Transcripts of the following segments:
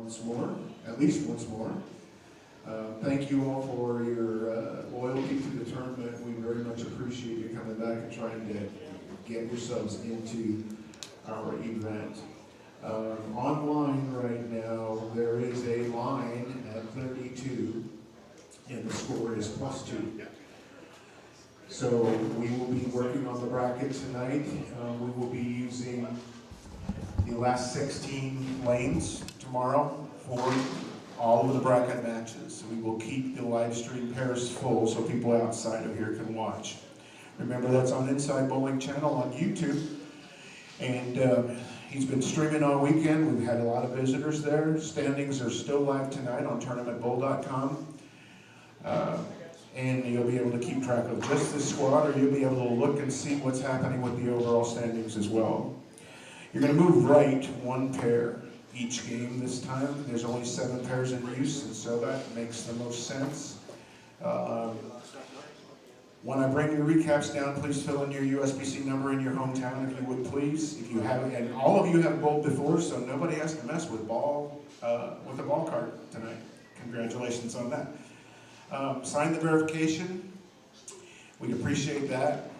once more, at least once more. Thank you all for your loyalty to the tournament. We very much appreciate you coming back and trying to get yourselves into our event. Online right now, there is a line at 32, and the score is +2. So we will be working on the bracket tonight. We will be using the last 16 lanes tomorrow for all of the bracket matches. So we will keep the live stream pairs full so people outside of here can watch. Remember, that's on Inside Bowling Channel on YouTube. And he's been streaming all weekend. We've had a lot of visitors there. Standings are still live tonight on tournamentbowl.com. And you'll be able to keep track of just this squad, or you'll be able to look and see what's happening with the overall standings as well. You're going to move right one pair each game this time. There's only 7 pairs in use, and so that makes the most sense. When I bring your recaps down, please fill in your USBC number in your hometown, if you would please. If you haven't, and all of you have bowled before, so nobody has to mess with the ball card tonight. Congratulations on that. Sign the verification. We'd appreciate that.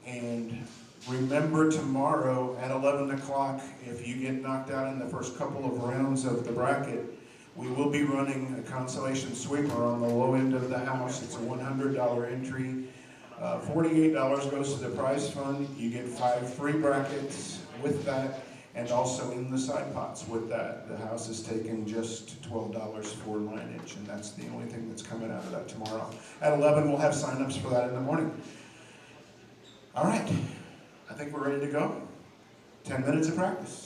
And remember, tomorrow at 11 o'clock, if you get knocked out in the first couple of rounds of the bracket, we will be running a consolation sweeper on the low end of the house. It's a $100 entry. $48 goes to the prize fund. You get 5 free brackets with that, and also in the side pots with that. The house is taking just $12 for lineage, and that's the only thing that's coming out of that tomorrow. At 11, we'll have sign-ups for that in the morning. All right, I think we're ready to go. 10 minutes of practice.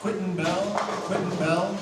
Quentin Bell.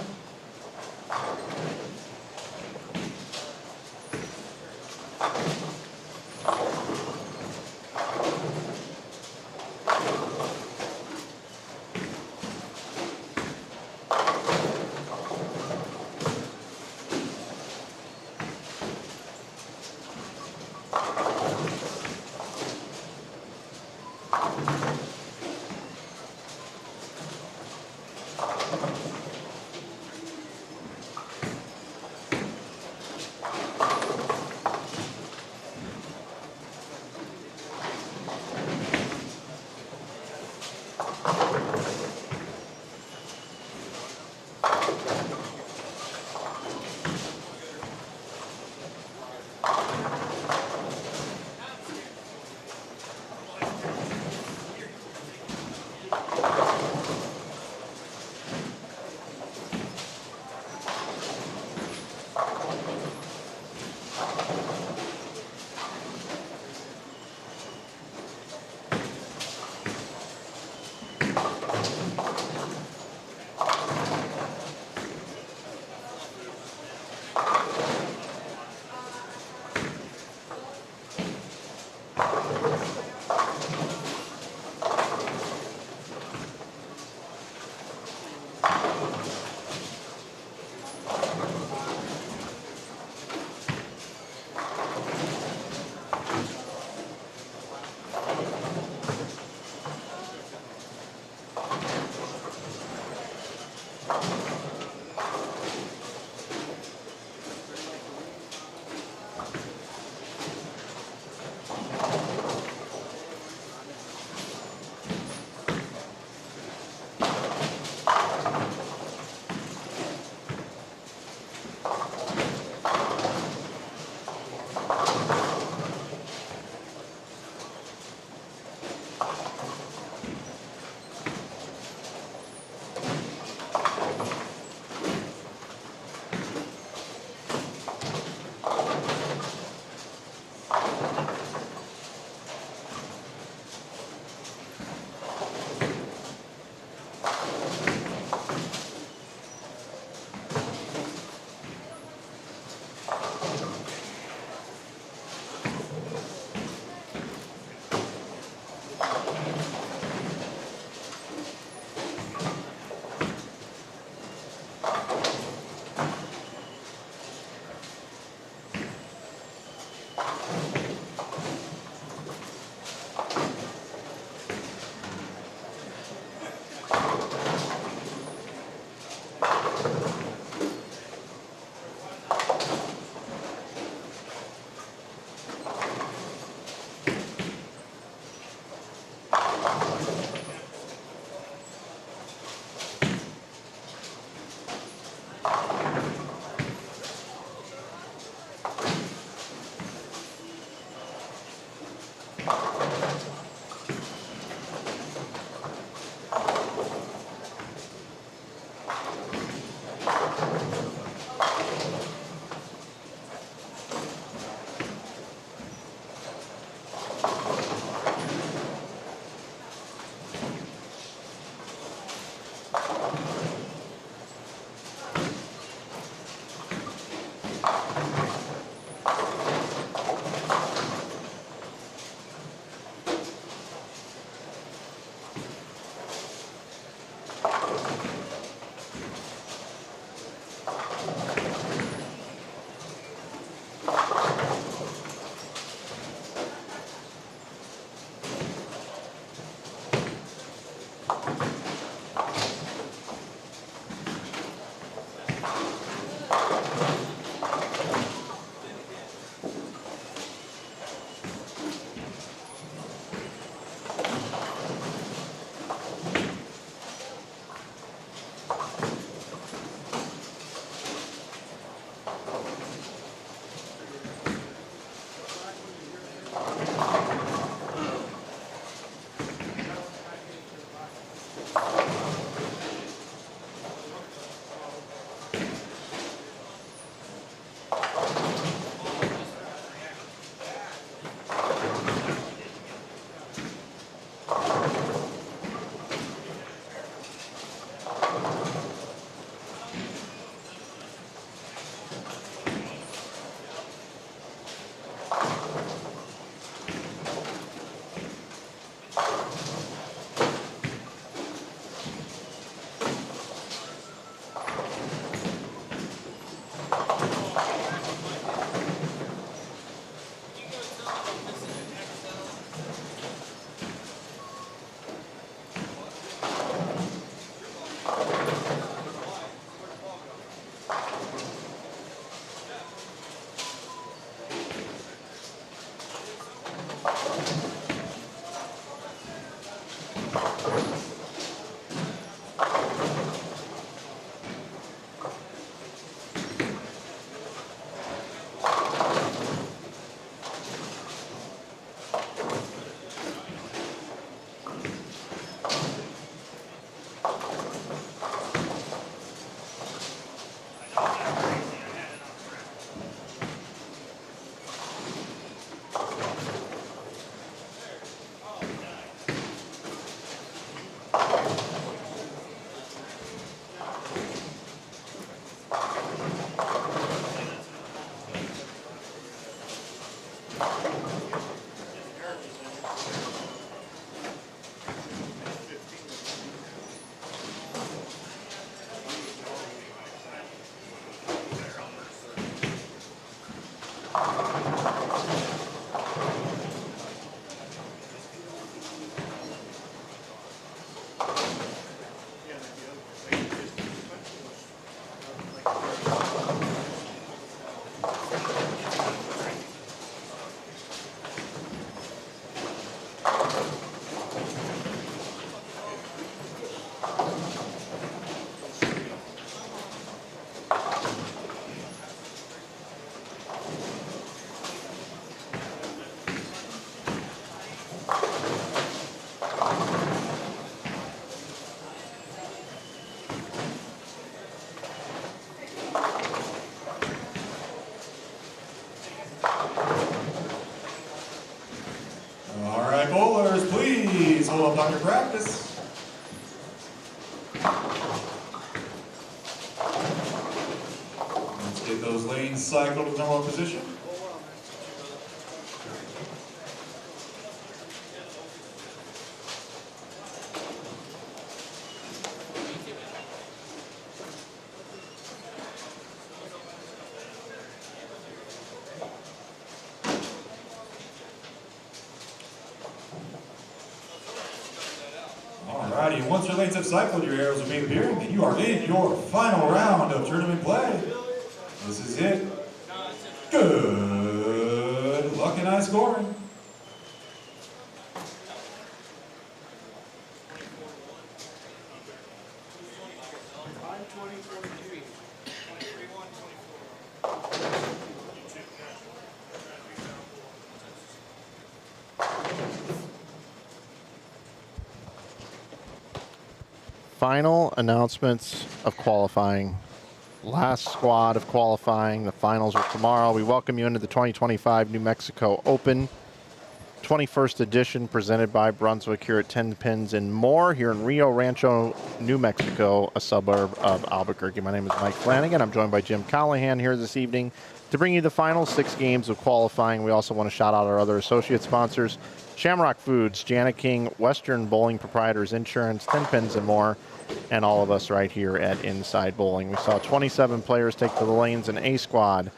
All right, bowlers, please hold up on your practice. Let's get those lanes cycled to normal position. Alrighty, once your lanes have cycled, your arrows will be appearing that you are in your final round of tournament play. This is it. Good luck and high scoring. Final announcements of qualifying. Last squad of qualifying. The finals are tomorrow. We welcome you into the 2025 New Mexico Open, 21st edition, presented by Brunswick here at Tenpins More here in Rio Rancho, New Mexico, a suburb of Albuquerque. My name is Mike Flanagan. I'm joined by Jim Callahan here this evening to bring you the final 6 games of qualifying. We also want to shout out our other associate sponsors: Shamrock Foods, Jani King, Western Bowling Proprietors Insurance, Tenpins More, and all of us right here at Inside Bowling. We saw 27 players take to the lanes in A squad,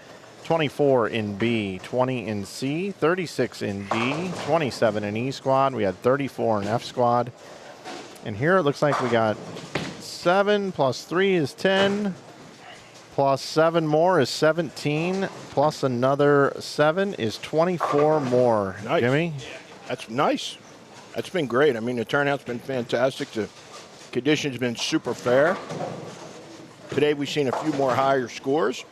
24 in B, 20 in C, 36 in D, 27 in E squad. We had 34 in F squad. And here it looks like we got 7 plus 3 is 10, plus 7 more is 17, plus another 7 is 24 more. Nice. Jimmy? That's nice. That's been great. I mean, the turnout's been fantastic. The conditions been super fair. Today we've seen a few more higher scores.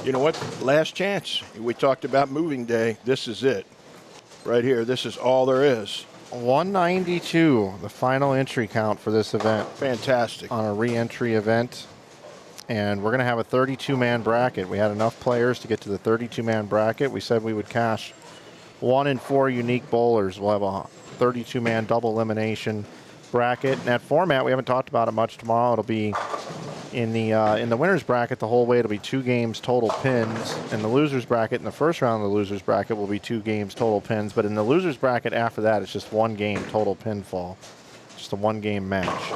You know what? Last chance. We talked about moving day. This is it. Right here. This is all there is. 192, the final entry count for this event. Fantastic. On a re-entry event. And we're going to have a 32-man bracket. We had enough players to get to the 32-man bracket. We said we would cash 1 in 4 unique bowlers. We'll have a 32-man double elimination bracket. And that format, we haven't talked about it much tomorrow. It'll be in the winner's bracket the whole way. It'll be 2 games total pins. In the loser's bracket, in the first round of the loser's bracket, will be 2 games total pins. But in the loser's bracket after that, it's just 1 game total pinfall. Just a 1-game match.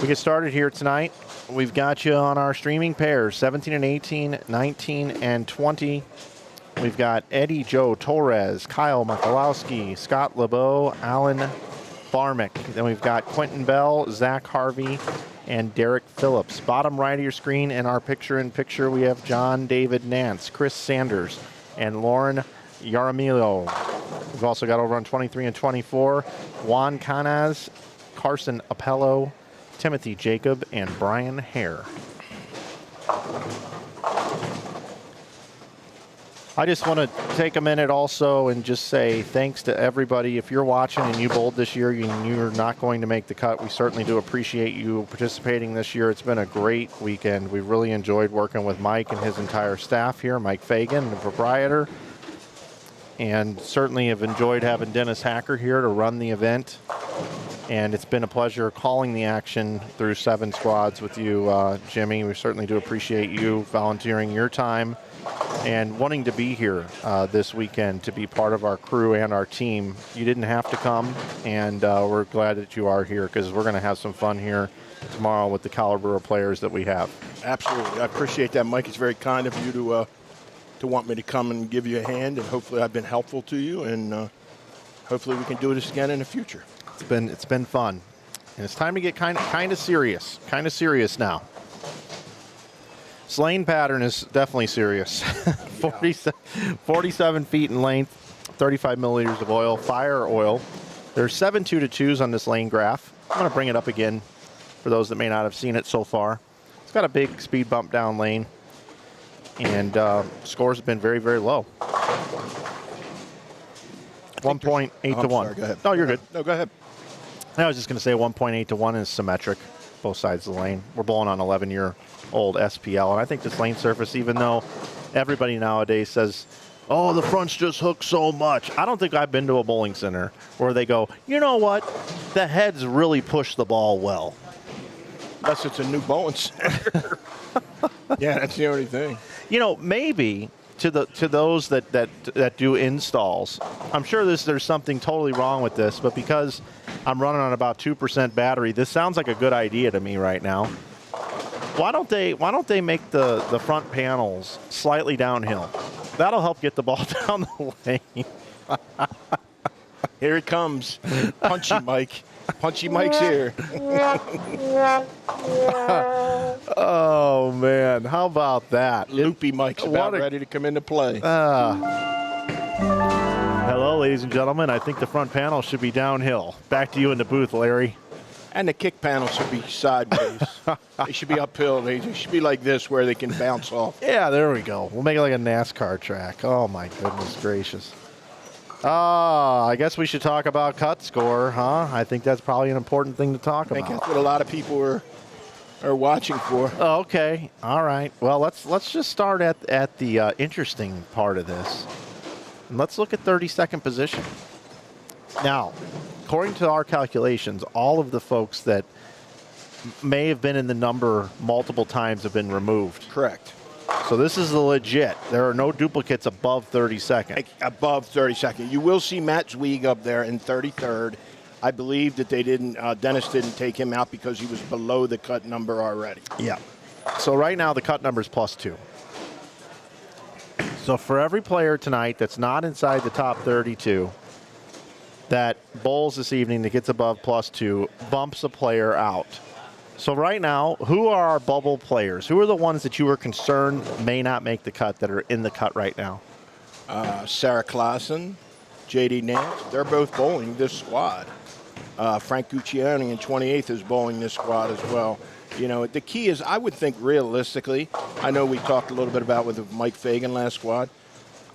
We get started here tonight. We've got you on our streaming pairs, 17 and 18, 19 and 20. We've got Eddie Joe Torres, Kyle Michalowski, Scott LeBeau, Alan Barmick. Then we've got Quentin Bell, Zach Harvey, and Derek Phillips. Bottom right of your screen in our picture-in-picture, we have John David Nance, Chris Sanders, and Lauren Yaramillo. We've also got over on 23 and 24, Juan Canaz, Carson Appello, Timothy Jacob, and Brian Hare. I just want to take a minute also and just say thanks to everybody. If you're watching and you bowled this year and you're not going to make the cut, we certainly do appreciate you participating this year. It's been a great weekend. We really enjoyed working with Mike and his entire staff here, Mike Fagan, the proprietor, and certainly have enjoyed having Dennis Hacker here to run the event. And it's been a pleasure calling the action through 7 squads with you, Jimmy. We certainly do appreciate you volunteering your time and wanting to be here this weekend to be part of our crew and our team. You didn't have to come, and we're glad that you are here because we're going to have some fun here tomorrow with the caliber of players that we have. Absolutely. I appreciate that, Mike. It's very kind of you to want me to come and give you a hand, and hopefully I've been helpful to you, and hopefully we can do this again in the future. It's been fun, and it's time to get kind of serious now. This lane pattern is definitely serious. 47 feet in length, 35 milliliters of oil, fire oil. There's 7 2-2s on this lane graph. I'm going to bring it up again for those that may not have seen it so far. It's got a big speed bump down lane, and scores have been very, very low. 1.8 to 1. Sorry, go ahead. No, you're good. No, go ahead. I was just going to say 1.8 to 1 is symmetric, both sides of the lane. We're bowling on 11-year-old SPL, and I think this lane surface, even though everybody nowadays says, oh, the front's just hooked so much. I don't think I've been to a bowling center where they go, you know what? The heads really push the ball well. Unless it's a new bowling center. Yeah, that's the only thing. You know, maybe to those that do installs, I'm sure there's something totally wrong with this, but because I'm running on about 2% battery, this sounds like a good idea to me right now. Why don't they make the front panels slightly downhill? That'll help get the ball down the lane. Here it comes. Punchy Mike. Punchy Mike's here. Oh, man. How about that? Loopy Mike's about ready to come into play. Hello, ladies and gentlemen. I think the front panel should be downhill. Back to you in the booth, Larry. And the kick panel should be sideways. They should be uphill. They should be like this where they can bounce off. Yeah, there we go. We'll make it like a NASCAR track. Oh, my goodness gracious. I guess we should talk about cut score, huh? I think that's probably an important thing to talk about. I think that's what a lot of people are watching for. Oh, okay. All right. Well, let's just start at the interesting part of this. And let's look at 32nd position. Now, according to our calculations, all of the folks that may have been in the number multiple times have been removed. Correct. So this is the legit. There are no duplicates above 32nd. Above 32nd. You will see Matt Zweig up there in 33rd. I believe that they didn't, Dennis didn't take him out because he was below the cut number already. Yeah. So right now the cut number is +2. So for every player tonight that's not inside the top 32 that bowls this evening that gets above +2 bumps a player out. So right now, who are our bubble players? Who are the ones that you were concerned may not make the cut that are in the cut right now? Sarah Claassen, J.D. Nance, they're both bowling this squad. Frank Guccione in 28th is bowling this squad as well. You know, the key is, I would think realistically, I know we talked a little bit about with the Mike Fagan last squad.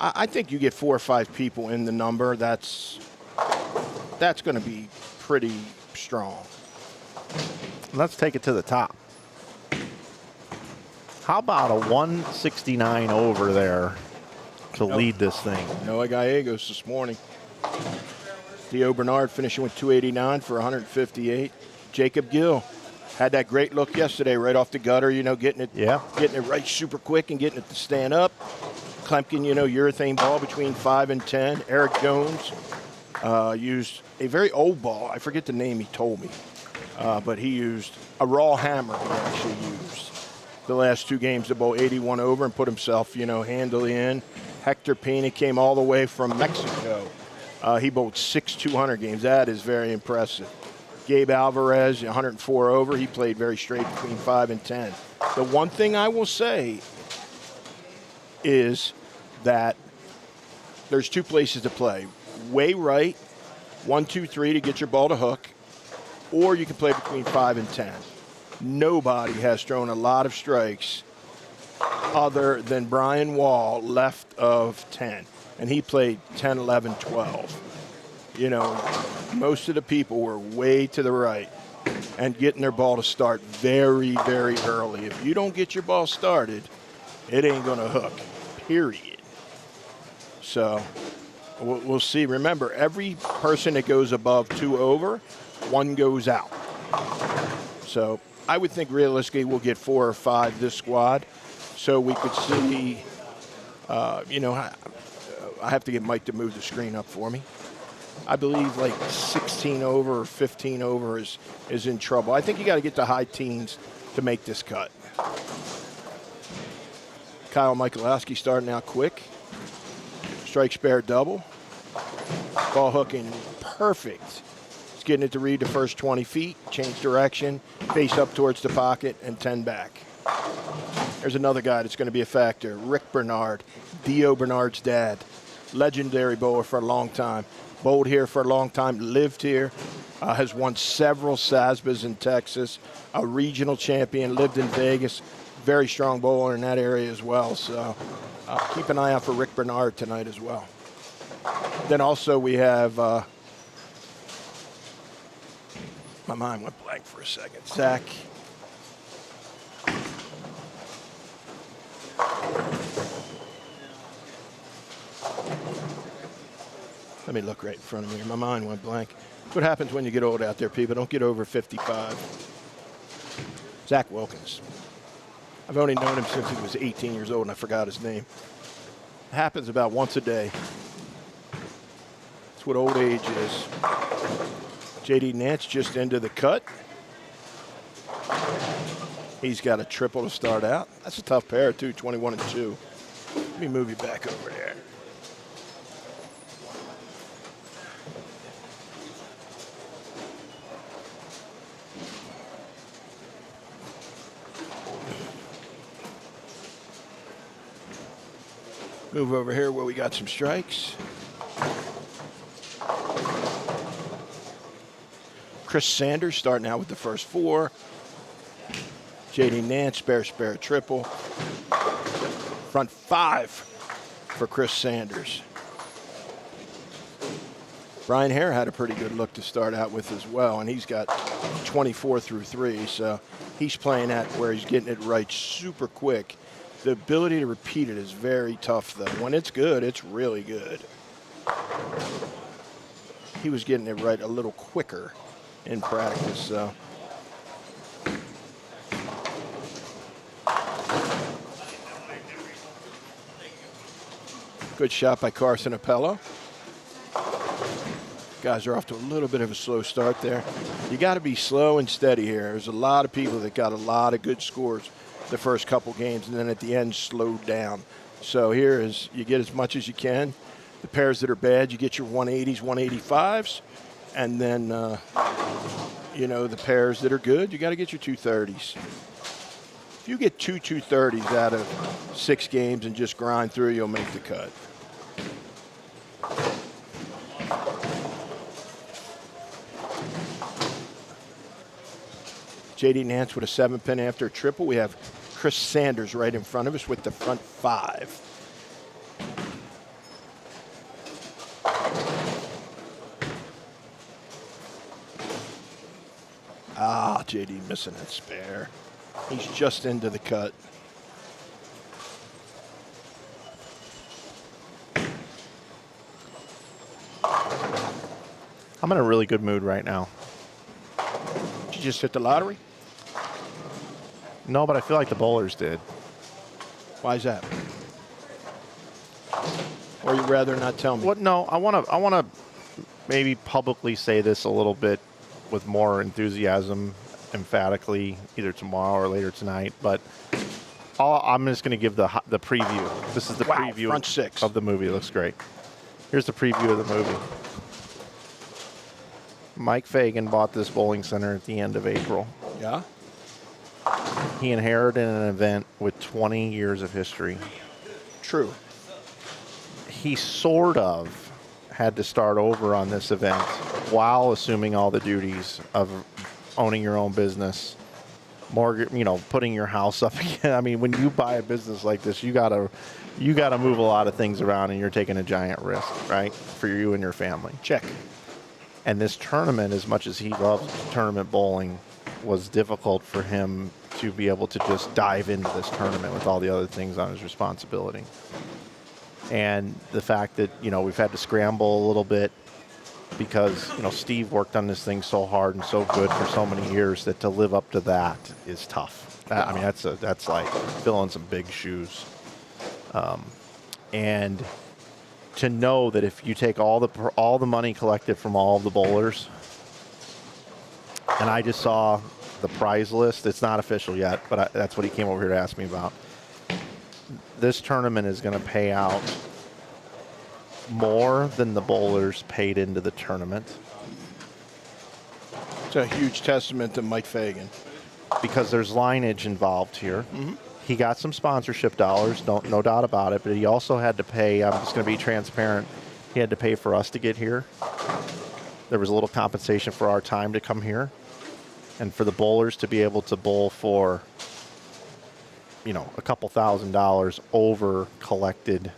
I think you get 4 or 5 people in the number. That's going to be pretty strong. Let's take it to the top. How about a 169 over there to lead this thing? Noah Gallegos this morning. Theo Bernard finishing with 289 for 158. Jacob Gill had that great look yesterday right off the gutter, you know, getting it right super quick and getting it to stand up. Klemkin, you know, urethane ball between 5 and 10. Eric Jones used a very old ball. I forget the name he told me. But he used a raw hammer he actually used the last 2 games to bowl 81 over and put himself, you know, handily in. Hector Pena came all the way from Mexico. He bowled 6 200 games. That is very impressive. Gabe Alvarez, 104 over. He played very straight between 5 and 10. The one thing I will say is that there's 2 places to play. Way right, 1, 2, 3 to get your ball to hook, or you can play between 5 and 10. Nobody has thrown a lot of strikes other than Brian Wall left of 10, and he played 10, 11, 12. You know, most of the people were way to the right and getting their ball to start very, very early. If you don't get your ball started, it ain't going to hook, period. So we'll see. Remember, every person that goes above 2 over, 1 goes out. So I would think realistically we'll get 4 or 5 this squad. So we could see, you know, I have to get Mike to move the screen up for me. I believe like 16 over or 15 over is in trouble. I think you got to get to high teens to make this cut. Kyle Michalowski starting out quick. Strike spare double. Ball hooking perfect. He's getting it to read the first 20 feet, change direction, face up towards the pocket, and 10 back. There's another guy that's going to be a factor, Rick Bernard, Dio Bernard's dad. Legendary bowler for a long time. bowled here for a long time, lived here, has won several SASBAs in Texas, a regional champion, lived in Vegas, very strong bowler in that area as well. So keep an eye out for Rick Bernard tonight as well. Then also we have, my mind went blank for a second, Zach. Let me look right in front of me. My mind went blank. That's what happens when you get old out there, people. Don't get over 55. Zach Wilkins. I've only known him since he was 18 years old, and I forgot his name. It happens about once a day. That's what old age is. J.D. Nance just into the cut. He's got a triple to start out. That's a tough pair, too, 21 and 2. Let me move you back over there. Move over here where we got some strikes. Chris Sanders starting out with the first 4. J.D. Nance, spare, triple. Front 5 for Chris Sanders. Brian Hare had a pretty good look to start out with as well, and he's got 24 through 3, so he's playing at where he's getting it right super quick. The ability to repeat it is very tough, though. When it's good, it's really good. He was getting it right a little quicker in practice, so. Good shot by Carson Appello. Guys are off to a little bit of a slow start there. You got to be slow and steady here. There's a lot of people that got a lot of good scores the first couple games, and then at the end slowed down. So here is, you get as much as you can. The pairs that are bad, you get your 180s, 185s, and then, you know, the pairs that are good, you got to get your 230s. If you get 230s out of 6 games and just grind through, you'll make the cut. J.D. Nance with a 7-pin after a triple. We have Chris Sanders right in front of us with the front 5. J.D. missing that spare. He's just into the cut. I'm in a really good mood right now. Did you just hit the lottery? No, but I feel like the bowlers did. Why is that? Or you'd rather not tell me? What? No, I want to maybe publicly say this a little bit with more enthusiasm, emphatically, either tomorrow or later tonight. But I'm just going to give the preview. This is the preview front 6 of the movie. It looks great. Here's the preview of the movie. Mike Fagan bought this bowling center at the end of April. Yeah. He inherited an event with 20 years of history. True. He sort of had to start over on this event while assuming all the duties of owning your own business, mortgage, you know, putting your house up again. I mean, when you buy a business like this, you gotta move a lot of things around, and you're taking a giant risk, right, for you and your family. Check. And this tournament, as much as he loves tournament bowling, was difficult for him to be able to just dive into this tournament with all the other things on his responsibility. And the fact that, you know, we've had to scramble a little bit because, you know, Steve worked on this thing so hard and so good for so many years that to live up to that is tough. I mean, that's like filling some big shoes. And to know that if you take all the money collected from all of the bowlers, and I just saw the prize list. It's not official yet, but that's what he came over here to ask me about. This tournament is going to pay out more than the bowlers paid into the tournament. It's a huge testament to Mike Fagan. Because there's lineage involved here. Mm-hmm. He got some sponsorship dollars, no doubt about it, but he also had to pay, I'm just going to be transparent, He had to pay for us to get here. There was a little compensation for our time to come here. And for the bowlers to be able to bowl for, you know, a couple $1,000 over collected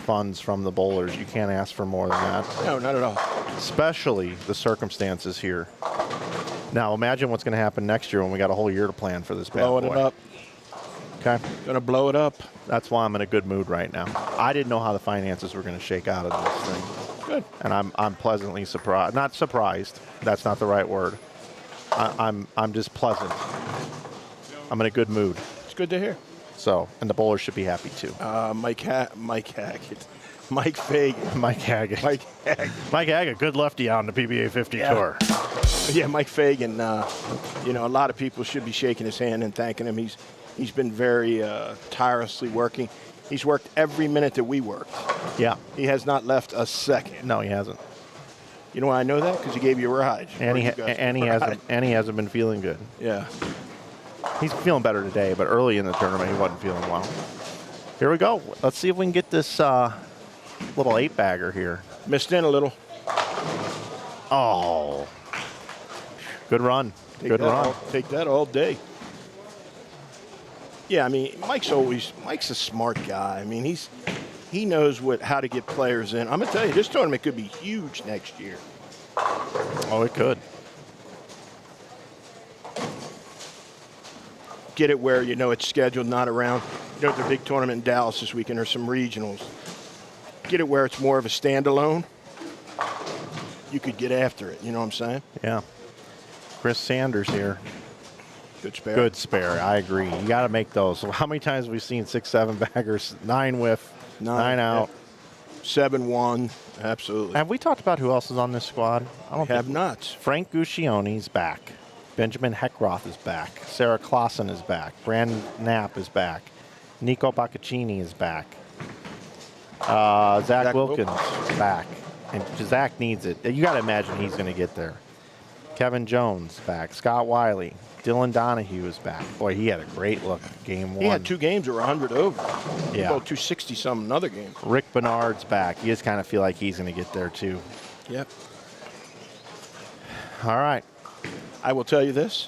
funds from the bowlers, you can't ask for more than that. No, not at all. Especially the circumstances here. Now, imagine what's going to happen next year when we got a whole year to plan for this bad boy. Blowing it up. Okay? Gonna blow it up. That's why I'm in a good mood right now. I didn't know how the finances were going to shake out of this thing. Good. And I'm pleasantly surprised. Not surprised. That's not the right word. I'm just pleasant. I'm in a good mood. It's good to hear. So, and the bowlers should be happy too. Mike Haggett. Mike Fagan. Mike Haggett. Mike Haggett. Mike Haggett, good lefty on the PBA 50 tour. Yeah, Mike Fagan. You know, a lot of people should be shaking his hand and thanking him. He's been very tirelessly working. He's worked every minute that we worked. Yeah. He has not left a second. No, he hasn't. You know why I know that? Because he gave you a ride. And he hasn't been feeling good. Yeah. He's feeling better today, but early in the tournament he wasn't feeling well. Here we go. Let's see if we can get this little 8-bagger here. Missed in a little. Oh. Good run. Good run. Take that all day. Yeah, I mean, Mike's a smart guy. I mean, he knows how to get players in. I'm going to tell you, this tournament could be huge next year. Oh, it could. Get it where, you know, it's scheduled, not around. You know, the big tournament in Dallas this weekend, there's some regionals. Get it where it's more of a standalone. You could get after it, you know what I'm saying? Yeah. Chris Sanders here. Good spare. Good spare. I agree. You got to make those. So how many times have we seen 6-7 baggers, 9 whiff, 9 out, 7-1? Absolutely. Have we talked about who else is on this squad? I don't Have think. not. Frank Guccione's back. Benjamin Heckroth is back. Sarah Clausen is back. Brandon Knapp is back. Nico Baccaccini is back. Zach Wilkins back. And Zach needs it. You got to imagine he's going to get there. Kevin Jones back. Scott Wiley. Dylan Donahue is back. Boy, he had a great look game 1. He had 2 games that were 100 over. He Yeah. bowled 260-some another game. Rick Bernard's back. You just kind of feel like he's going to get there too. Yep. All right. I will tell you this.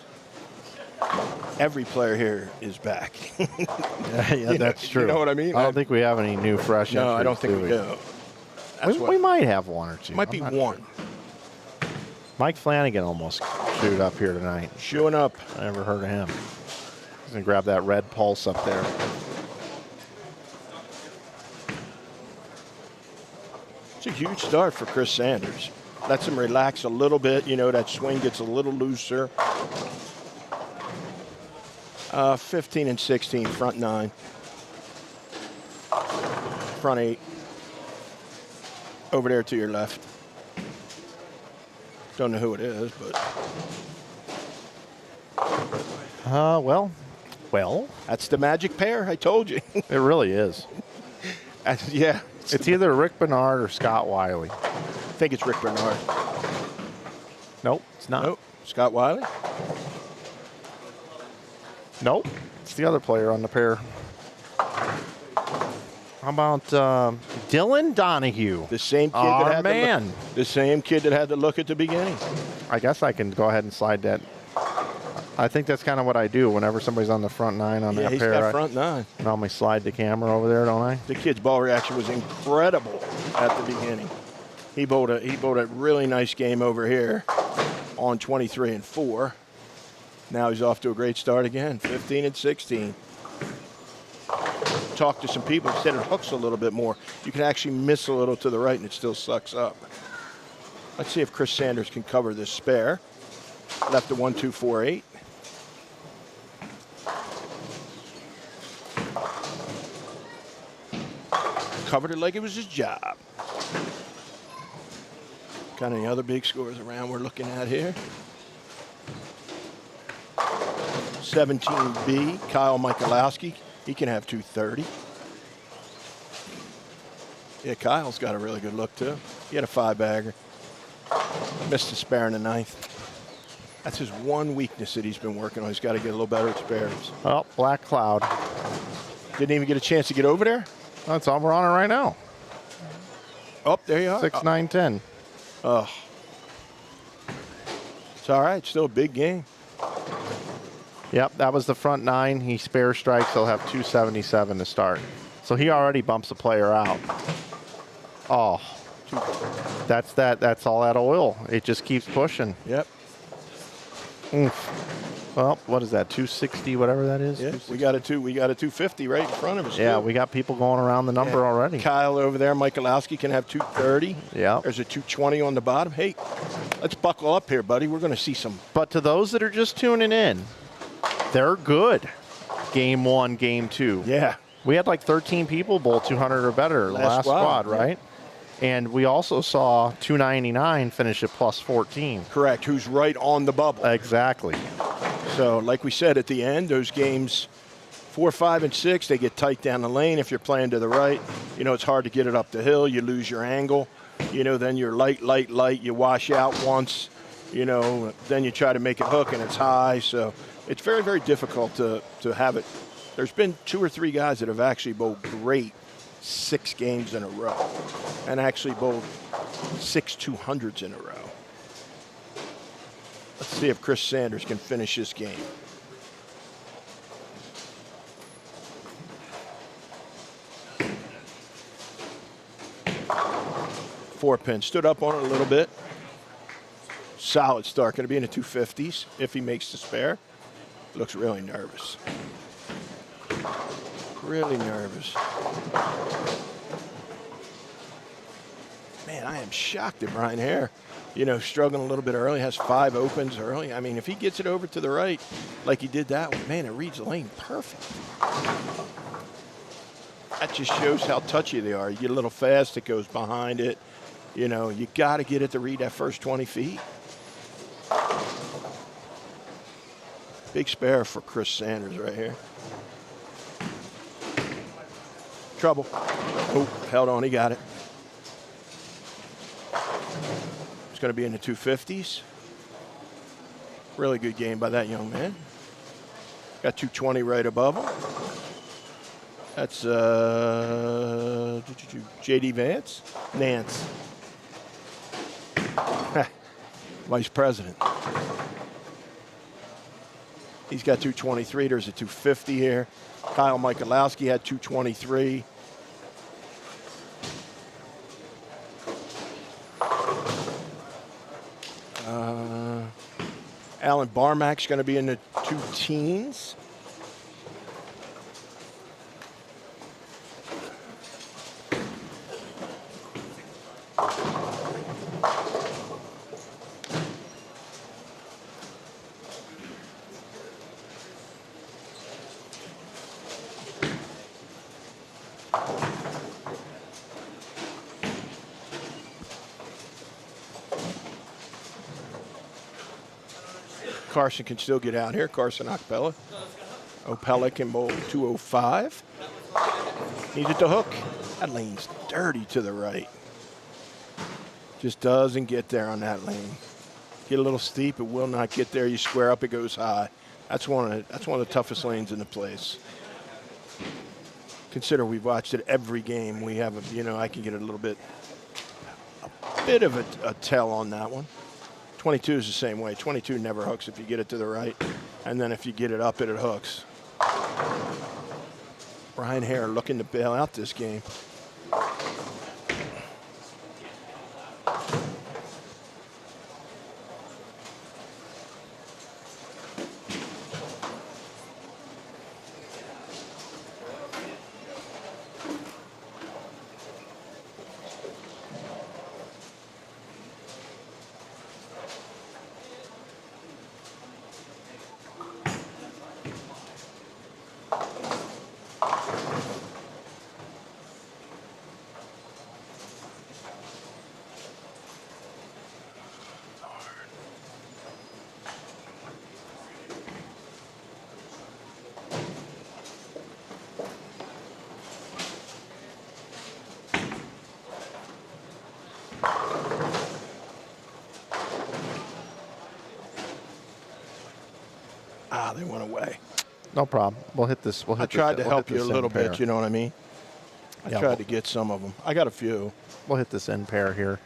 Every player here is back. Yeah, that's true. You know what I mean? I don't think we have any new fresh No, I don't entries, think we do. That's We might have one or two. Might be I'm not one. sure. Mike Flanagan almost showed up here tonight. Showing up. I never heard of him. He's going to grab that red pulse up there. It's a huge start for Chris Sanders. Lets him relax a little bit. You know, that swing gets a little looser. 15 and 16, front 9. Front 8. Over there to your left. Don't know who it is, but Well, that's the magic pair, I told you. it really is. Yeah. It's either Rick Bernard or Scott Wiley. I think it's Rick Bernard. Nope, it's not. Nope. Scott Wiley? Nope, it's the other player on the pair. How about Dylan Donahue? The same kid Our that had man. the same kid that had the look at the beginning. I guess I can go ahead and slide that. I think that's kind of what I do whenever somebody's on the front 9 on Yeah, that he's pair. got front 9. I normally slide the camera over there, don't I? The kid's ball reaction was incredible at the beginning. He bowled a really nice game over here on 23 and 4. Now he's off to a great start again, 15 and 16. Talked to some people, said it hooks a little bit more. You can actually miss a little to the right and it still sucks up. Let's see if Chris Sanders can cover this spare. Left a 1-2-4-8. Covered it like it was his job. Got any other big scores around we're looking at here? 17B, Kyle Michalowski. He can have 230. Yeah, Kyle's got a really good look, too. He had a 5-bagger. Missed a spare in the 9th. That's his one weakness that he's been working on. He's got to get a little better at spares. Oh, black cloud. Didn't even get a chance to get over there? That's all we're on it right now. Oh, there you are. 6, 9, 10. Oh. It's all right. Still a big game. Yep, that was the front 9. He spare strikes. He'll have 277 to start. So he already bumps a player out. Oh, that's that. That's all that oil. It just keeps pushing. Yep. Well, what is that? 260, whatever that is. Yeah, we got a 250 right in front of us. Yeah, too. we got people going around the number already. Kyle over there, Michalowski can have 230. Yeah. There's a 220 on the bottom. Hey, let's buckle up here, buddy. We're going to see some. But to those that are just tuning in, they're good. Game 1, game 2. Yeah. We had like 13 people bowl 200 or better last squad, squad, right? And we also saw 299 finish at plus 14. Correct. Who's right on the bubble. Exactly. So, like we said at the end, those games 4, 5, and 6, they get tight down the lane. If you're playing to the right, you know, it's hard to get it up the hill. You lose your angle. You know, then you're light. You wash out once. You know, then you try to make it hook and it's high. So it's very, very difficult to have it. There's been 2 or 3 guys that have actually bowled great 6 games in a row and actually bowled 6 200s in a row. Let's see if Chris Sanders can finish this game. Four pin. Stood up on it a little bit. Solid start. Going to be in the 250s if he makes the spare. Looks really nervous. Really nervous. Man, I am shocked at Brian Hare. You know, struggling a little bit early, has 5 opens early. I mean, if he gets it over to the right like he did that one, man, it reads the lane perfect. That just shows how touchy they are. You get a little fast, it goes behind it. You know, you got to get it to read that first 20 feet. Big spare for Chris Sanders right here. Trouble. Oh, held on, he got it. It's going to be in the 250s. Really good game by that young man. Got 220 right above him. That's J.D. Nance. Vice President. He's got 223. There's a 250 here. Kyle Michalowski had 223. Alan Barmack's going to be in the 2 teens. Carson can still get out here. Carson Opella. Opella can bowl 205. Needs it to hook. That lane's dirty to the right. Just doesn't get there on that lane. Get a little steep, it will not get there. You square up, it goes high. That's one of the toughest lanes in the place. Consider we've watched it every game. We have I can get a bit of a tell on that one. 22 is the same way. 22 never hooks if you get it to the right. And then if you get it up, it hooks. Brian Hare looking to bail out this game. They went away. No problem. We'll hit this. I tried to help you a little bit, you know what I mean? I Yeah, tried to get some of them. I got a few. We'll hit this end pair here,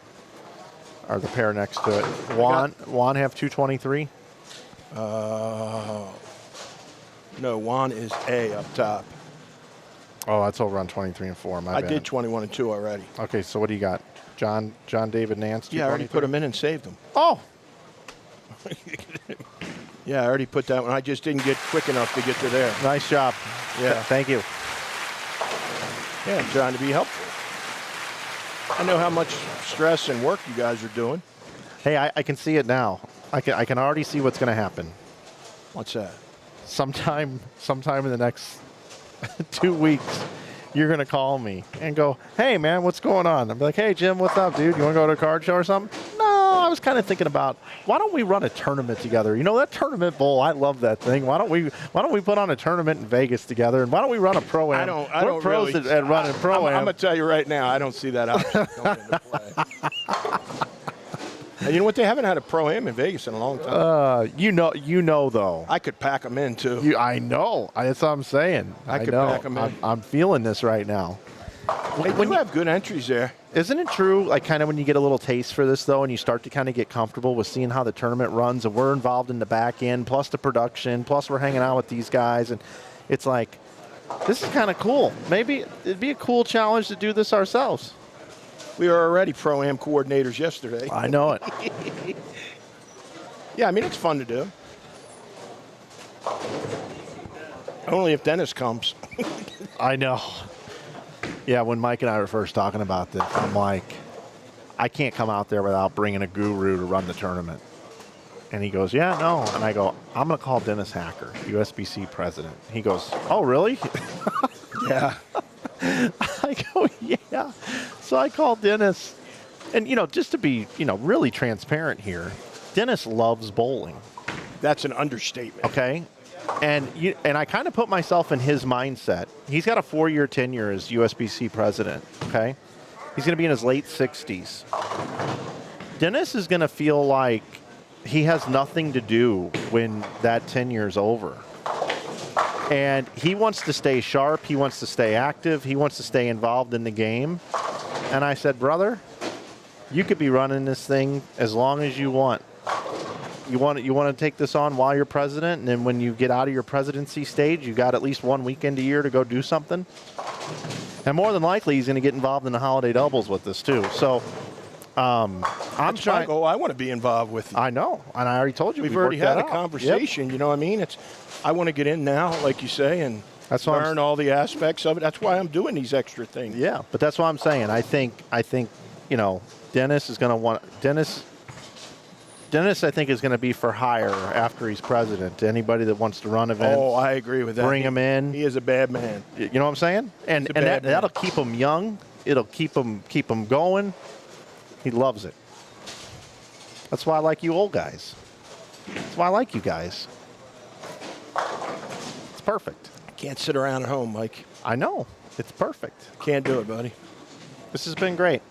or the pair next to it. Juan have 223. No, Juan is A up top. Oh, that's over on 23 and 4. My I bad. did 21 and 2 already. Okay, so what do you got? John David Nance. Yeah, I already put them in and saved them. Oh, Yeah, I already put that one. I just didn't get quick enough to get to there. nice job. Yeah. Thank you. Yeah, I'm trying to be helpful. I know how much stress and work you guys are doing. Hey, I can see it now. I can already see what's going to happen. What's that? Sometime in the next 2 weeks, you're going to call me and go, hey, man, what's going on? I'm like, hey, Jim, what's up, dude? You want to go to a card show or something? No, I was kind of thinking about, why don't we run a tournament together? You know, that tournament bowl, I love that thing. Why don't we put on a tournament in Vegas together? And why don't we run a Pro-Am? I don't We're pros really, at running Pro-Am. I'm going to tell you right now, I don't see that option coming into play. And you know what? They haven't had a Pro-Am in Vegas in a long time. You know, though. I could pack them in, too. I know. That's what I'm saying. I could know. pack 'em in. I'm feeling this right now. They do have good entries there. Isn't it true, like kind of when you get a little taste for this, though, and you start to kind of get comfortable with seeing how the tournament runs, and we're involved in the back end, plus the production, plus we're hanging out with these guys, and it's like, this is kind of cool. Maybe it'd be a cool challenge to do this ourselves. We were already Pro-Am coordinators yesterday. I know it. Yeah, I mean, it's fun to do. Only if Dennis comes. I know. Yeah, when Mike and I were first talking about this, I'm like, I can't come out there without bringing a guru to run the tournament. And he goes, yeah, no. And I go, I'm going to call Dennis Hacker, USBC president. He goes, oh, really? Yeah. I go, yeah. So I called Dennis. And, just to be, really transparent here, Dennis loves bowling. That's an understatement. Okay? And I kind of put myself in his mindset. He's got a 4-year tenure as USBC president, okay? He's going to be in his late 60s. Dennis is going to feel like he has nothing to do when that tenure's over. And he wants to stay sharp. He wants to stay active. He wants to stay involved in the game. And I said, brother, you could be running this thing as long as you want. You want to take this on while you're president, and then when you get out of your presidency stage, you got at least one weekend a year to go do something. And more than likely, he's going to get involved in the holiday doubles with this too. So I'm trying. Oh, I want to be involved with you. I know, and I already told you We've already had a out. conversation. Yep. You know what I mean? I want to get in now, like you say, and learn all the aspects of it. That's why I'm doing these extra things. Yeah, but that's what I'm saying. I think Dennis is going to want Dennis, I think, is going to be for hire after he's president. Anybody that wants to run events. Oh, I agree with that. Bring him in. He is a bad man. You know what I'm saying? And that'll keep him young. It'll keep him going. He loves it. That's why I like you old guys. That's why I like you guys. It's perfect. Can't sit around at home, Mike. I know. It's perfect. Can't do it, buddy. This has been great.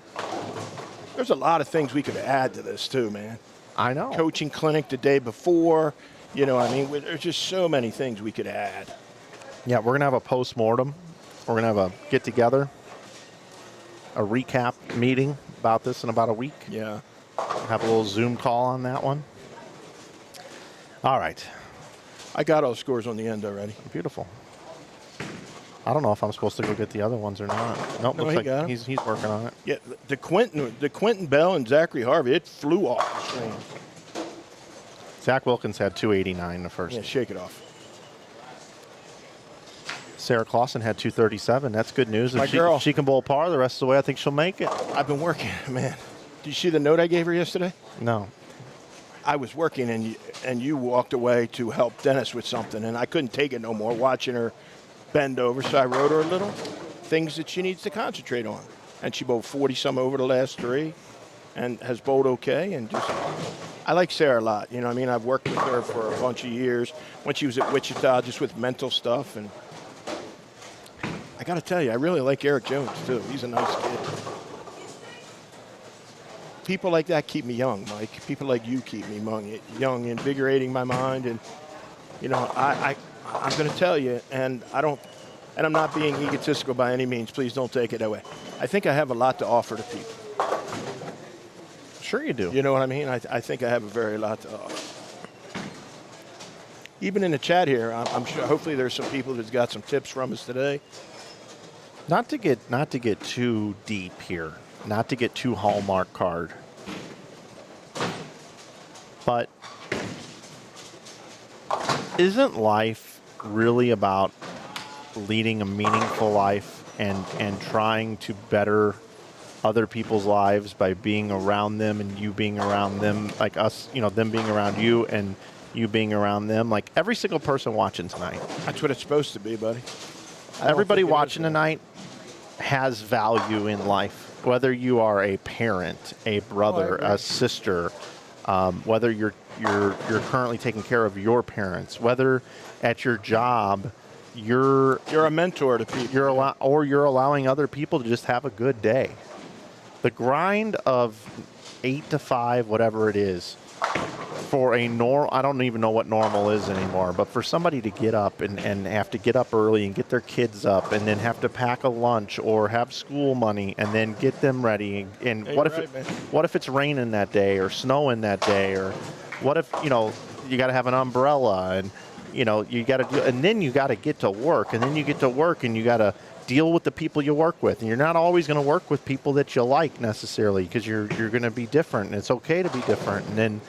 There's a lot of things we could add to this, too, man. I know. Coaching clinic the day before. There's just so many things we could add. Yeah, we're going to have a post-mortem. We're going to have a get-together, a recap meeting about this in about a week. Yeah. Have a little Zoom call on that one. All right. I got all the scores on the end already. Beautiful. I don't know if I'm supposed to go get the other ones or not. Nope, No, looks he like got 'em. he's working on it. Yeah, the Quentin Bell and Zachary Harvey, it flew off the screen. Zach Wilkins had 289 the first. Yeah, shake it off. Sarah Clausen had 237. That's good news. My If girl. she can bowl par the rest of the way, I think she'll make it. I've been working, man. Did you see the note I gave her yesterday? No. I was working, and you walked away to help Dennis with something, and I couldn't take it no more watching her bend over, so I wrote her a little things that she needs to concentrate on. And she bowled 40-some over the last 3 and has bowled okay. And I like Sarah a lot. You know what I mean? I've worked with her for a bunch of years when she was at Wichita just with mental stuff. And I got to tell you, I really like Eric Jones, too. He's a nice kid. People like that keep me young, Mike. People like you keep me young, invigorating my mind. And, I'm going to tell you, and I don't and I'm not being egotistical by any means. Please don't take it that way. I think I have a lot to offer to people. Sure you do. You know what I mean? I think I have a very lot to offer. Even in the chat here, I'm sure. Hopefully, there's some people that's got some tips from us today. Not to get too deep here, not to get too Hallmark card, but isn't life really about leading a meaningful life and trying to better other people's lives by being around them and you being around them, like us, them being around you and you being around them, like every single person watching tonight. That's what it's supposed to be, buddy. Everybody watching tonight has value in life, whether you are a parent, a brother, a sister, whether you're currently taking care of your parents, whether at your job you're a mentor to people, you're allowing other people to just have a good day. The grind of 8 to 5, whatever it is, for a normal, I don't even know what normal is anymore, but for somebody to get up and have to get up early and get their kids up and then have to pack a lunch or have school money and then get them ready. And what if it's raining that day or snowing that day, or what if, you got to have an umbrella and, you got to do, and then you got to get to work, and then you get to work and you got to deal with the people you work with. And you're not always going to work with people that you like necessarily, because you're going to be different, and it's okay to be different. And then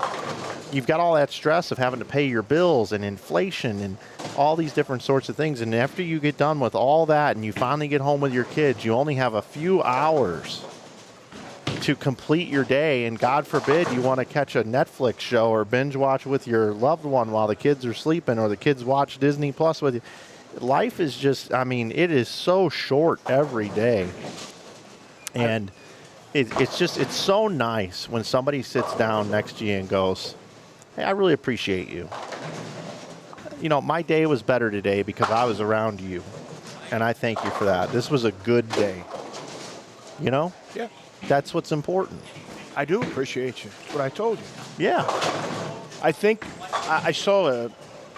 you've got all that stress of having to pay your bills and inflation and all these different sorts of things. And after you get done with all that and you finally get home with your kids, you only have a few hours to complete your day. And God forbid you want to catch a Netflix show or binge watch with your loved one while the kids are sleeping, or the kids watch Disney Plus with you. Life is just, it is so short every day. And it's so nice when somebody sits down next to you and goes, hey, I really appreciate you. My day was better today because I was around you. And I thank you for that. This was a good day. Yeah. That's what's important. I do appreciate you. That's what I told you. Yeah. I think I saw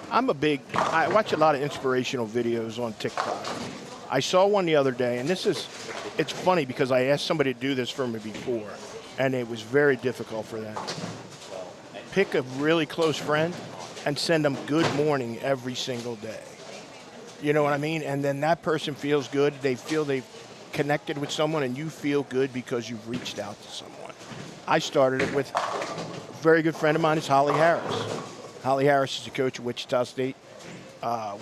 I watch a lot of inspirational videos on TikTok. I saw one the other day, and it's funny because I asked somebody to do this for me before, and it was very difficult for them. Pick a really close friend and send them good morning every single day. You know what I mean? And then that person feels good. They feel they've connected with someone, and you feel good because you've reached out to someone. I started it with a very good friend of mine is Holly Harris. Holly Harris is the coach of Wichita State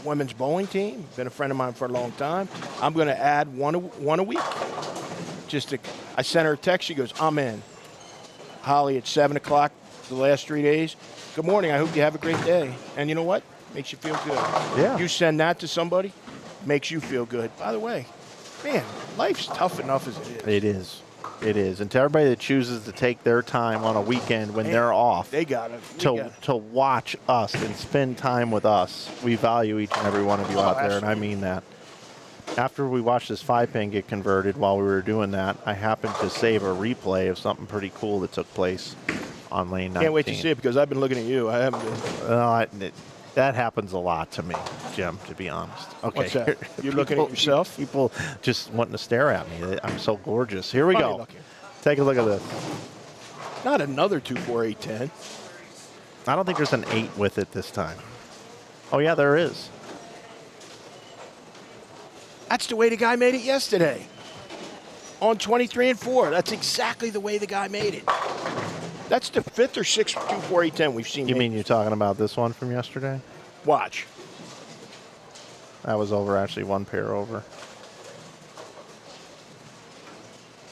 women's bowling team. Been a friend of mine for a long time. I'm going to add one a week. I sent her a text. She goes, I'm in. Holly, at 7 o'clock the last 3 days. Good morning. I hope you have a great day. And you know what? Makes you feel good. Yeah. You send that to somebody, makes you feel good. By the way, man, life's tough enough as it is. It is. It is. And to everybody that chooses to take their time on a weekend when they're off, they got it. To watch us and spend time with us, we value each and every one of you out there, and I mean that. After we watched this 5-pin get converted, while we were doing that, I happened to save a replay of something pretty cool that took place on lane 19. Can't wait to see it because I've been looking at you. I haven't been. That happens a lot to me, Jim, to be honest. Okay. What's that? You're looking at yourself? People just wanting to stare at me. I'm so gorgeous. Here we go. Looking. Take a look at this. Not another 2-4-8-10. I don't think there's an 8 with it this time. Oh, yeah, there is. That's the way the guy made it yesterday. On 23 and 4. That's exactly the way the guy made it. That's the 5th or 6th 2-4-8-10 we've seen. You mean you're talking about this one from yesterday? Watch. That was over, actually, one pair over.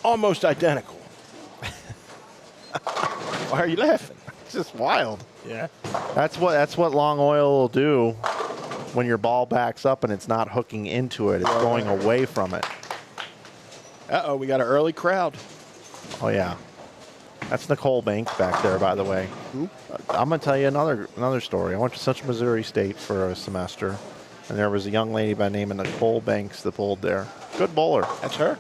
Almost identical. Why are you laughing? It's just wild. Yeah. That's what long oil will do when your ball backs up and it's not hooking into it. It's going away from it. Uh-oh, we got an early crowd. Oh, yeah. That's Nicole Banks back there, by the way. Who? I'm going to tell you another story. I went to Central Missouri State for a semester, and there was a young lady by the name of Nicole Banks that bowled there. Good bowler. That's her?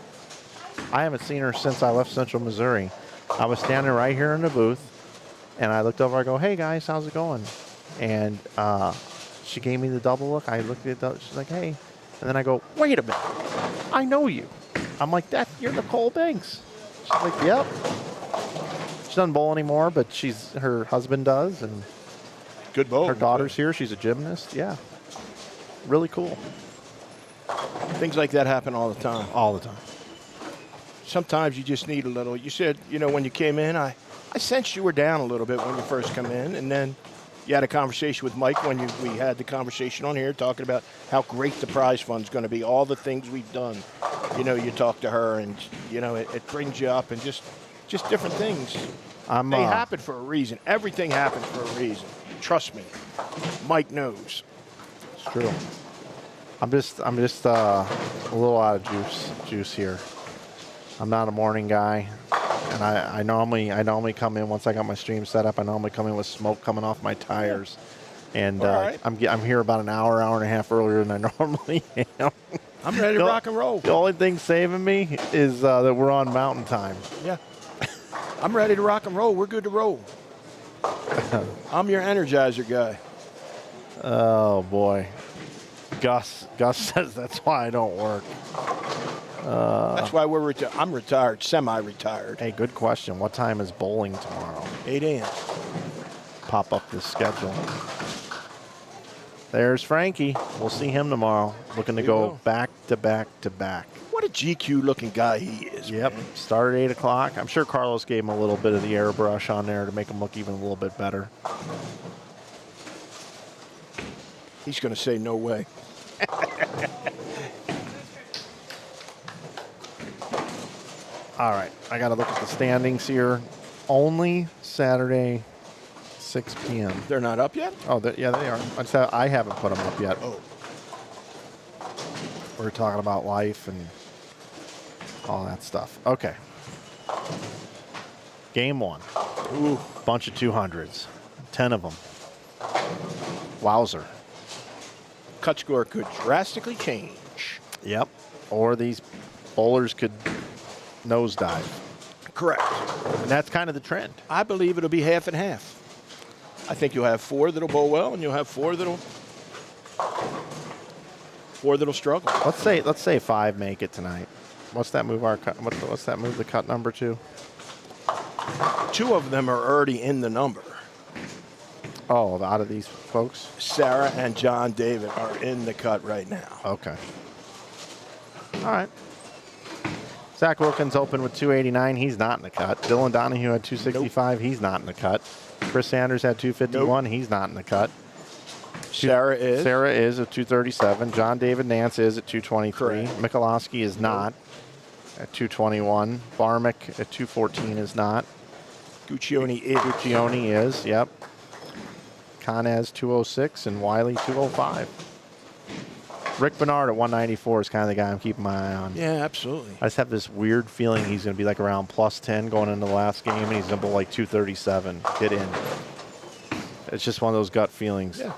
I haven't seen her since I left Central Missouri. I was standing right here in the booth, and I looked over. I go, hey, guys, how's it going? And she gave me the double look. I looked at it. She's like, hey, And then I go, wait a minute, I know you. I'm like, you're Nicole Banks. She's like, yep. She doesn't bowl anymore, but her husband does, and Good bowl. her daughter's here. She's a gymnast. Yeah, really cool. Things like that happen all the time. All the time. Sometimes you just need a little. You said, when you came in, I sensed you were down a little bit when you first come in, and then you had a conversation with Mike when we had the conversation on here talking about how great the prize fund's going to be, all the things we've done. You talk to her, and it brings you up, and just different things. They happen for a reason. Everything happens for a reason. Trust me. Mike knows. It's true. I'm just a little out of juice here. I'm not a morning guy, and I normally come in once I got my stream set up. I normally come in with smoke coming off my tires, and right. I'm here about an hour and a half earlier than I normally am. I'm ready to rock and roll. The only thing saving me is that we're on Mountain Time. Yeah. I'm ready to rock and roll. We're good to roll. I'm your Energizer guy. Oh boy, Gus says that's why I don't work. That's why I'm retired, semi-retired. Hey, good question. What time is bowling tomorrow? 8 a.m. Pop up this schedule. There's Frankie. We'll see him tomorrow. Looking to go back to back to back. What a GQ-looking guy he is. Yep. Man. Start at 8 o'clock. I'm sure Carlos gave him a little bit of the airbrush on there to make him look even a little bit better. He's going to say no way. All right. I got to look at the standings here. Only Saturday, 6 p.m. They're not up yet? Oh, yeah, they are. I haven't put them up yet. Oh. We're talking about life and all that stuff. Okay. Game 1. Ooh. Bunch of 200s. 10 of them. Wowzer. Cut score could drastically change. Yep. Or these bowlers could nosedive. Correct. And that's kind of the trend. I believe it'll be half and half. I think you'll have 4 that'll bowl well, and you'll have 4 that'll struggle. Let's say 5 make it tonight. What's that move our cut? What's that move the cut number to? 2 of them are already in the number. Oh, out of these folks? Sarah and John David are in the cut right now. Okay. All right. Zach Wilkins opened with 289. He's not in the cut. Dylan Donahue had 265. Nope. He's not in the cut. Chris Sanders had 251. Nope. He's not in the cut. Sarah is at 237. John David Nance is at 223. Michalowski is not at 221. Barmick at 214 is not. Guccione is, yep. Conaz 206 and Wiley 205. Rick Bernard at 194 is kind of the guy I'm keeping my eye on. Yeah, absolutely. I just have this weird feeling he's going to be like around plus 10 going into the last game, and he's going to bowl like 237. Get in. It's just one of those gut feelings. Yeah.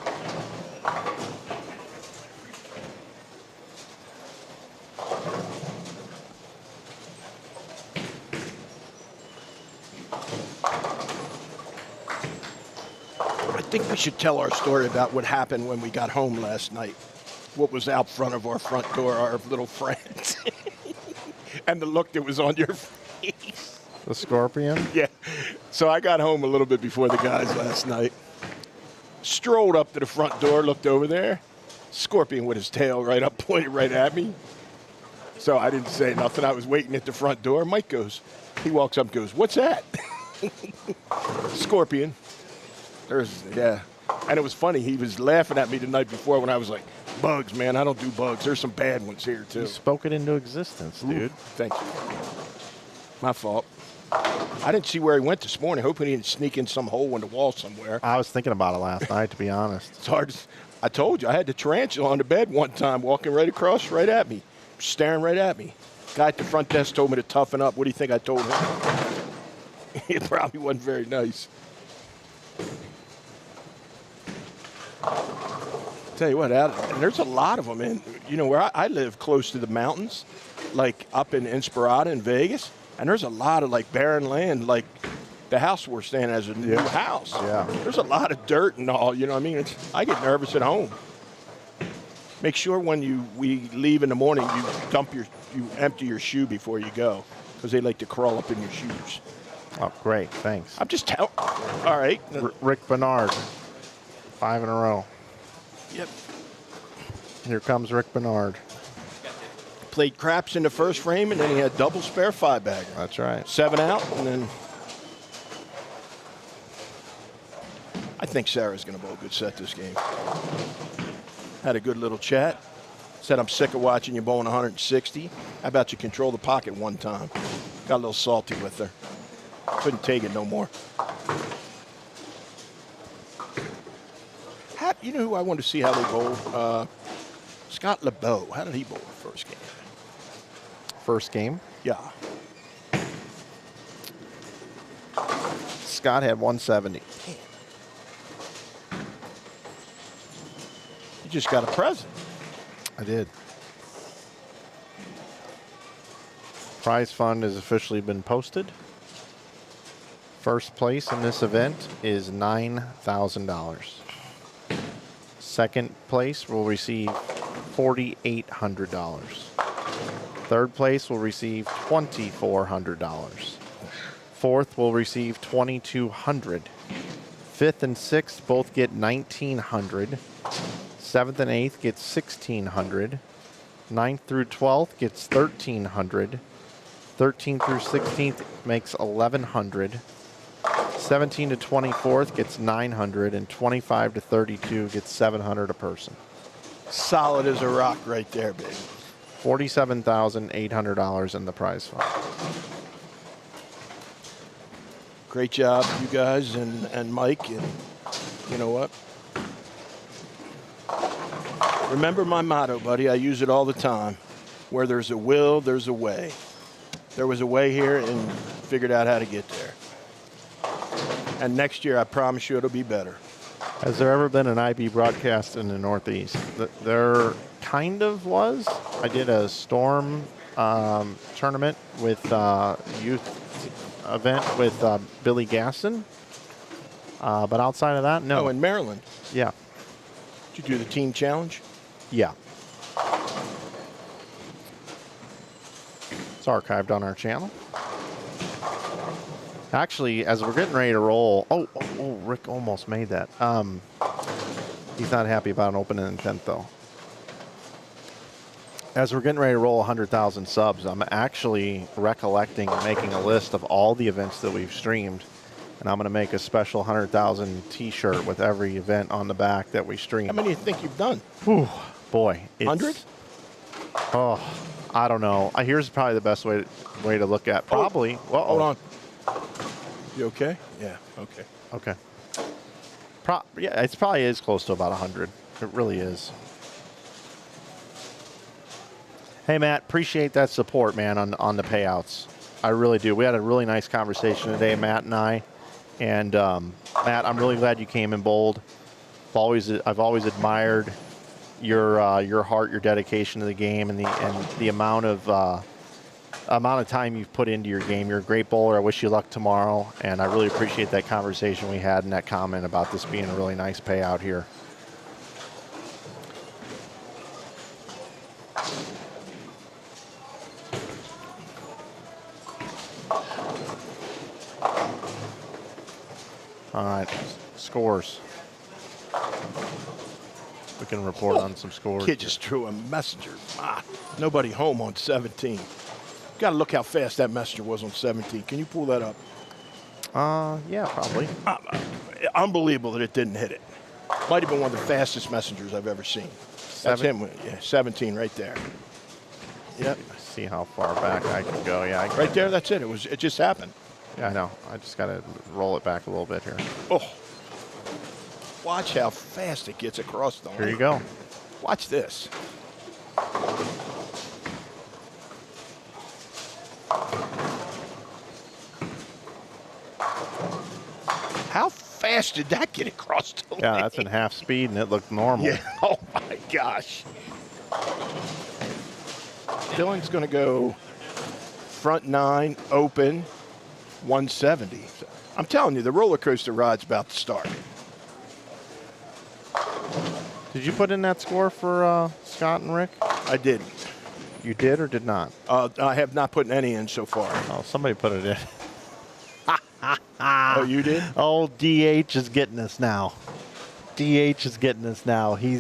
I think we should tell our story about what happened when we got home last night. What was out front of our front door, our little friends. And the look that was on your face. The scorpion? Yeah. So I got home a little bit before the guys last night. Strolled up to the front door, looked over there. Scorpion with his tail right up, pointed right at me. So I didn't say nothing. I was waiting at the front door. Mike he walks up and goes, "What's that?" Scorpion. Yeah. And it was funny. He was laughing at me the night before when I was like, "Bugs, man, I don't do bugs. There's some bad ones here, too." You spoke it into existence, dude. Ooh, thank you. My fault. I didn't see where he went this morning, hoping he didn't sneak in some hole in the wall somewhere. I was thinking about it last night, to be honest. It's hard. I told you, I had the tarantula on the bed one time, walking right across, right at me, staring right at me. Guy at the front desk told me to toughen up. What do you think I told him? It probably wasn't very nice. Tell you what, and there's a lot of them in, where I live close to the mountains, like up in Inspirada in Vegas, and there's a lot of like barren land, like the house we're staying as a new house. Yeah. There's a lot of dirt and all, you know what I mean? I get nervous at home. Make sure when we leave in the morning, you empty your shoe before you go, because they like to crawl up in your shoes. Oh, great. Thanks. I'm just telling. All right. Rick Bernard, 5 in a row. Yep. Here comes Rick Bernard. Played craps in the first frame, and then he had double spare 5-bagger. That's right. 7 out, and then I think Sarah's going to bowl a good set this game. Had a good little chat. Said, I'm sick of watching you bowling 160. How about you control the pocket one time? Got a little salty with her. Couldn't take it no more. You know who I wanted to see how they bowl? Scott LeBeau. How did he bowl the first game? First game. Yeah. Scott had 170. You just got a present. I did. Prize fund has officially been posted. First place in this event is $9,000. Second place will receive $4,800. Third place will receive $2,400. Fourth will receive $2,200. Fifth and sixth both get $1,900. Seventh and eighth gets $1,600. Ninth through 12th gets $1,300. 13th through 16th makes $1,100. 17 to 24th gets $900, and 25 to 32 gets $700 a person. Solid as a rock right there, baby. $47,800 in the prize fund. Great job, you guys and Mike. And you know what? Remember my motto, buddy. I use it all the time. Where there's a will, there's a way. There was a way here, and figured out how to get there. And next year, I promise you it'll be better. Has there ever been an IB broadcast in the Northeast? There kind of was. I did a storm tournament with youth event with Billy Gasson. But outside of that, no. Oh, in Maryland. Yeah. Did you do the team challenge? Yeah. It's archived on our channel. Actually, as we're getting ready to roll, Rick almost made that. He's not happy about an open intent though. As we're getting ready to roll 100,000 subs, I'm actually recollecting and making a list of all the events that we've streamed, and I'm going to make a special 100,000 T-shirt with every event on the back that we streamed. How many do you think you've done? Whew, boy, 100? Oh, I don't know. Here's probably the best way to look at. Probably. Oh, hold on. You okay? Yeah. Okay. Okay. Yeah, it probably is close to about 100. It really is. Hey, Matt, appreciate that support, man, on the payouts. I really do. We had a really nice conversation today, Matt and I. And Matt, I'm really glad you came in bold. I've always admired your heart, your dedication to the game, and the amount of time you've put into your game. You're a great bowler. I wish you luck tomorrow, and I really appreciate that conversation we had and that comment about this being a really nice payout here. All right, scores. We can report on some scores. Kid just drew a messenger. Nobody home on 17. Got to look how fast that messenger was on 17. Can you pull that up? Yeah, probably. Unbelievable that it didn't hit it. Might have been one of the fastest messengers I've ever seen. That's him. Yeah, 17 right there. Yep. See how far back I can go. Yeah, right there. That's it. It just happened. Yeah, I know. I just got to roll it back a little bit here. Oh. Watch how fast it gets across the line. Here you go. Watch this. How fast did that get across the line? Yeah, that's in half speed, and it looked normal. Yeah. Oh, my gosh. Dylan's going to go front 9, open, 170. I'm telling you, the roller coaster ride's about to start. Did you put in that score for Scott and Rick? I didn't. You did or did not? I have not put any in so far. Oh, somebody put it in. Oh, you did? Oh, DH is getting us now. DH is getting us now. He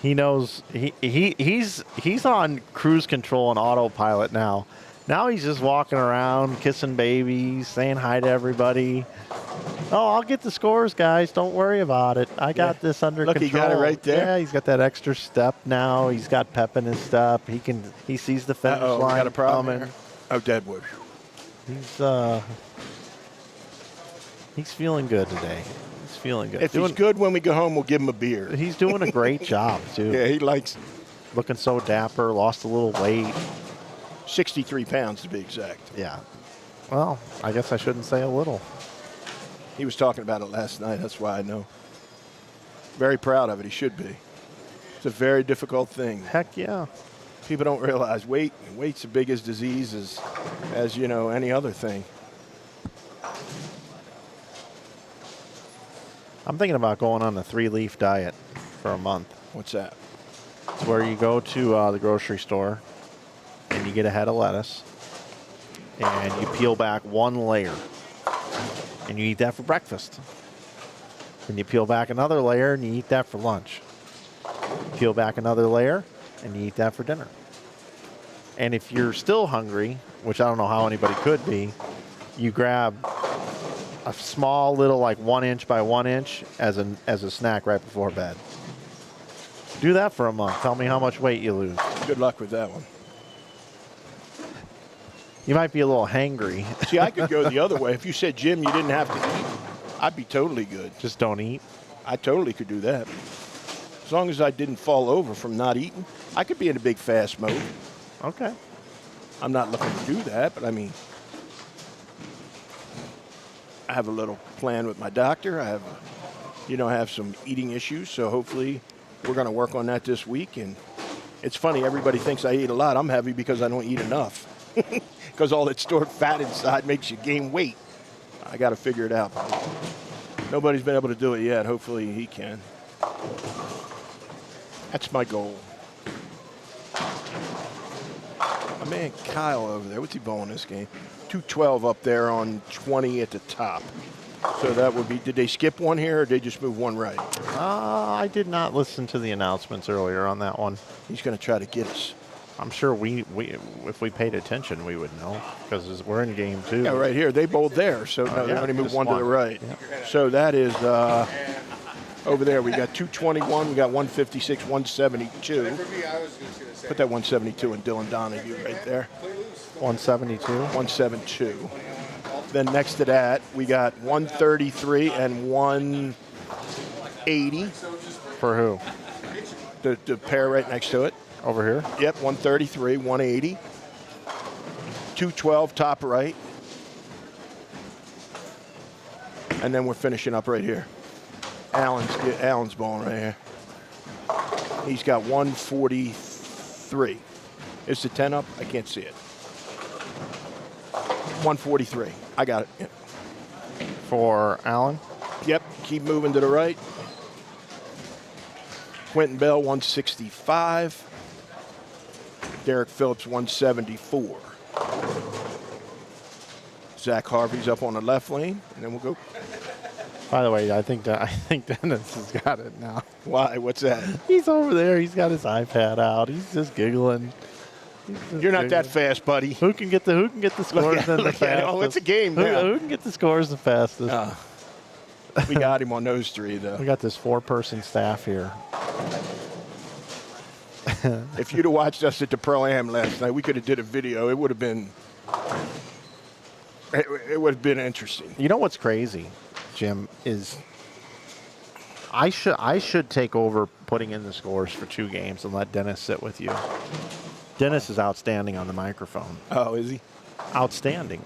knows he's on cruise control and autopilot now. Now he's just walking around, kissing babies, saying hi to everybody. Oh, I'll get the scores, guys. Don't worry about it. I got this under Look, control. he got it right there. Yeah, he's got that extra step now. He's got pep in his step. He sees the finish Uh-oh, line got a problem coming. here. Oh, Deadwood. He's feeling good today. He's feeling good. If he's good when we go home, we'll give him a beer. He's doing a great job too. Yeah, he likes Looking so dapper. Lost a little weight. 63 pounds to be exact. Yeah. Well, I guess I shouldn't say a little. He was talking about it last night. That's why I know. Very proud of it. He should be. It's a very difficult thing. Heck yeah. People don't realize weight's the biggest disease as you know, any other thing. I'm thinking about going on a 3-leaf diet for a month. What's that? It's where you go to the grocery store and you get a head of lettuce and you peel back one layer and you eat that for breakfast. Then you peel back another layer and you eat that for lunch. Peel back another layer and you eat that for dinner. And if you're still hungry, which I don't know how anybody could be, you grab a small little, like 1 inch by 1 inch as a snack right before bed. Do that for a month. Tell me how much weight you lose. Good luck with that one. You might be a little hangry. See, I could go the other way. If you said, Jim, you didn't have to eat, I'd be totally good. Just don't eat. I totally could do that. As long as I didn't fall over from not eating, I could be in a big fast mode. Okay. I'm not looking to do that, but I mean, I have a little plan with my doctor. I have some eating issues, so hopefully we're going to work on that this week. And it's funny, everybody thinks I eat a lot. I'm heavy because I don't eat enough. Because all that stored fat inside makes you gain weight. I got to figure it out. Nobody's been able to do it yet. Hopefully he can. That's my goal. My man Kyle over there, what's he bowling this game? 212 up there on 20 at the top. So that would be, did they skip one here or did they just move one right? I did not listen to the announcements earlier on that one. He's going to try to get us. I'm sure we if we paid attention, we would know because we're in game 2. Yeah, right here. They bowled there, so no, they yeah, only moved just one to the right. Yeah. So that is over there. We got 221. We got 156, 172. Put that 172 in Dylan Donahue right there. 172. 172. Then next to that, we got 133 and 180. For who? The pair right next to it. Over here? Yep, 133, 180. 212 top right. And then we're finishing up right here. Allen's bowling right here. He's got 143. Is the 10 up? I can't see it. 143. I got it. Yep. For Allen? Yep, keep moving to the right. Quentin Bell, 165. Derek Phillips, 174. Zach Harvey's up on the left lane, and then we'll go. By the way, I think Dennis has got it now. Why? What's that? He's over there. He's got his iPad out. He's just giggling. You're not that fast, buddy. Who can get the scores in the fastest? Oh, it's a game now. Who can get the scores the fastest? We got him on those three, though. We got this 4-person staff here. If you'd have watched us at the Pro-Am last night, we could have did a video. It would have been interesting. You know what's crazy, Jim, is I should take over putting in the scores for 2 games and let Dennis sit with you. Dennis is outstanding on the microphone. Oh, is he? Outstanding.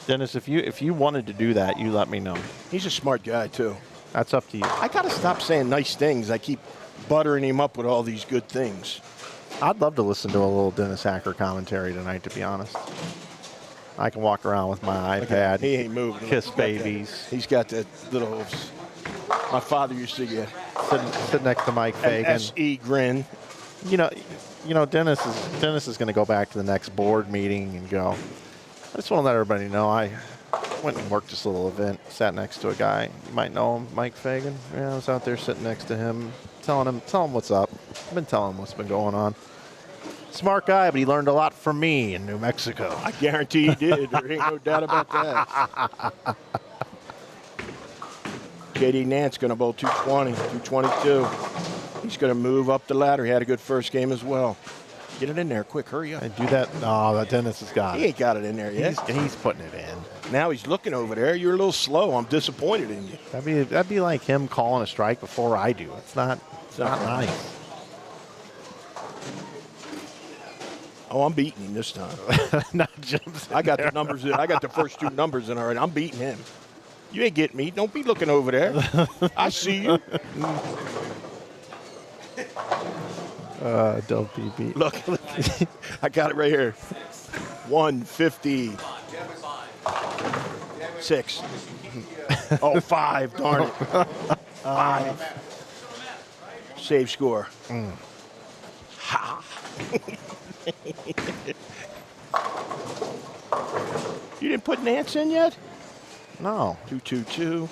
Dennis, if you wanted to do that, you let me know. He's a smart guy, too. That's up to you. I got to stop saying nice things. I keep buttering him up with all these good things. I'd love to listen to a little Dennis Hacker commentary tonight, to be honest. I can walk around with my Look at him. iPad, He ain't moving. kiss He's got babies, that- He's got that little. My father used to get sit next to Mike an Fagan. SE grin. You know, Dennis is going to go back to the next board meeting and go. I just want to let everybody know I went and worked this little event. Sat next to a guy. You might know him, Mike Fagan. Yeah, I was out there sitting next to him, telling him what's up. I've been telling him what's been going on. Smart guy, but he learned a lot from me in New Mexico. I guarantee he did. There ain't no doubt about that. JD Nance going to bowl 220, 222. He's going to move up the ladder. He had a good first game as well. Get it in there, quick, hurry up. I do that. Oh, that Dennis has got He it. ain't got it in there yet. He's putting it in. Now he's looking over there. You're a little slow. I'm disappointed in you. That'd be like him calling a strike before I do. It's not nice. Oh, I'm beating him this time. Not jumps. I got the numbers in. I got the first two numbers in already. I'm beating him. You ain't getting me. Don't be looking over there. I see you. Don't be beat. Look, I got it right here. 150. 6. Oh, 5. Darn it. 5. Save score. Ha. You didn't put Nance in yet? No. 222.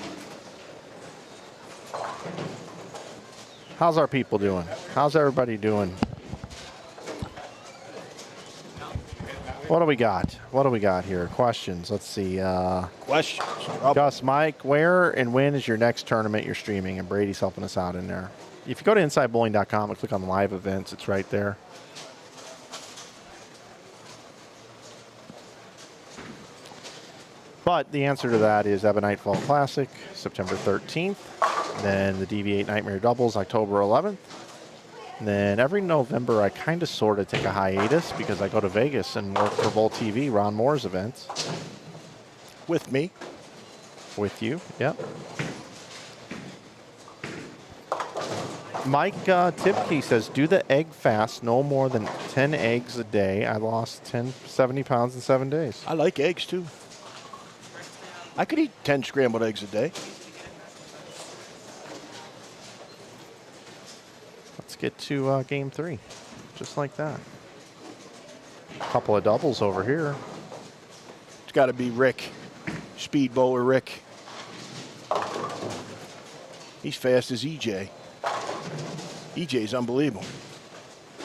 How's our people doing? How's everybody doing? What do we got? What do we got here? Questions. Let's see. Questions. Gus, Mike, where and when is your next tournament you're streaming? And Brady's helping us out in there. If you go to InsideBowling.com and click on live events, it's right there. But the answer to that is Ebonite Fall Classic, September 13th. Then the DV8 Nightmare Doubles, October 11th. And then every November, I kind of sort of take a hiatus because I go to Vegas and work for Bowl TV, Ron Moore's events. With me. With you, yep. Mike Tipke says, do the egg fast, no more than 10 eggs a day. I lost 70 pounds in 7 days. I like eggs, too. I could eat 10 scrambled eggs a day. Let's get to game 3, just like that. A couple of doubles over here. It's got to be Rick. Speed bowler Rick. He's fast as EJ. EJ's unbelievable.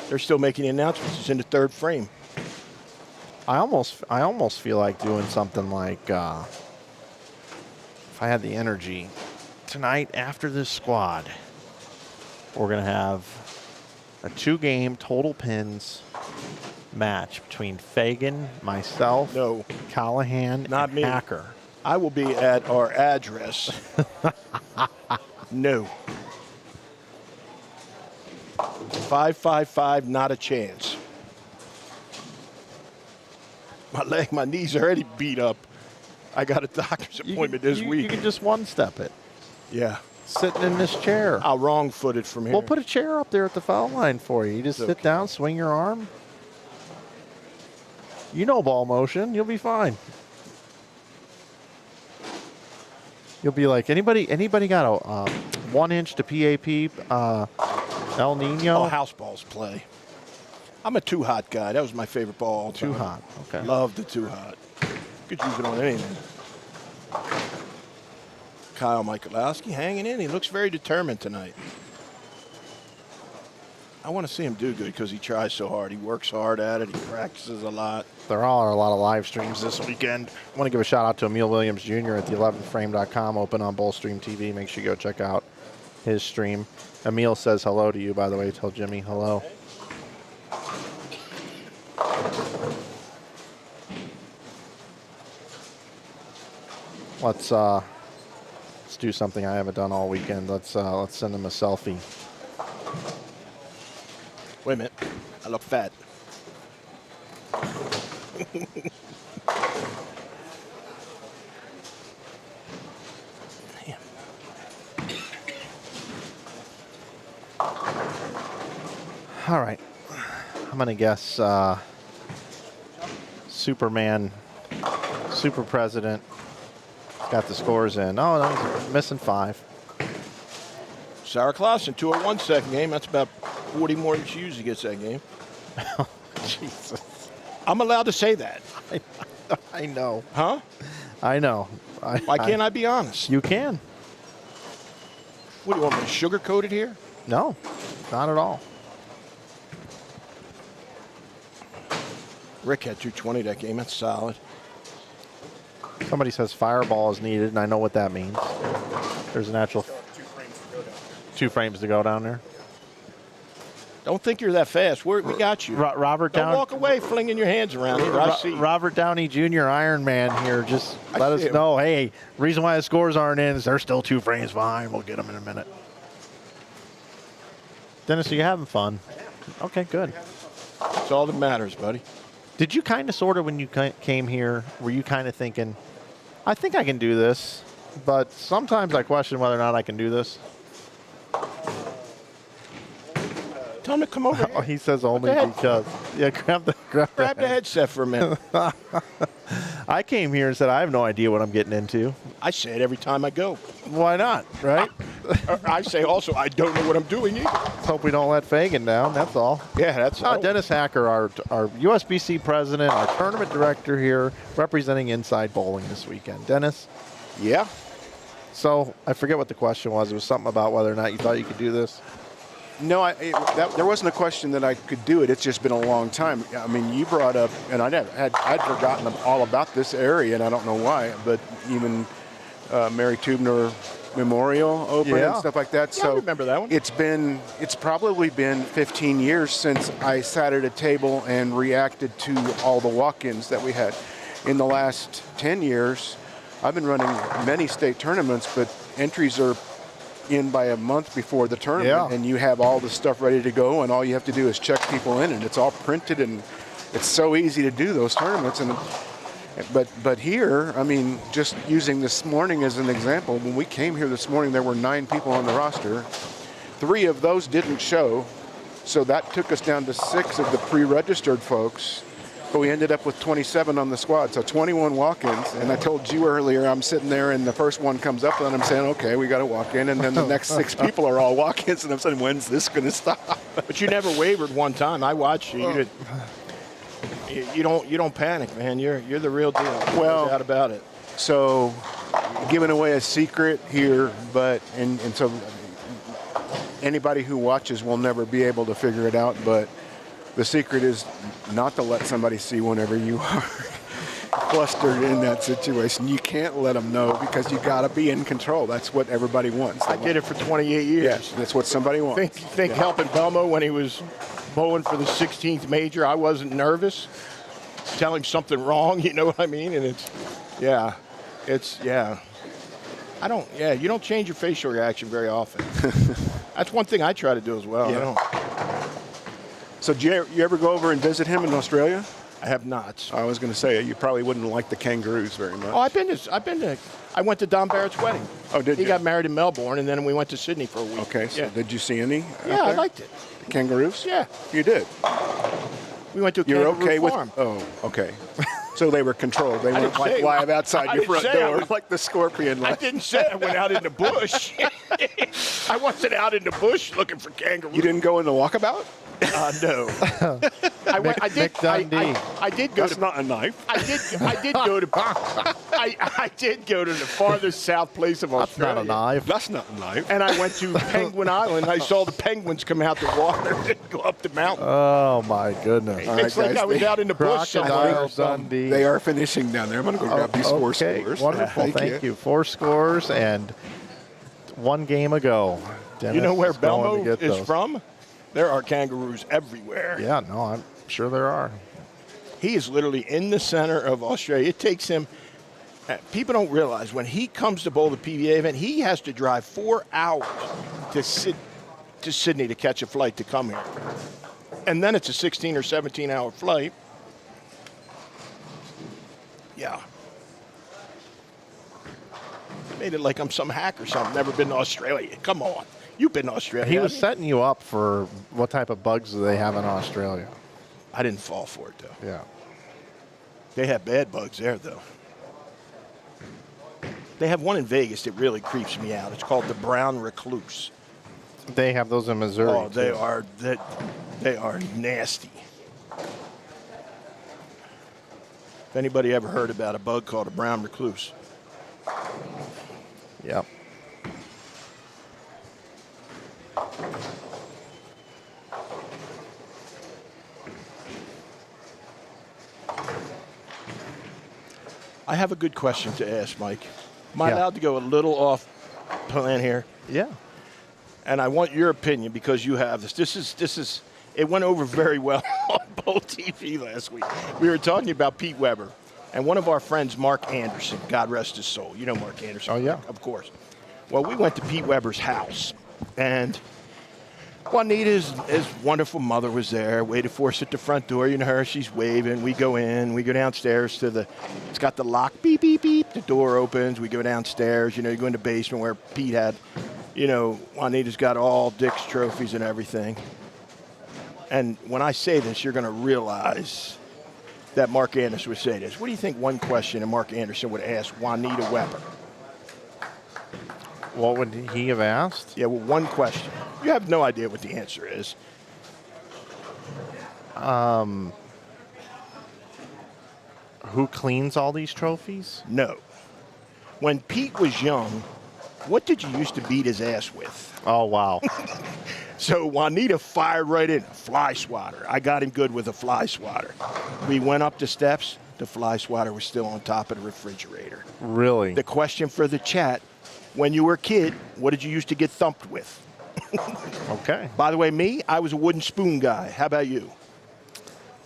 They're still making the announcements. He's in the 3rd frame. I almost feel like doing something like, if I had the energy, tonight after this squad, we're going to have a 2-game total pins match between Fagan, myself, No. Callahan, Not and me. Hacker. I will be at our address. No. 555, not a chance. My knees are already beat up. I got a doctor's appointment this week. You can just one-step it. Yeah. Sitting in this chair. I'll wrong-foot it from here. We'll put a chair up there at the foul line for you. You just It's sit okay. down, swing your arm. You know ball motion. You'll be fine. You'll be like, anybody got a 1 inch to PAP El Nino? Oh, house balls play. I'm a too hot guy. That was my favorite ball all Too time. hot. Okay. Love the too hot. Could use it on anything. Kyle Michalowski hanging in. He looks very determined tonight. I want to see him do good because he tries so hard. He works hard at it. He practices a lot. There are a lot of live streams this weekend. I want to give a shout out to Emil Williams Jr. at the 11thframe.com, open on Bullstream TV. Make sure you go check out his stream. Emil says hello to you, by the way. Tell Jimmy hello. Let's do something I haven't done all weekend. Let's send him a selfie. Wait a minute. I look fat. Damn. All right. I'm going to guess Superman Super President got the scores in. Oh, no, he's missing 5. Sarah Clausen, 201 second game. That's about 40 more than she usually gets that game. Jesus. I'm allowed to say that. I know. Huh? I know. Why can't I be honest? You can. What do you want me to sugarcoat it here? No, not at all. Rick had 220 that game. That's solid. Somebody says fireball is needed, and I know what that means. There's an actual 2 frames to go down there. Don't think you're that fast. We got you. Robert Don't Downey. walk away flinging your hands around here. I see. Robert Downey Jr. Iron Man here. Just let us see him. know. Hey, reason why the scores aren't in is they're still 2 frames behind. We'll get them in a minute. Dennis, are you having fun? Okay, good. That's all that matters, buddy. Did you kind of sort of, when you came here, were you kind of thinking, I think I can do this, but sometimes I question whether or not I can do this? Tell him to come over Oh, here. he says only the heck? because. Yeah, grab the Grab the headset for a minute. I came here and said, I have no idea what I'm getting into. I say it every time I go. Why not, right? I say also, I don't know what I'm doing either. Let's hope we don't let Fagan down, that's all. Yeah, that's Dennis Hacker, our USBC president, our tournament director here, representing Inside Bowling this weekend. Dennis? Yeah. So, I forget what the question was. It was something about whether or not you thought you could do this. No, there wasn't a question that I could do it. It's just been a long time. I mean, you brought up, and I'd forgotten all about this area, and I don't know why, but even Mary Tubner Memorial Open and stuff like that. Yeah, I remember that one. It's probably been 15 years since I sat at a table and reacted to all the walk-ins that we had. In the last 10 years, I've been running many state tournaments, but entries are in by a month before the tournament, and you have all the stuff ready to go, and all you have to do is check people in, and it's all printed, and it's so easy to do those tournaments. But here, I mean, just using this morning as an example, when we came here this morning, there were 9 people on the roster. 3 of those didn't show, so that took us down to 6 of the pre-registered folks. But we ended up with 27 on the squad, so 21 walk-ins. And I told you earlier, I'm sitting there, and the first one comes up, and I'm saying, okay, we got to walk in. And then the next 6 people are all walk-ins, and I'm saying, when's this going to stop? But you never wavered one time. I watched you. You don't panic, man. You're the real deal. Well, no doubt about it. So, giving away a secret here, but and so anybody who watches will never be able to figure it out. But the secret is not to let somebody see whenever you are flustered in that situation. You can't let them know because you got to be in control. That's what everybody wants. I did it for 28 years. Yes, that's what somebody wants. Think helping Belmo when he was bowling for the 16th major, I wasn't nervous. Tell him something wrong, you know what I mean? And you don't change your facial reaction very often. That's one thing I try to do as well. Yeah. So did you ever go over and visit him in Australia? I have not. I was going to say, you probably wouldn't like the kangaroos very much. Oh, I went to Don Barrett's wedding. Oh, did you? He got married in Melbourne, and then we went to Sydney for a week. Okay, so did you see any? Yeah, I liked it. The kangaroos? Yeah. You did? We went to a You're kangaroo okay farm. Oh, okay. So they were controlled. They weren't didn't like say- live outside I your didn't front say I door was- like the scorpion. I didn't say I went out in the bush. I wasn't out in the bush looking for kangaroos. You didn't go in the walkabout? No. I did go That's to. not a knife. I did go to. I did go to the farthest south place of That's Australia. not a knife. That's not a knife. And I went to Penguin Island. I saw the penguins come out the water and go up the mountain. Oh, my goodness. All right, It's like guys, I was out in the bush somewhere. Crocodile or something. Dundee. They are finishing down there. I'm going to go grab these 4 Okay, scores. wonderful. Thank you. 4 scores and 1 game ago. Dennis You know where is going to Belmo get is those. from? There are kangaroos everywhere. Yeah, no, I'm sure there are. He is literally in the center of Australia. It takes him. People don't realize when he comes to bowl the PBA event, he has to drive 4 hours to Sydney to catch a flight to come here. And then it's a 16 or 17-hour flight. Yeah. Made it like I'm some hack or something. Never been to Australia. Come on. You've been to Australia. He was haven't setting you up for what type of bugs do they have in Australia. you? I didn't fall for it, though. Yeah. They have bad bugs there, though. They have one in Vegas that really creeps me out. It's called the Brown Recluse. They have those in Missouri. Oh, they too. are they are nasty. If anybody ever heard about a bug called a brown recluse? Yep. I have a good question to ask, Mike. Am I Yeah. allowed to go a little off plan here? Yeah. And I want your opinion because you have this. This is. It went over very well on Bowl TV last week. We were talking about Pete Weber, and one of our friends, Mark Anderson, God rest his soul. You know Mark Anderson. Oh, yeah. Of course. Well, we went to Pete Weber's house, and Juanita's his wonderful mother was there, waited for us at the front door. You know her, she's waving. We go in, we go downstairs to it's got the lock, beep, beep, beep. The door opens, we go downstairs. You know, you go in the basement where Pete had, you know, Juanita's got all Dick's trophies and everything. And when I say this, you're going to realize that Mark Anderson would say this. What do you think one question that Mark Anderson would ask Juanita Weber? What would he have asked? Yeah, well, one question. You have no idea what the answer is. Who cleans all these trophies? No. When Pete was young, what did you used to beat his ass with? Oh, wow. So Juanita fired right in. Fly swatter. I got him good with a fly swatter. We went up the steps. The fly swatter was still on top of the refrigerator. Really? The question for the chat, when you were a kid, what did you used to get thumped with? Okay. By the way, me, I was a wooden spoon guy. How about you?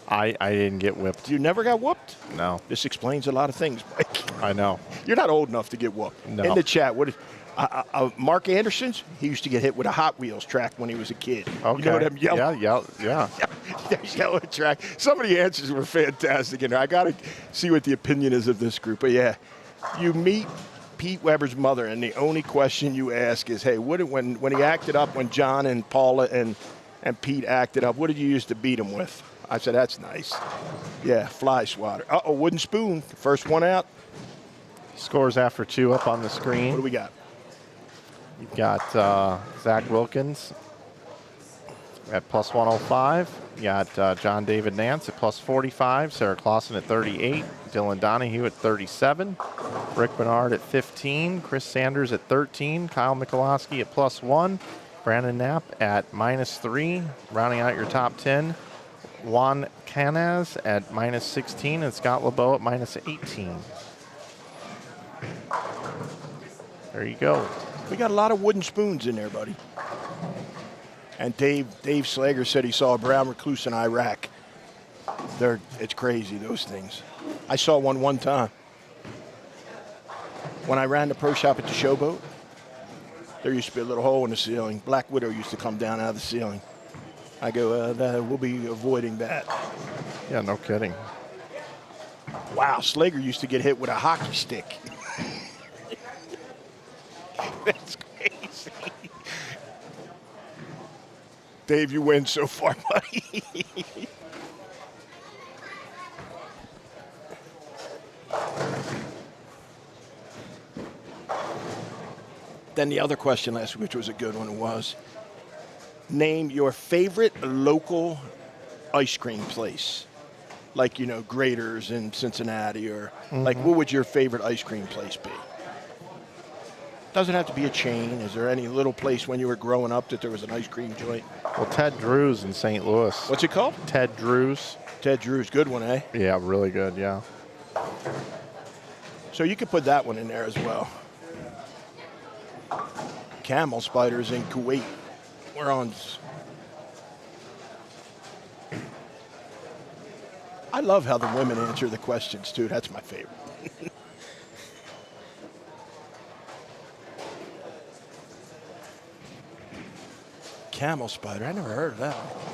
I didn't get whipped. You never got whooped? No. This explains a lot of things, Mike. I know. You're not old enough to get whooped. No. In the chat, Mark Anderson's, he used to get hit with a Hot Wheels track when he was a kid. Okay. You know what I'm yelling? Yeah. Yellow track. Some of the answers were fantastic, and I got to see what the opinion is of this group. But yeah, you meet Pete Weber's mother, and the only question you ask is, "Hey, when he acted up, when John and Paula and Pete acted up, what did you used to beat him with?" I said, "That's nice." Yeah, fly swatter. Wooden spoon. First one out. Scores after 2 up on the What screen. do we got? You've got Zach Wilkins at plus 105. You got John David Nance at plus 45. Sarah Clausen at 38. Dylan Donahue at 37. Rick Bernard at 15. Chris Sanders at 13. Kyle Michalowski at plus 1. Brandon Knapp at minus 3. Rounding out your top 10. Juan Canaz at minus 16. And Scott LeBeau at minus 18. There you go. We got a lot of wooden spoons in there, buddy. And Dave Slager said he saw a brown recluse in Iraq. It's crazy, those things. I saw one time. When I ran the pro shop at the Showboat, there used to be a little hole in the ceiling. Black Widow used to come down out of the ceiling. I go, we'll be avoiding that. Yeah, no kidding. Wow, Slager used to get hit with a hockey stick. That's crazy. Dave, you win so far, buddy. Then the other question last week, which was a good one, was name your favorite local ice cream place. Like, you know, Grater's in Cincinnati, or like, what would your favorite ice cream place be? Doesn't have to be a chain. Is there any little place when you were growing up that there was an ice cream joint? Well, Ted Drew's in St. Louis. What's it called? Ted Drew's. Ted Drew's. Good one, eh? Yeah, really good, yeah. So you could put that one in there as well. Camel Spiders in Kuwait. We're on. I love how the women answer the questions, too. That's my favorite. Camel Spider. I never heard of that one.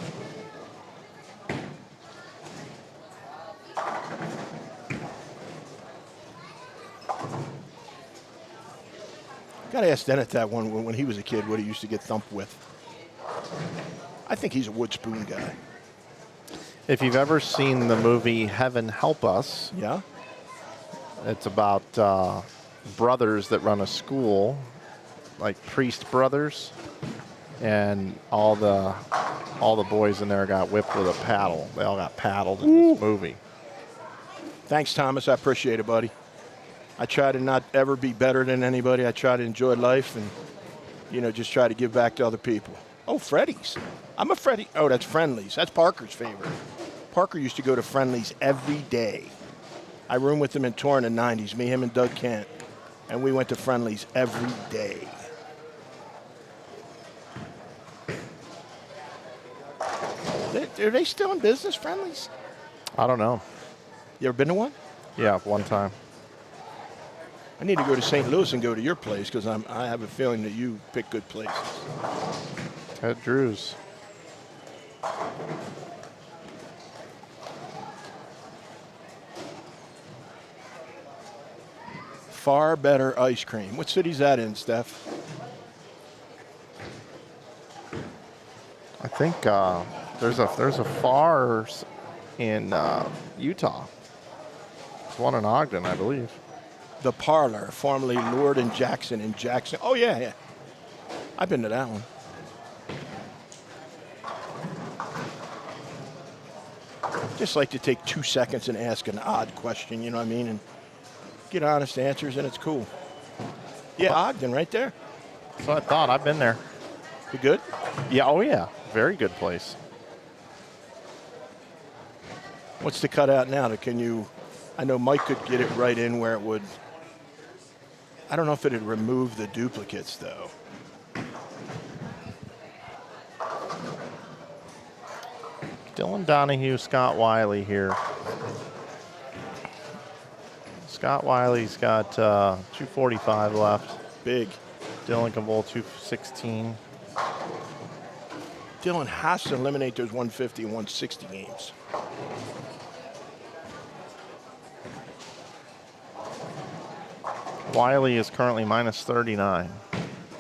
Got to ask Dennett that one when he was a kid, what he used to get thumped with. I think he's a wood spoon guy. If you've ever seen the movie Heaven Help Us, Yeah? it's about brothers that run a school, like Priest Brothers, and all the boys in there got whipped with a paddle. They all got paddled in this movie. Thanks, Thomas. I appreciate it, buddy. I try to not ever be better than anybody. I try to enjoy life and, just try to give back to other people. Oh, Freddy's. I'm a Freddy. Oh, that's Friendly's. That's Parker's favorite. Parker used to go to Friendly's every day. I roomed with him in Torrance in the 90s, me, him, and Doug Kent. And we went to Friendly's every day. Are they still in business, Friendly's? I don't know. You ever been to one? Yeah, one time. I need to go to St. Louis and go to your place because I have a feeling that you pick good places. Ted Drew's. Far better ice cream. What city's that in, Steph? I think there's a Far's in Utah. There's one in Ogden, I believe. The Parlor, formerly Lord and Jackson in Jackson. Oh, yeah. I've been to that one. Just like to take 2 seconds and ask an odd question, you know what I mean? And get honest answers, and it's cool. Yeah, Ogden right there. So I thought. I've been there. You good? Yeah, oh yeah. Very good place. What's the cutout now? I know Mike could get it right in where it would. I don't know if it'd remove the duplicates, though. Dylan Donahue, Scott Wiley here. Scott Wiley's got 245 left. Big. Dylan can bowl 216. Dylan has to eliminate those 150 and 160 games. Wiley is currently minus 39.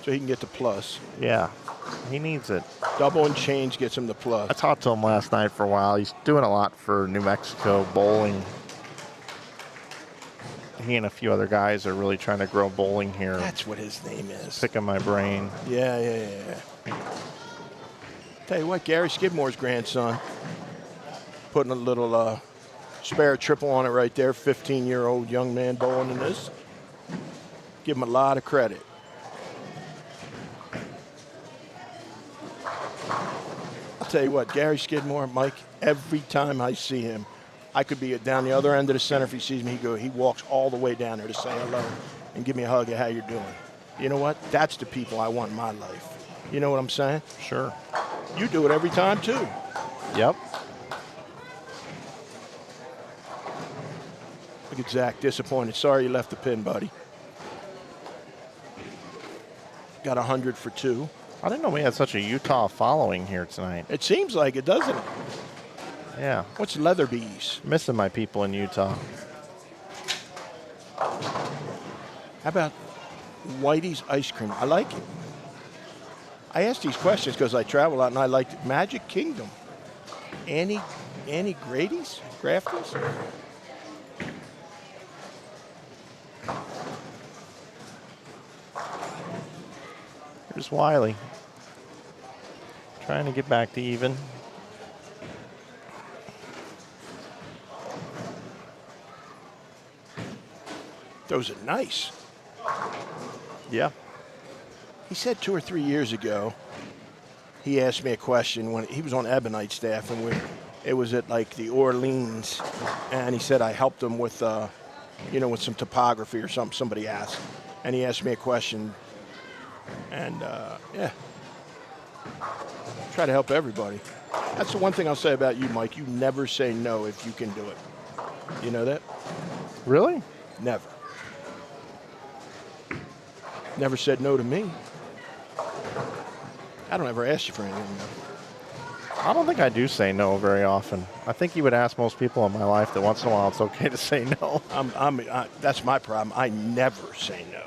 So he can get the plus. Yeah, he needs it. Double and change gets him the plus. I talked to him last night for a while. He's doing a lot for New Mexico bowling. He and a few other guys are really trying to grow bowling here. That's what his name is. Picking my brain. Yeah. Tell you what, Gary Skidmore's grandson, putting a little spare triple on it right there. 15-year-old young man bowling in this. Give him a lot of credit. I'll tell you what, Gary Skidmore, Mike, every time I see him, I could be down the other end of the center. If he sees me, he walks all the way down there to say hello and give me a hug of how you're doing. You know what? That's the people I want in my life. You know what I'm saying? Sure. You do it every time, too. Yep. Look at Zach, disappointed. Sorry you left the pin, buddy. Got 100 for 2. I didn't know we had such a Utah following here tonight. It seems like it, doesn't it? Yeah. What's Leatherby's? Missing my people in Utah. How about Whitey's Ice Cream? I like it. I ask these questions because I travel a lot, and I like Magic Kingdom. Annie Grady's? Grafton's? Here's Wiley. Trying to get back to even. Those are nice. Yeah. He said 2 or 3 years ago, he asked me a question when he was on Ebonite staff, and it was at like the Orleans, and he said I helped him with, with some topography or something somebody asked, and he asked me a question, and try to help everybody. That's the one thing I'll say about you, Mike. You never say no if you can do it. You know that? Really? Never. Never said no to me. I don't ever ask you for anything. I don't think I do say no very often. I think you would ask most people in my life that once in a while it's okay to say no. That's my problem. I never say no.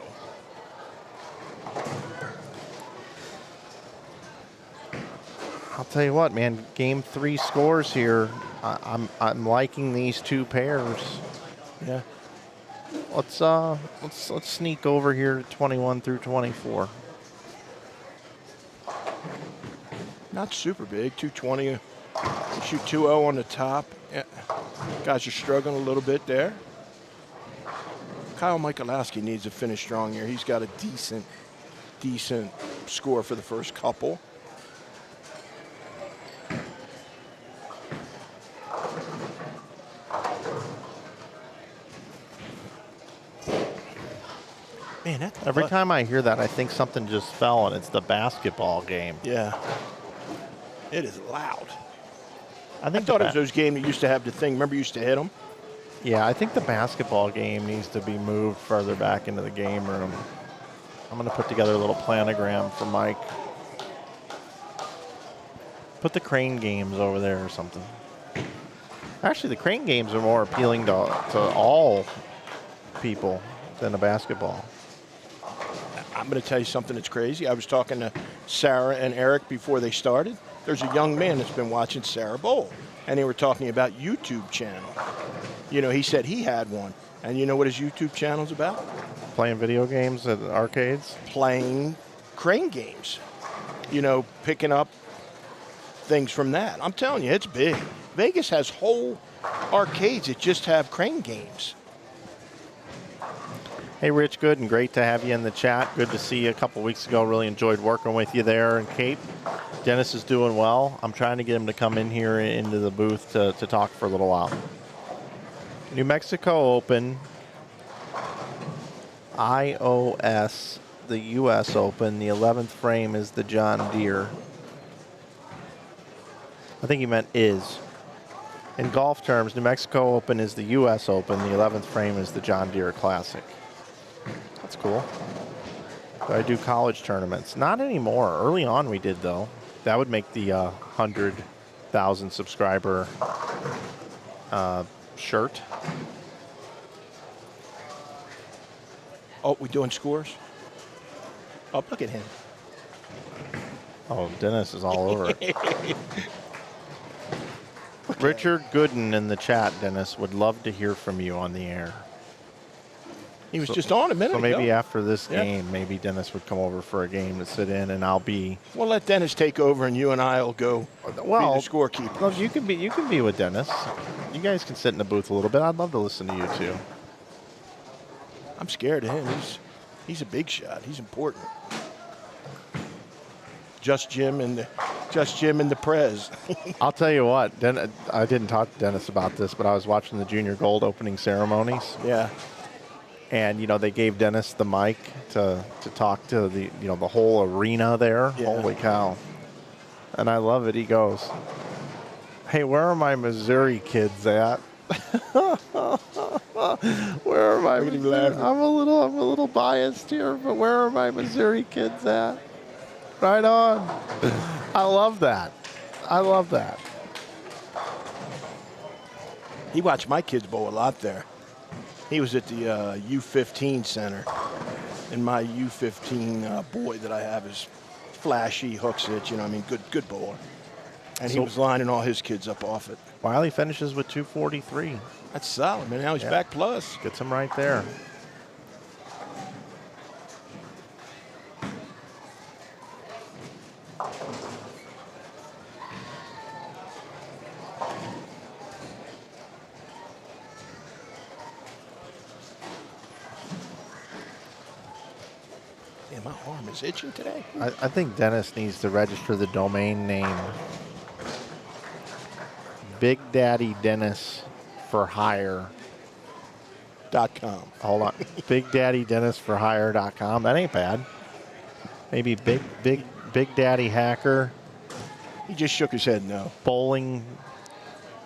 I'll tell you what, man. Game 3 scores here. I'm liking these two pairs. Yeah. let's sneak over here to 21 through 24. Not super big, 220. Shoot 2-0 on the top. Yeah. Guys are struggling a little bit there. Kyle Michalowski needs to finish strong here. He's got a decent score for the first couple. Man, that's Every time I hear that, I think something just fell, and it's the basketball game. Yeah. It is loud. I think thought it was those games that used to have the thing. Remember, you used to hit them? Yeah, I think the basketball game needs to be moved further back into the game room. I'm going to put together a little planogram for Mike. Put the crane games over there or something. Actually, the crane games are more appealing to all people than the basketball. I'm going to tell you something that's crazy. I was talking to Sarah and Eric before they started. There's a young man that's been watching Sarah Bowl, and they were talking about YouTube channel. You know, he said he had one. And you know what his YouTube channel's about? Playing video games at arcades? Playing crane games. You know, picking up things from that. I'm telling you, it's big. Vegas has whole arcades that just have crane games. Hey, Rich, good and great to have you in the chat. Good to see you a couple weeks ago. Really enjoyed working with you there in Cape. Dennis is doing well. I'm trying to get him to come in here into the booth to talk for a little while. New Mexico Open, iOS, the U.S. Open. The 11th frame is the John Deere. I think he meant is. In golf terms, New Mexico Open is the U.S. Open. The 11th frame is the John Deere Classic. That's cool. So I do college tournaments. Not anymore. Early on we did, though. That would make the 100,000 subscriber shirt. Oh, we doing scores? Oh, look at him. Oh, Dennis is all over it. Richard Gooden in the chat, Dennis, would love to hear from you on the air. He was just on a minute ago. So maybe ago. After this game, maybe Dennis would come over for a game to sit in, and I'll be. We'll let Dennis take over, and you and I'll go be the scorekeeper. Well, you can be with Dennis. You guys can sit in the booth a little bit. I'd love to listen to you two. I'm scared of him. He's a big shot. He's important. Just Jim and the Prez. I'll tell you what. I didn't talk to Dennis about this, but I was watching the Junior Gold opening ceremonies. Yeah. And they gave Dennis the mic to talk to the the whole arena there. Yeah. Holy cow! And I love it. He goes, "Hey, where are my Missouri kids at?" Where are my? I'm a little biased here, but where are my Missouri kids at? Right on. I love that. He watched my kids bowl a lot there. He was at the U15 center, and my U15 boy that I have is flashy, hooks it, good bowler. And he was lining all his kids up off it. Wiley finishes with 243. That's solid, man. Now he's back plus. Gets him right there. My arm is itching today. I think Dennis needs to register the domain name Big Daddy Dennis for Hire.com. Hold on. Big Daddy Dennis for Hire.com. That ain't bad. Maybe Big Daddy Hacker. He just shook his head no. Bowling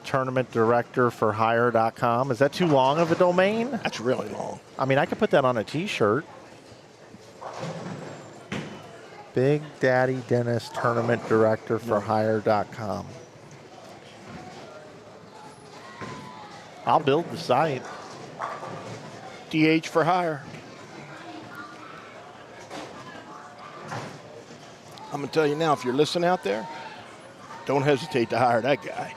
Tournament Director for Hire.com. Is that too long of a domain? That's really long. I mean, I could put that on a t-shirt. Big Daddy Dennis Tournament Director for Hire.com. I'll build the site. DH for Hire. I'm going to tell you now, if you're listening out there, don't hesitate to hire that guy.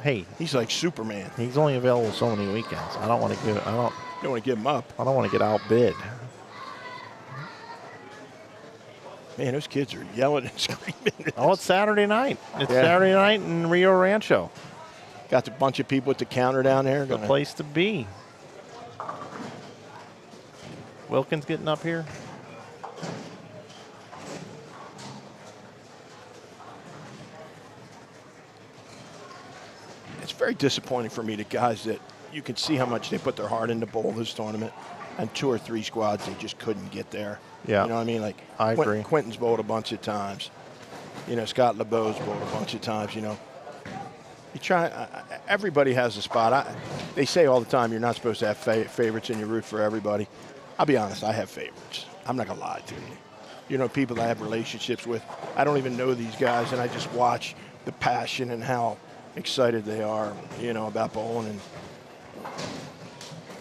Hey, he's like Superman. He's only available so many weekends. I don't want to give. don't want to give them up. I don't want to get outbid. Man, those kids are yelling and screaming. Oh, it's Saturday night. It's Yeah. Saturday night in Rio Rancho. Got a bunch of people at the counter down there. The place to be. Wilkins getting up here. It's very disappointing for me, the guys that you can see how much they put their heart into bowl this tournament, and 2 or 3 squads they just couldn't get there. Yeah. You know what I mean? Like I agree. Quentin's bowled a bunch of times. You know, Scott LeBeau's bowled a bunch of times. You know, you try. Everybody has a spot. They say all the time you're not supposed to have favorites and you root for everybody. I'll be honest, I have favorites. I'm not gonna lie to you. You know, people that I have relationships with. I don't even know these guys, and I just watch the passion and how excited they are. You know, about bowling. And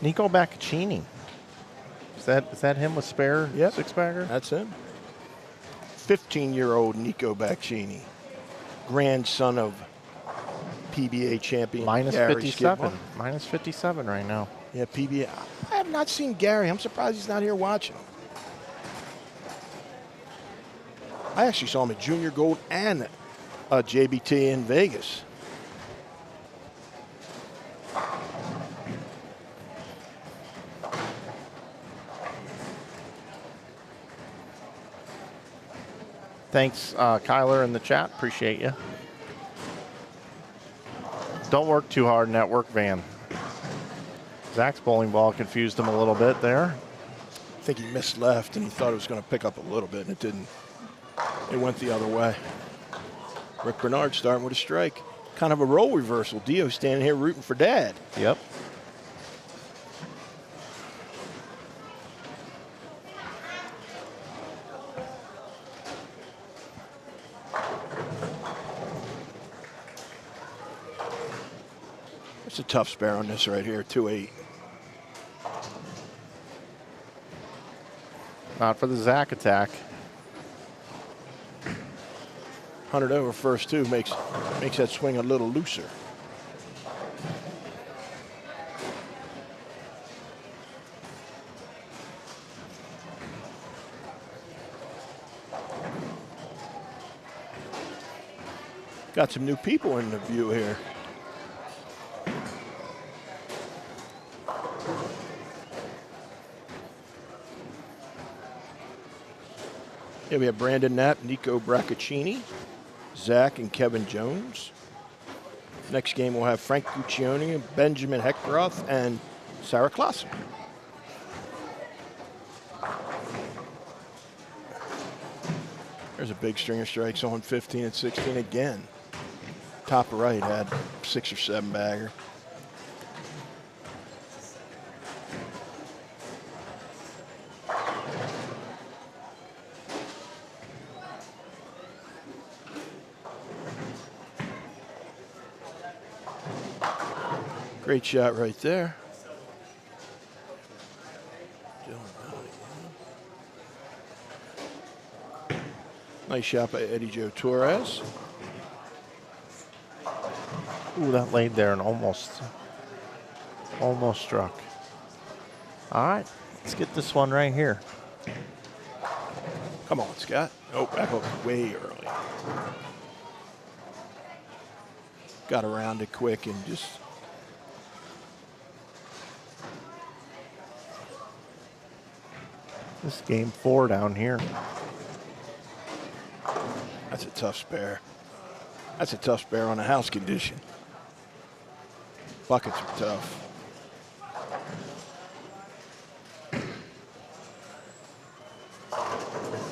Nico Baccaccini. Is that him with spare Yep. six-bagger? That's him. 15-year-old Nico Baccaccini, grandson of PBA champion Minus Gary 57. Skidmore. Minus 57 right now. Yeah, PBA. I have not seen Gary. I'm surprised he's not here watching. I actually saw him at Junior Gold and JBT in Vegas. Thanks, Kyler, in the chat. Appreciate you. Don't work too hard in that work van. Zach's bowling ball confused him a little bit there. I think he missed left, and he thought it was going to pick up a little bit, and it didn't. It went the other way. Rick Bernard starting with a strike. Kind of a role reversal. Dio standing here rooting for Dad. Yep. It's a tough spare on this right here, 2-8. Not for the Zach attack. 100 over first two makes that swing a little looser. Got some new people in the view here. Yeah, we have Brandon Knapp, Nico Baccaccini, Zach and Kevin Jones. Next game we'll have Frank Guccione, Benjamin Heckroth, and Sarah Klassen. There's a big string of strikes on 15 and 16 again. Top right had 6 or 7 bagger. Great shot right there. Nice shot by Eddie Joe Torres. Ooh, that laid there and almost struck. All right, let's get this one right here. Come on, Scott. Oh, back hook way early. Got around it quick and just. This game 4 down here. That's a tough spare. That's a tough spare on a house condition. Buckets are tough.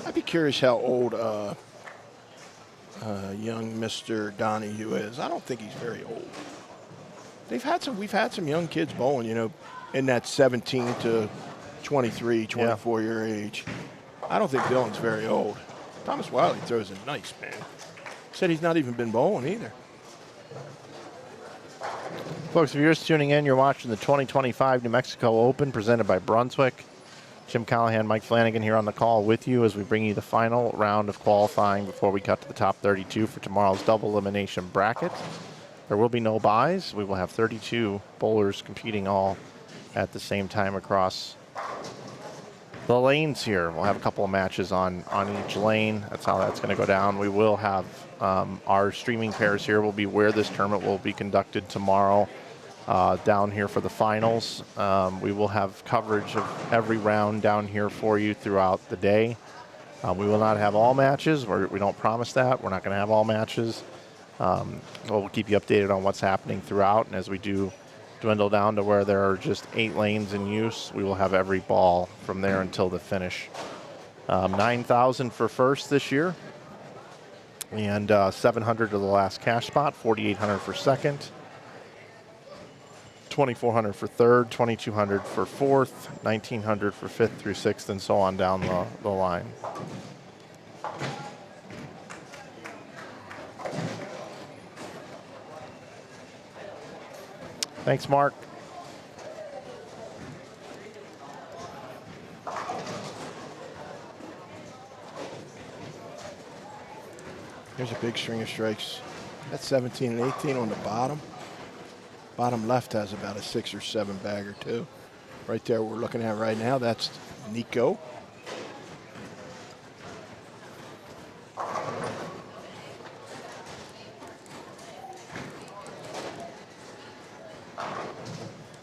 I'd be curious how old young Mr. Donahue is. I don't think he's very old. We've had some young kids bowling, you know, in that 17 to 23, 24 year age. I don't think Dylan's very old. Thomas Wiley throws it nice, man. Said he's not even been bowling either. Folks, if you're just tuning in, you're watching the 2025 New Mexico Open presented by Brunswick. Jim Callahan, Mike Flanagan here on the call with you as we bring you the final round of qualifying before we cut to the top 32 for tomorrow's double elimination bracket. There will be no buys. We will have 32 bowlers competing all at the same time across the lanes here. We'll have a couple of matches on each lane. That's how that's going to go down. We will have our streaming pairs here will be where this tournament will be conducted tomorrow down here for the finals. We will have coverage of every round down here for you throughout the day. We will not have all matches. We don't promise that. We're not going to have all matches. We'll keep you updated on what's happening throughout, and as we do dwindle down to where there are just 8 lanes in use, we will have every ball from there until the finish. 9,000 for first this year, and 700 to the last cash spot, 4,800 for second, 2,400 for third, 2,200 for fourth, 1,900 for fifth through sixth, and so on down the line. Thanks, Mark. Here's a big string of strikes. That's 17 and 18 on the bottom. Bottom left has about a 6 or 7 bagger too. Right there we're looking at right now, that's Nico.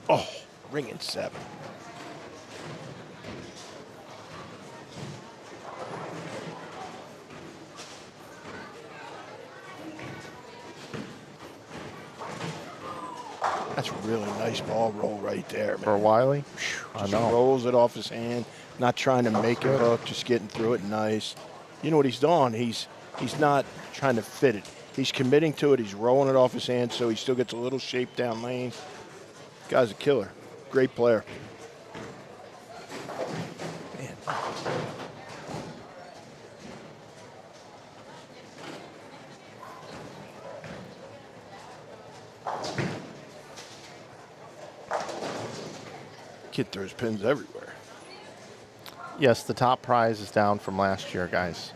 Oh, ringing 7. That's a really nice ball roll right there, man. For Wiley? I Just know. rolls it off his hand, not trying to make a hook, just getting through it nice. You know what he's doing? He's not trying to fit it. He's committing to it. He's rolling it off his hand so he still gets a little shape down lane. Guy's a killer. Great player. Man. Kid throws pins everywhere. Yes, the top prize is down from last year, guys.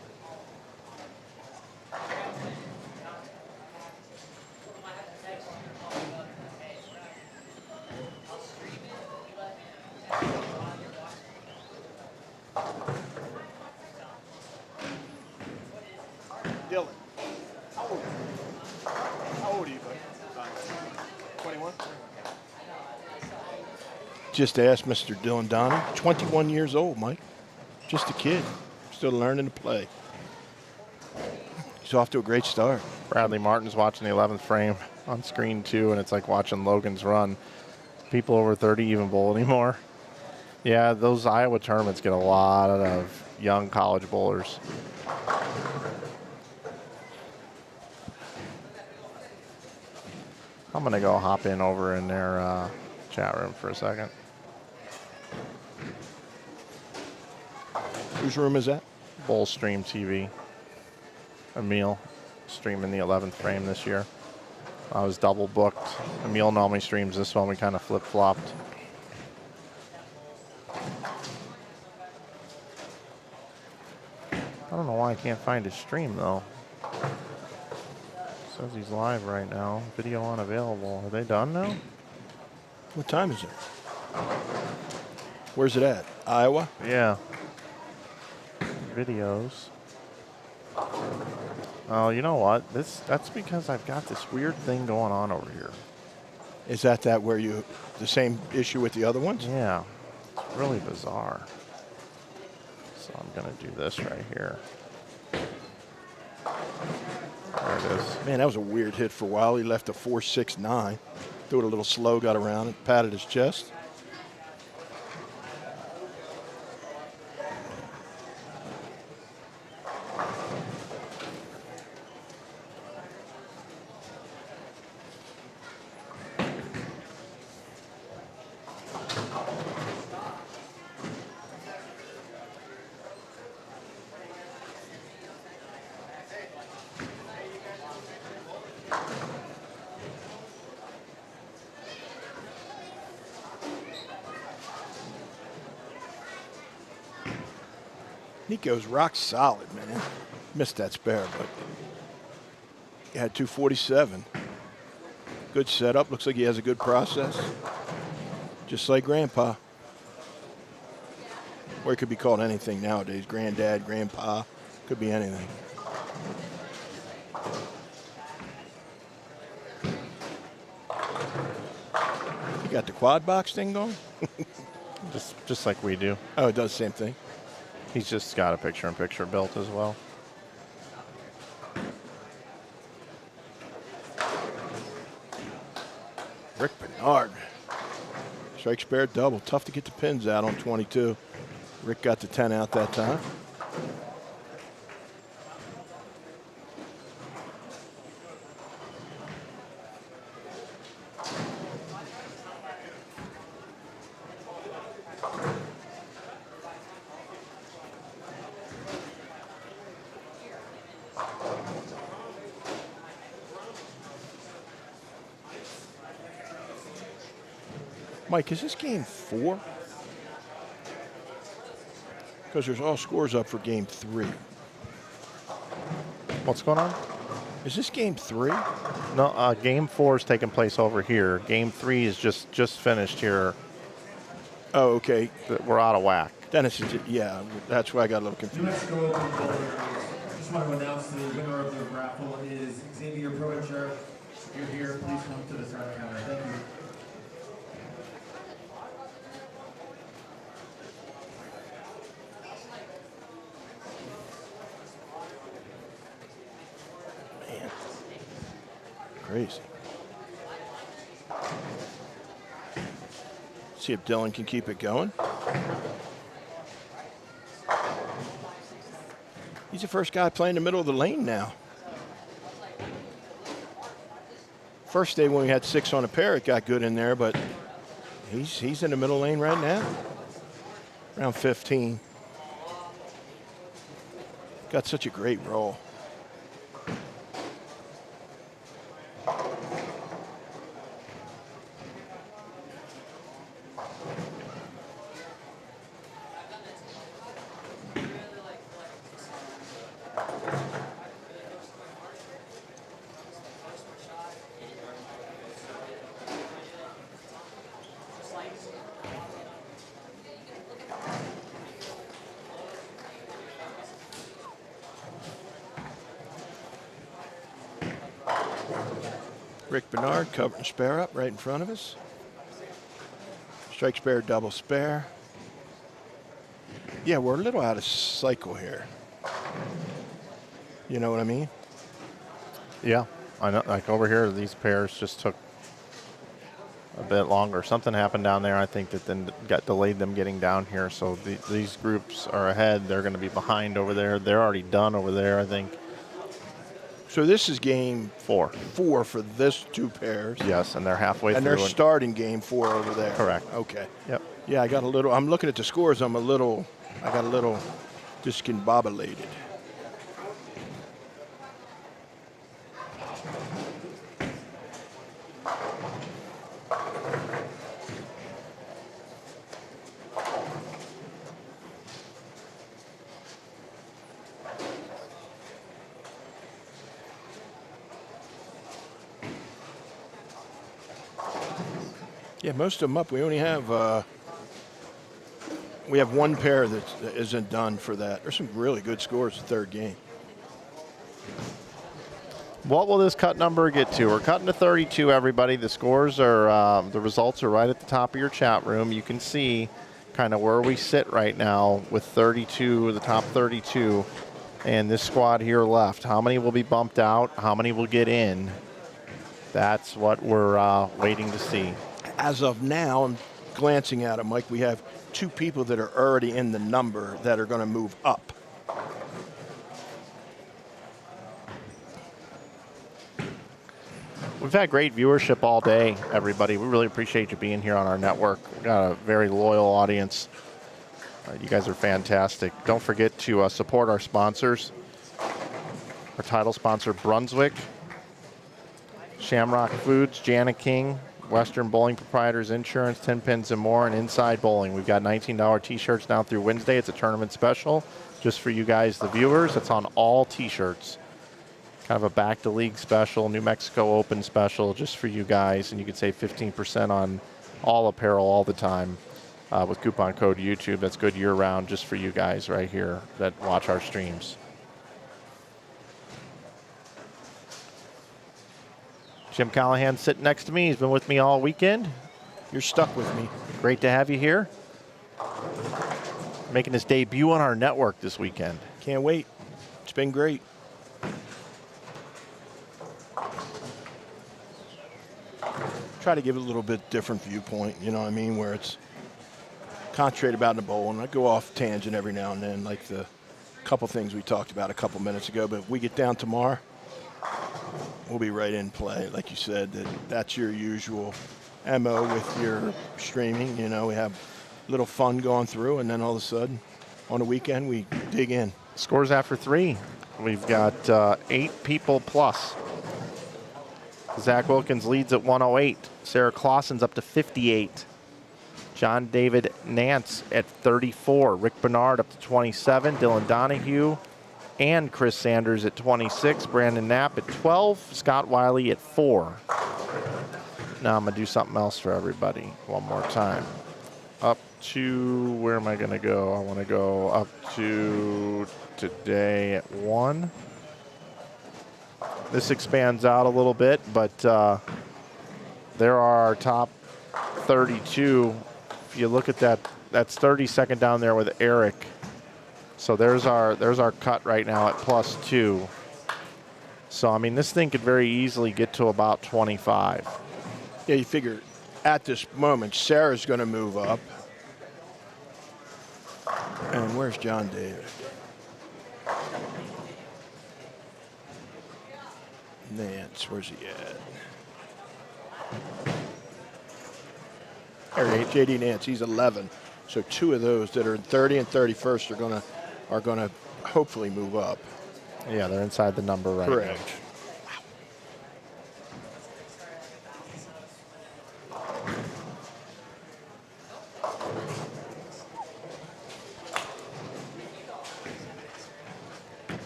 Dylan, how old are you, buddy? 21? Just asked Mr. Dylan Donnie, 21 years old, Mike. Just a kid, still learning to play. He's off to a great start. Bradley Martin's watching the 11th frame on screen too, and it's like watching Logan's run. People over 30 even bowl anymore. Yeah, those Iowa tournaments get a lot of young college bowlers. I'm gonna go hop in over in their chat room for a second. Whose room is that? Bowl Stream TV. Emil streaming the 11th frame this year. I was double booked. Emil normally streams this one. We kind of flip-flopped. I don't know why I can't find his stream though. Says he's live right now. Video unavailable. Are they done now? What time is it? Where's it at? Iowa? Yeah. Videos. Oh, you know what? That's because I've got this weird thing going on over here. Is that where you, the same issue with the other ones? Yeah. It's really bizarre. So I'm going to do this right here. There it is. Man, that was a weird hit for a while. He left a 4.69. Threw it a little slow, got around it, patted his chest. Nico's rock solid, man. Missed that spare, but he had 247. Good setup. Looks like he has a good process. Just like Grandpa. Or it could be called anything nowadays. Granddad, Grandpa. Could be anything. You got the quad box thing going? Just like we do. Oh, it does the same thing. He's just got a picture-in-picture built as well. Rick Bernard. Strike spare double. Tough to get the pins out on 22. Rick got the 10 out that time. Mike, is this game 4? Because there's all scores up for game 3. What's going on? Is this game 3? No, game 4 is taking place over here. Game 3 is just finished here. Oh, okay. We're out of whack. Dennis, yeah, that's why I got a little confused. New Mexico Open Bowler. Just want to announce the winner of the raffle is Xavier Provicher. If you're here, please come to the side counter. Thank you. Man, crazy. See if Dylan can keep it going. He's the first guy playing the middle of the lane now. First day when we had 6 on a pair, it got good in there, but he's in the middle lane right now. Around 15. Got such a great roll. Rick Bernard covering spare up right in front of us. Strike spare, double spare. Yeah, we're a little out of cycle here. You know what I mean? Yeah, I know. Like over here, these pairs just took a bit longer. Something happened down there, I think, that then got delayed them getting down here. So these groups are ahead. They're going to be behind over there. They're already done over there, I think. So this is game 4. 4 for this 2 pairs. Yes, and they're halfway And through. they're starting game 4 over there. Correct. Okay. Yep. Yeah, I got a little, I'm looking at the scores, I got a little discombobulated. Yeah, most of them up. We only have one pair that isn't done for that. There's some really good scores the third game. What will this cut number get to? We're cutting to 32, everybody. The scores are, the results are right at the top of your chat room. You can see kind of where we sit right now with 32, the top 32, and this squad here left. How many will be bumped out? How many will get in? That's what we're waiting to see. As of now, I'm glancing at them, Mike, we have 2 people that are already in the number that are going to move up. We've had great viewership all day, everybody. We really appreciate you being here on our network. We've got a very loyal audience. You guys are fantastic. Don't forget to support our sponsors. Our title sponsor, Brunswick, Shamrock Foods, Jani King, Western Bowling Proprietors Insurance, Tenpins More, and Inside Bowling. We've got $19 t-shirts now through Wednesday. It's a tournament special just for you guys, the viewers. It's on all t-shirts. Kind of a back to league special, New Mexico Open special just for you guys, and you could save 15% on all apparel all the time with coupon code YouTube. That's good year-round just for you guys right here that watch our streams. Jim Callahan sitting next to me. He's been with me all weekend. You're stuck with me. Great to have you here. Making his debut on our network this weekend. Can't wait. It's been great. Try to give it a little bit different viewpoint, you know what I mean, where it's concentrate about the bowl, and I go off tangent every now and then, like the couple things we talked about a couple minutes ago. But if we get down tomorrow, we'll be right in play. Like you said, that's your usual MO with your streaming. You know, we have a little fun going through, and then all of a sudden, on the weekend, we dig in. Scores after 3. We've got 8 people plus. Zach Wilkins leads at 108. Sarah Clausen's up to 58. John David Nance at 34. Rick Bernard up to 27. Dylan Donahue and Chris Sanders at 26. Brandon Knapp at 12. Scott Wiley at 4. Now I'm going to do something else for everybody one more time. Up to, where am I going to go? I want to go up to today at 1. This expands out a little bit, but there are our top 32. If you look at that, that's 32nd down there with Eric. So there's our cut right now at +2. So, I mean, this thing could very easily get to about 25. Yeah, you figure at this moment, Sarah's going to move up. And where's John David? Nance, where's he at? There, JD Nance, he's 11. So 2 of those that are 30 and 31st are gonna hopefully move up. Yeah, they're inside the number right now. Correct.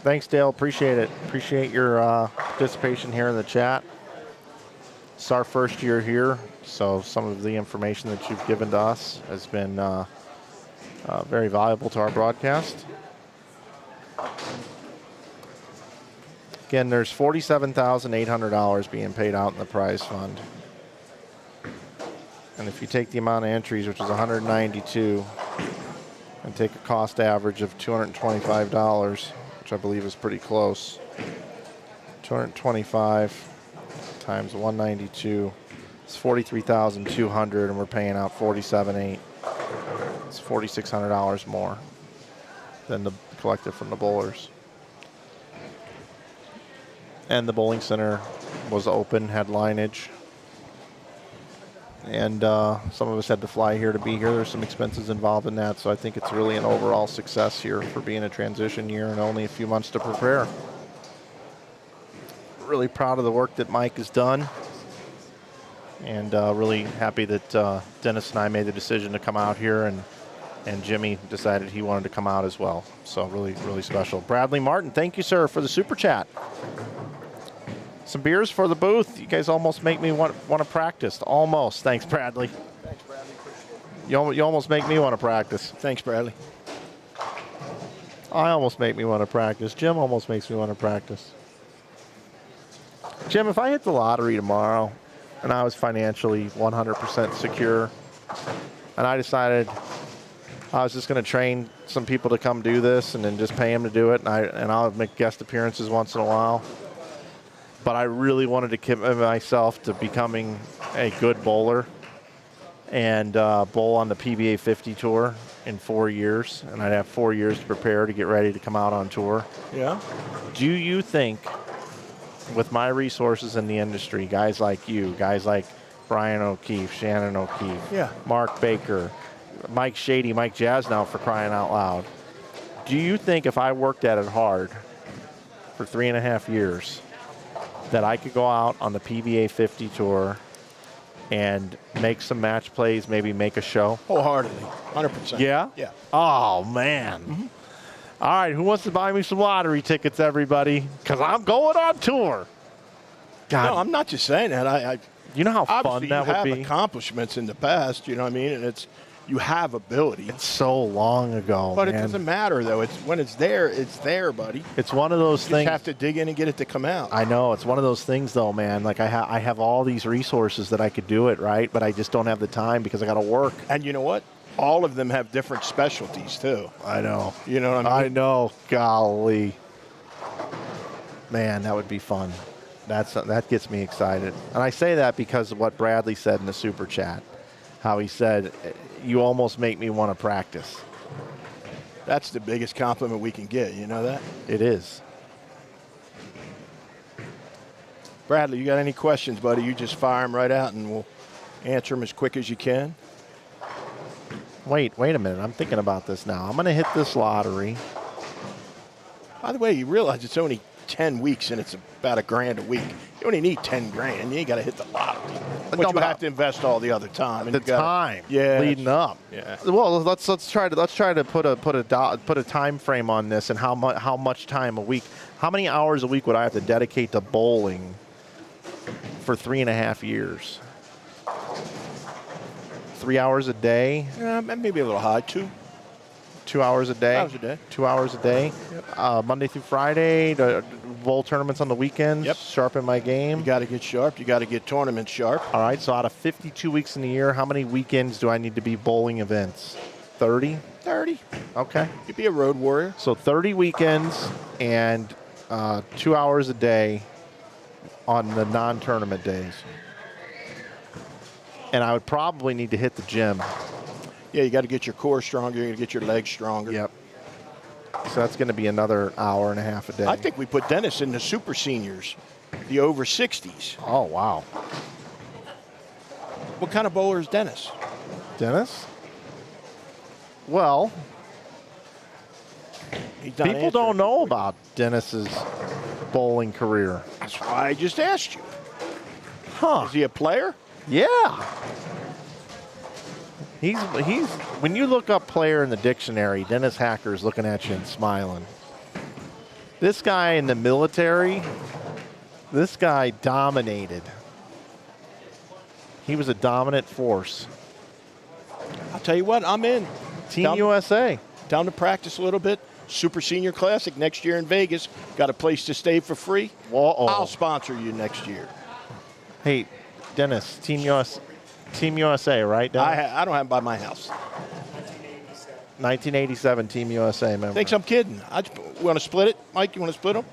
Thanks, Dale. Appreciate it. Appreciate your participation here in the chat. It's our first year here, so some of the information that you've given to us has been very valuable to our broadcast. Again, there's $47,800 being paid out in the prize fund. And if you take the amount of entries, which is 192, and take a cost average of $225, which I believe is pretty close, 225 times 192 is 43,200, and we're paying out 47,800. It's $4,600 more than the collected from the bowlers. And the bowling center was open, had lineage. And some of us had to fly here to be here. There's some expenses involved in that, so I think it's really an overall success here for being a transition year and only a few months to prepare. Really proud of the work that Mike has done, and really happy that Dennis and I made the decision to come out here, and Jimmy decided he wanted to come out as well. So really, really special. Bradley Martin, thank you, sir, for the super chat. Some beers for the booth. You guys almost make me want to practice. Almost. Thanks, Bradley. Thanks, Bradley. Appreciate it. You almost make me want to practice. Thanks, Bradley. I almost make me want to practice. Jim almost makes me want to practice. Jim, if I hit the lottery tomorrow and I was financially 100% secure and I decided I was just going to train some people to come do this and then just pay them to do it, and I'll make guest appearances once in a while, but I really wanted to commit myself to becoming a good bowler and bowl on the PBA 50 tour in 4 years, and I'd have 4 years to prepare to get ready to come out on tour. Yeah. Do you think, with my resources in the industry, guys like you, guys like Brian O'Keefe, Shannon O'Keefe, Yeah. Mark Baker, Mike Shady, Mike Jasnow, for crying out loud, do you think if I worked at it hard for 3.5 years that I could go out on the PBA 50 tour and make some match plays, maybe make a show? Wholeheartedly. 100%. Yeah? Yeah. Oh, man. Mm-hmm. All right, who wants to buy me some lottery tickets, everybody? Because I'm going on tour. God. No, I'm not just saying that. You know how Obviously, fun that you have would be? accomplishments in the past, you know what I mean? And you have ability. It's so long ago, But man. it doesn't matter, though. When it's there, buddy. It's one of those You things. just have to dig in and get it to come out. I know. It's one of those things, though, man. Like, I have all these resources that I could do it, right? But I just don't have the time because I got to work. And you know what? All of them have different specialties, too. I know. You know what I mean? I know. Golly. Man, that would be fun. That gets me excited. And I say that because of what Bradley said in the Super Chat. How he said, you almost make me want to practice. That's the biggest compliment we can get. You know that? It is. Bradley, you got any questions, buddy? You just fire them right out, and we'll answer them as quick as you can. Wait a minute. I'm thinking about this now. I'm going to hit this lottery. By the way, you realize it's only 10 weeks, and it's about $1,000 a week. You only need 10 grand. You ain't got to hit the lottery. But No, you but have to invest all the other time. And The you gotta- time yeah, leading up. Yeah. Well, let's try to put a time frame on this and how much time a week. How many hours a week would I have to dedicate to bowling for 3.5 years? 3 hours a day, Maybe a little high, 2 2 hours a day. 2 hours a day. 2 hours a day. Monday through Friday, bowl tournaments on the weekends. Yep. Sharpen my game. You got to get sharp. You got to get tournament sharp. All right, so out of 52 weeks in the year, how many weekends do I need to be bowling events? 30? 30. Okay. You'd be a road warrior. So 30 weekends and 2 hours a day on the non-tournament days. And I would probably need to hit the gym. Yeah, you got to get your core stronger. You got to get your legs stronger. Yep. So that's going to be another hour and a half a day. I think we put Dennis in the super seniors, the over 60s. Oh, wow. What kind of bowler is Dennis? Dennis? Well, He's not people answering. don't know about Dennis's bowling career. That's why I just asked you. Huh. Is he a player? Yeah. He's when you look up player in the dictionary, Dennis Hacker's looking at you and smiling. This guy in the military, this guy dominated. He was a dominant force. I'll tell you what, I'm in. Team USA. Down to practice a little bit. Super Senior Classic next year in Vegas. Got a place to stay for free. Uh-oh. I'll sponsor you next year. Hey, Dennis, Team USA, right? Dennis? I don't have them by my house. 1987 Team USA member. Thinks I'm kidding. Want to split it? Mike, you want to split them?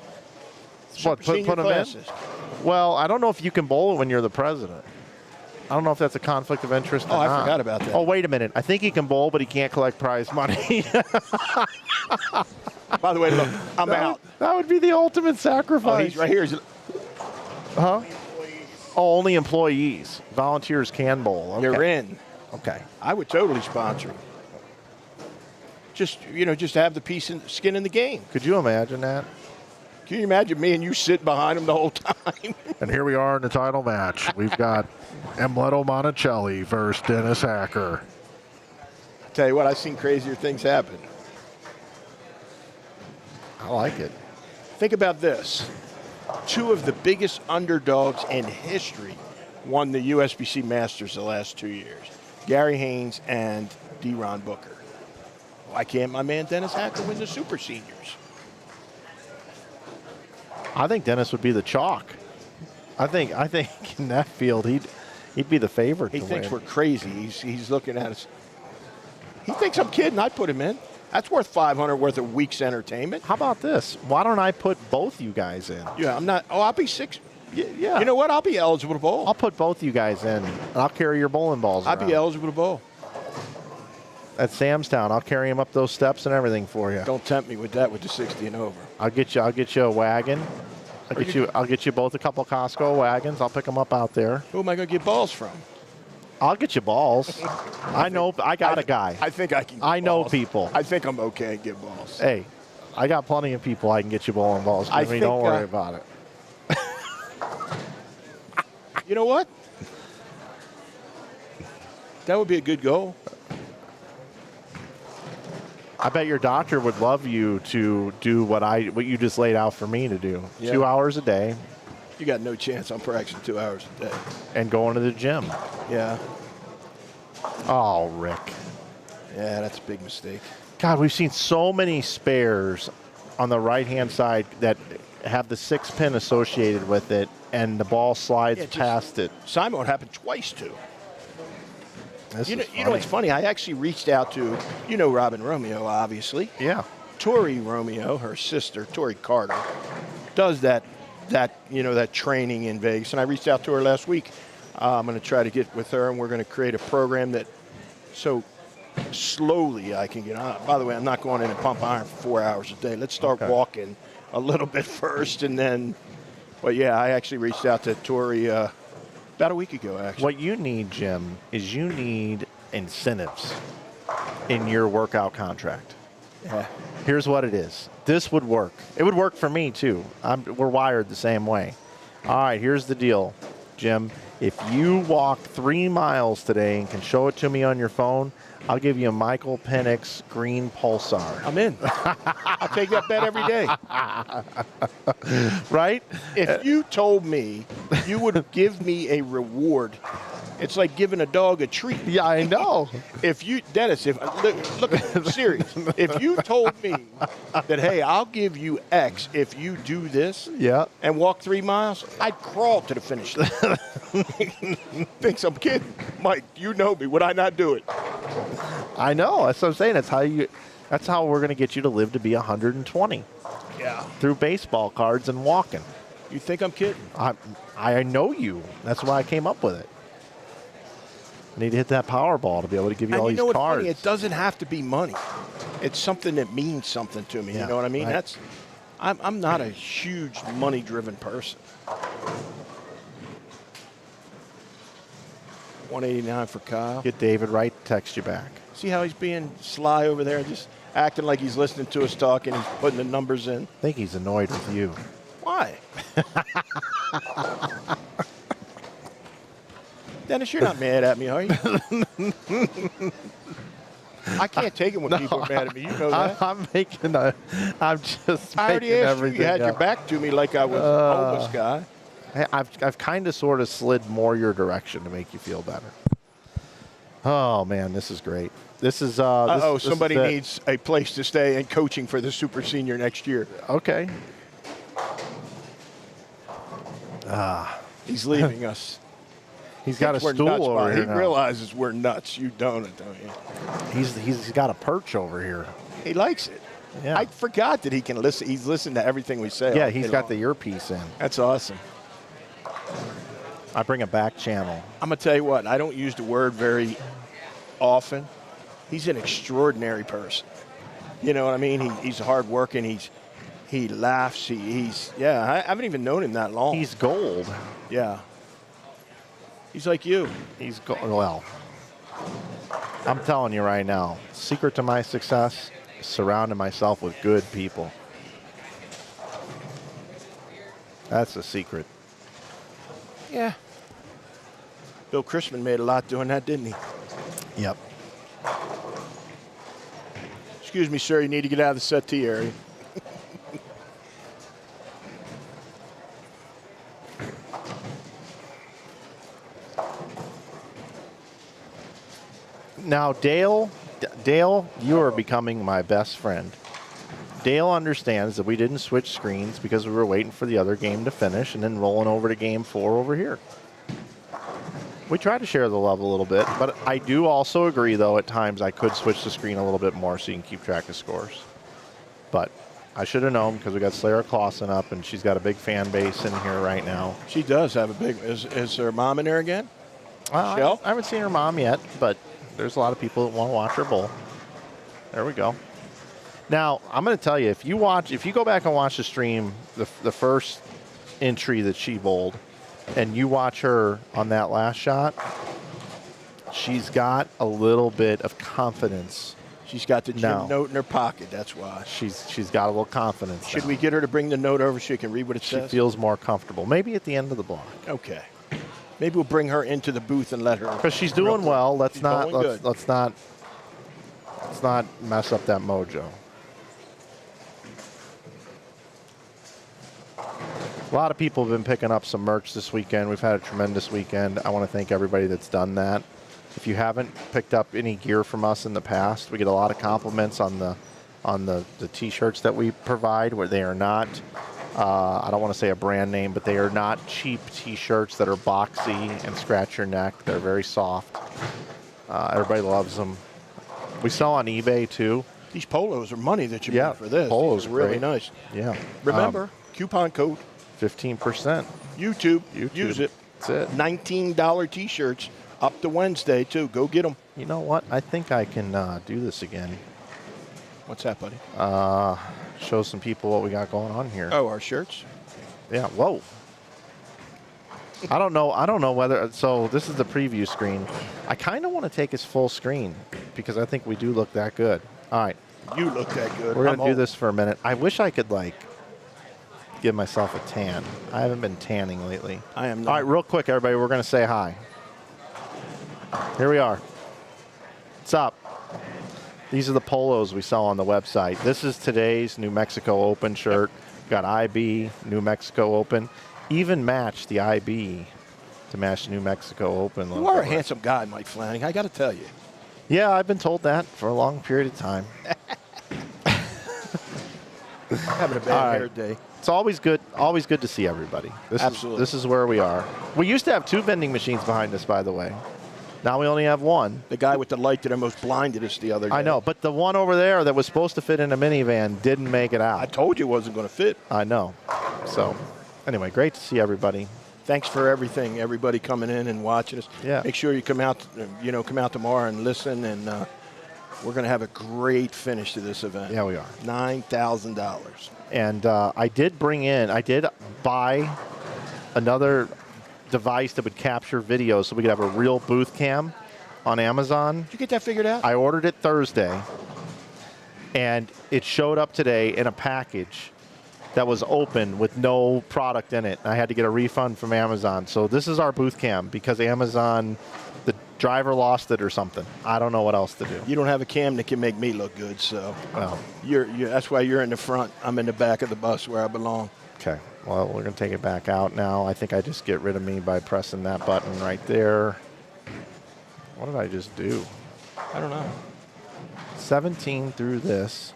What, put him in? Well, I don't know if you can bowl it when you're the president. I don't know if that's a conflict of interest or Oh, not. I forgot about that. Oh, wait a minute. I think he can bowl, but he can't collect prize money. By the way, look, I'm out. That would be the ultimate Oh, sacrifice. he's right here. Huh? Oh, only employees. Volunteers can bowl. Okay. You're in. Okay. I would totally sponsor him. Just to have the skin in the game. Could you imagine that? Can you imagine me and you sit behind him the whole time? And here we are in the title match. We've got Emleto Monticelli versus Dennis Hacker. I tell you what, I've seen crazier things happen. I like it. Think about this. 2 of the biggest underdogs in history won the USBC Masters the last 2 years. Gary Haynes and D-Ron Booker. Why can't my man Dennis Hacker win the Super Seniors? I think Dennis would be the chalk. I think in that field he'd be the favorite He to thinks win. we're crazy. He's looking at us. He thinks I'm kidding. I'd put him in. That's worth $500 worth of week's entertainment. How about this? Why don't I put both you guys in? Yeah, I'm not. Oh, I'll be 6. Yeah. You know what? I'll be eligible to bowl. I'll put both you guys in, and I'll carry your bowling balls I'll be around. eligible to bowl. At Samstown, I'll carry him up those steps and everything for you. Don't tempt me with that with the 60 and over. I'll get you a wagon. I'll get you both a couple Costco wagons. I'll pick them up out there. Who am I going to get balls from? I'll get you balls. I know. I got a guy. I think I can. Get I know balls. people. I think I'm okay at get balls. Hey, I got plenty of people I can get you bowling balls. I Jimmy, think, don't worry about it. You know what? That would be a good goal. I bet your doctor would love you to do what you just laid out for me to do. Yeah. 2 hours a day, You got no chance on practicing 2 hours a day. And going to the gym. Yeah. Oh, Rick. Yeah, that's a big mistake. God, we've seen so many spares on the right-hand side that have the 6-pin associated with it, and the ball slides past it. Simon, it happened twice, too. You know what's funny? I actually reached out to, Robin Romeo, obviously. Yeah. Tori Romeo, her sister, Tori Carter, does that training in Vegas. And I reached out to her last week. I'm going to try to get with her, and we're going to create a program that so slowly I can get on. By the way, I'm not going in and pump iron for 4 hours a day. Let's start walking a little bit first, and then. But yeah, I actually reached out to Tori about a week ago. Actually, what you need, Jim, is you need incentives in your workout contract. Yeah. Here's what it is. This would work. It would work for me too. We're wired the same way. All right, here's the deal, Jim. If you walk 3 miles today and can show it to me on your phone, I'll give you a Michael Penix green Pulsar. I'm in. I'll take that bet every day. Right? If you told me you would give me a reward, it's like giving a dog a treat. Yeah, I know. Dennis, look, serious. If you told me that, hey, I'll give you X if you do this and walk 3 miles, I'd crawl to the finish line. Thinks I'm kidding. Mike, you know me. Would I not do it? I know. That's what I'm saying. That's how we're going to get you to live to be 120. Yeah. Through baseball cards and walking. You think I'm kidding? I know you. That's why I came up with it. I need to hit that Powerball to be able to give you all these cards. Funny? It doesn't have to be money. It's something that means something to me. You know what I mean? Right. I'm not a huge money-driven person. 189 for Kyle. Get David Wright to text you back. See how he's being sly over there, just acting like he's listening to us talk and he's putting the numbers in. I think he's annoyed with you. Why? Dennis, you're not mad at me, are you? I can't take it when people are mad at me. You know that. I'm just I already asked you. You had your back to me like I was a homeless guy. I've kind of sort of slid more your direction to make you feel better. Oh man, this is great. This is somebody needs a place to stay and coaching for the super senior next year. Okay. He's leaving us. He's got a stool over here. He realizes we're nuts. You don't you? He's got a perch over here. He likes it. Yeah. I forgot that he can listen. He's listened to everything we say. Yeah, he's got the earpiece in. That's awesome. I bring a back channel. I'm going to tell you what, I don't use the word very often. He's an extraordinary person. You know what I mean? He's hardworking. He laughs. I haven't even known him that long. He's gold. Yeah. He's like you. He's gold. Well, I'm telling you right now, secret to my success is surrounding myself with good people. That's the secret. Yeah. Bill Christman made a lot doing that, didn't he? Yep. Excuse me, sir. You need to get out of the settee area. Now, Dale, you are becoming my best friend. Dale understands that we didn't switch screens because we were waiting for the other game to finish and then rolling over to game 4 over here. We try to share the love a little bit, but I do also agree, though, at times I could switch the screen a little bit more so you can keep track of scores. But I should have known because we got Slayer Clausen up, and she's got a big fan base in here right now. She does have a big. Is her mom in there again? I haven't seen her mom yet, but there's a lot of people that want to watch her bowl. There we go. Now, I'm going to tell you, if you go back and watch the stream, the first entry that she bowled, and you watch her on that last shot, she's got a little bit of confidence. She's got the Jim note in her pocket, that's why. She's got a little confidence. Should we get her to bring the note over so she can read what it says? She feels more comfortable. Maybe at the end of the block. Okay. Maybe we'll bring her into the booth and let her. Because she's doing well. Let's not mess up that mojo. A lot of people have been picking up some merch this weekend. We've had a tremendous weekend. I want to thank everybody that's done that. If you haven't picked up any gear from us in the past, we get a lot of compliments on the T-shirts that we provide, where they are not, I don't want to say a brand name, but they are not cheap T-shirts that are boxy and scratch your neck. They're very soft. Everybody loves them. We sell on eBay too. These polos are money that you Yeah, make for this. polos These are really great. nice. Yeah. Remember, coupon code 15%. YouTube. Use it. That's it. $19 T-shirts up to Wednesday too. Go get them. You know what? I think I can do this again. What's that, buddy? Show some people what we got going on here. Oh, our shirts. Yeah. Whoa. I don't know whether. So this is the preview screen. I kind of want to take his full screen because I think we do look that good. All right. You look that good. We're I'm gonna do old. this for a minute. I wish I could like give myself a tan. I haven't been tanning lately. I am not. All right, real quick, everybody. We're gonna say hi. Here we are. What's up? These are the polos we sell on the website. This is today's New Mexico Open shirt. Got IB, New Mexico Open. Even match the IB to match the New Mexico Open. You are a handsome guy, Mike Flanagan. I got to tell you. Yeah, I've been told that for a long period of time. Having a bad All right. hair day. It's always good to see everybody. Absolutely. This is where we are. We used to have 2 vending machines behind us, by the way. Now we only have 1. The guy with the light that almost blinded us the other day. I know, but the one over there that was supposed to fit in a minivan didn't make it I out. told you it wasn't going to fit. I know. So, anyway, great to see everybody. Thanks for everything, everybody coming in and watching us. Yeah. Make sure you come out tomorrow and listen, and we're going to have a great finish to this event. Yeah, we are. $9,000. And I did buy another device that would capture video so we could have a real booth cam on Amazon. Did you get that figured out? I ordered it Thursday, and it showed up today in a package that was open with no product in it. I had to get a refund from Amazon. So this is our booth cam because Amazon, the driver lost it or something. I don't know what else to do. You don't have a cam that can make me look good, so Well, that's why you're in the front. I'm in the back of the bus where I belong. okay. Well, we're going to take it back out now. I think I just get rid of me by pressing that button right there. What did I just do? I don't know. 17 through this.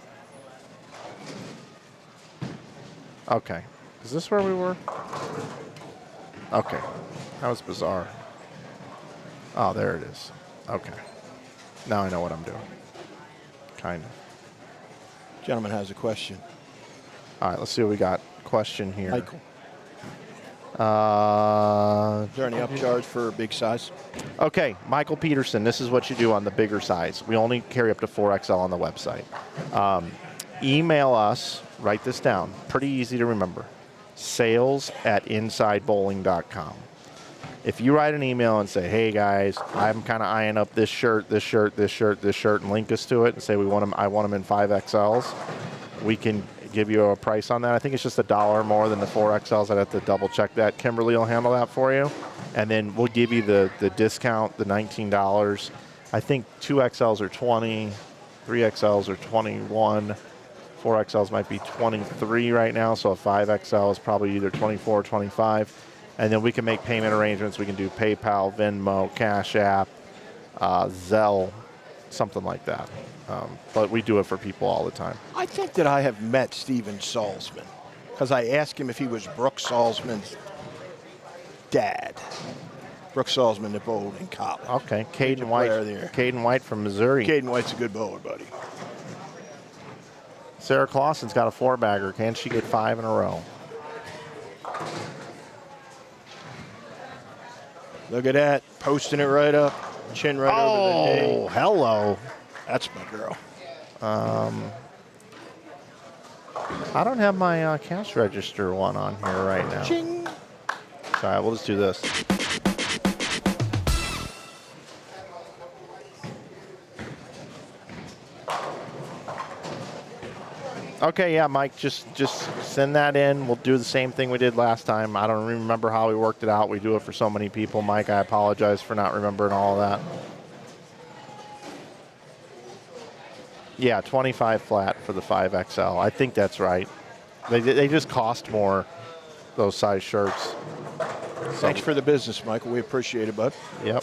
Okay. Is this where we were? Okay. That was bizarre. Oh, there it is. Okay. Now I know what I'm doing. Kind of. Gentleman has a question. All right, let's see what we got. Question here. Michael, Uh, is there any upcharge for big size? Okay, Michael Peterson, this is what you do on the bigger size. We only carry up to 4XL on the website. Email us, write this down, pretty easy to remember, sales@insidebowling.com. If you write an email and say, hey guys, I'm kind of eyeing up this shirt, this shirt, this shirt, this shirt, and link us to it and say I want them in 5XLs, we can give you a price on that. I think it's just $1 more than the 4XLs. I'd have to double check that. Kimberly will handle that for you. And then we'll give you the discount, the $19. I think 2XLs are 20, 3XLs are 21, 4XLs might be 23 right now, so a 5XL is probably either 24 or 25. And then we can make payment arrangements. We can do PayPal, Venmo, Cash App, Zelle, something like that. But we do it for people all the time. I think that I have met Steven Salzman because I asked him if he was Brooke Salzman's dad. Brooke Salzman that bowled in college. Okay, Major Caden White. player there. Caden White from Missouri. Caden White's a good bowler, buddy. Sarah Clausen's got a 4-bagger. Can she get 5 in a row? Look at that, posting it right up, chin right over the knee. Oh, hello. That's my girl. I don't have my cash register one on here right now. Ching. All right, we'll just do this. Okay, yeah, Mike, just send that in. We'll do the same thing we did last time. I don't remember how we worked it out. We do it for so many people. Mike, I apologize for not remembering all of that. Yeah, 25 flat for the 5XL. I think that's right. They just cost more. those size shirts. Thanks for the business, Michael. We appreciate it, bud. Yep.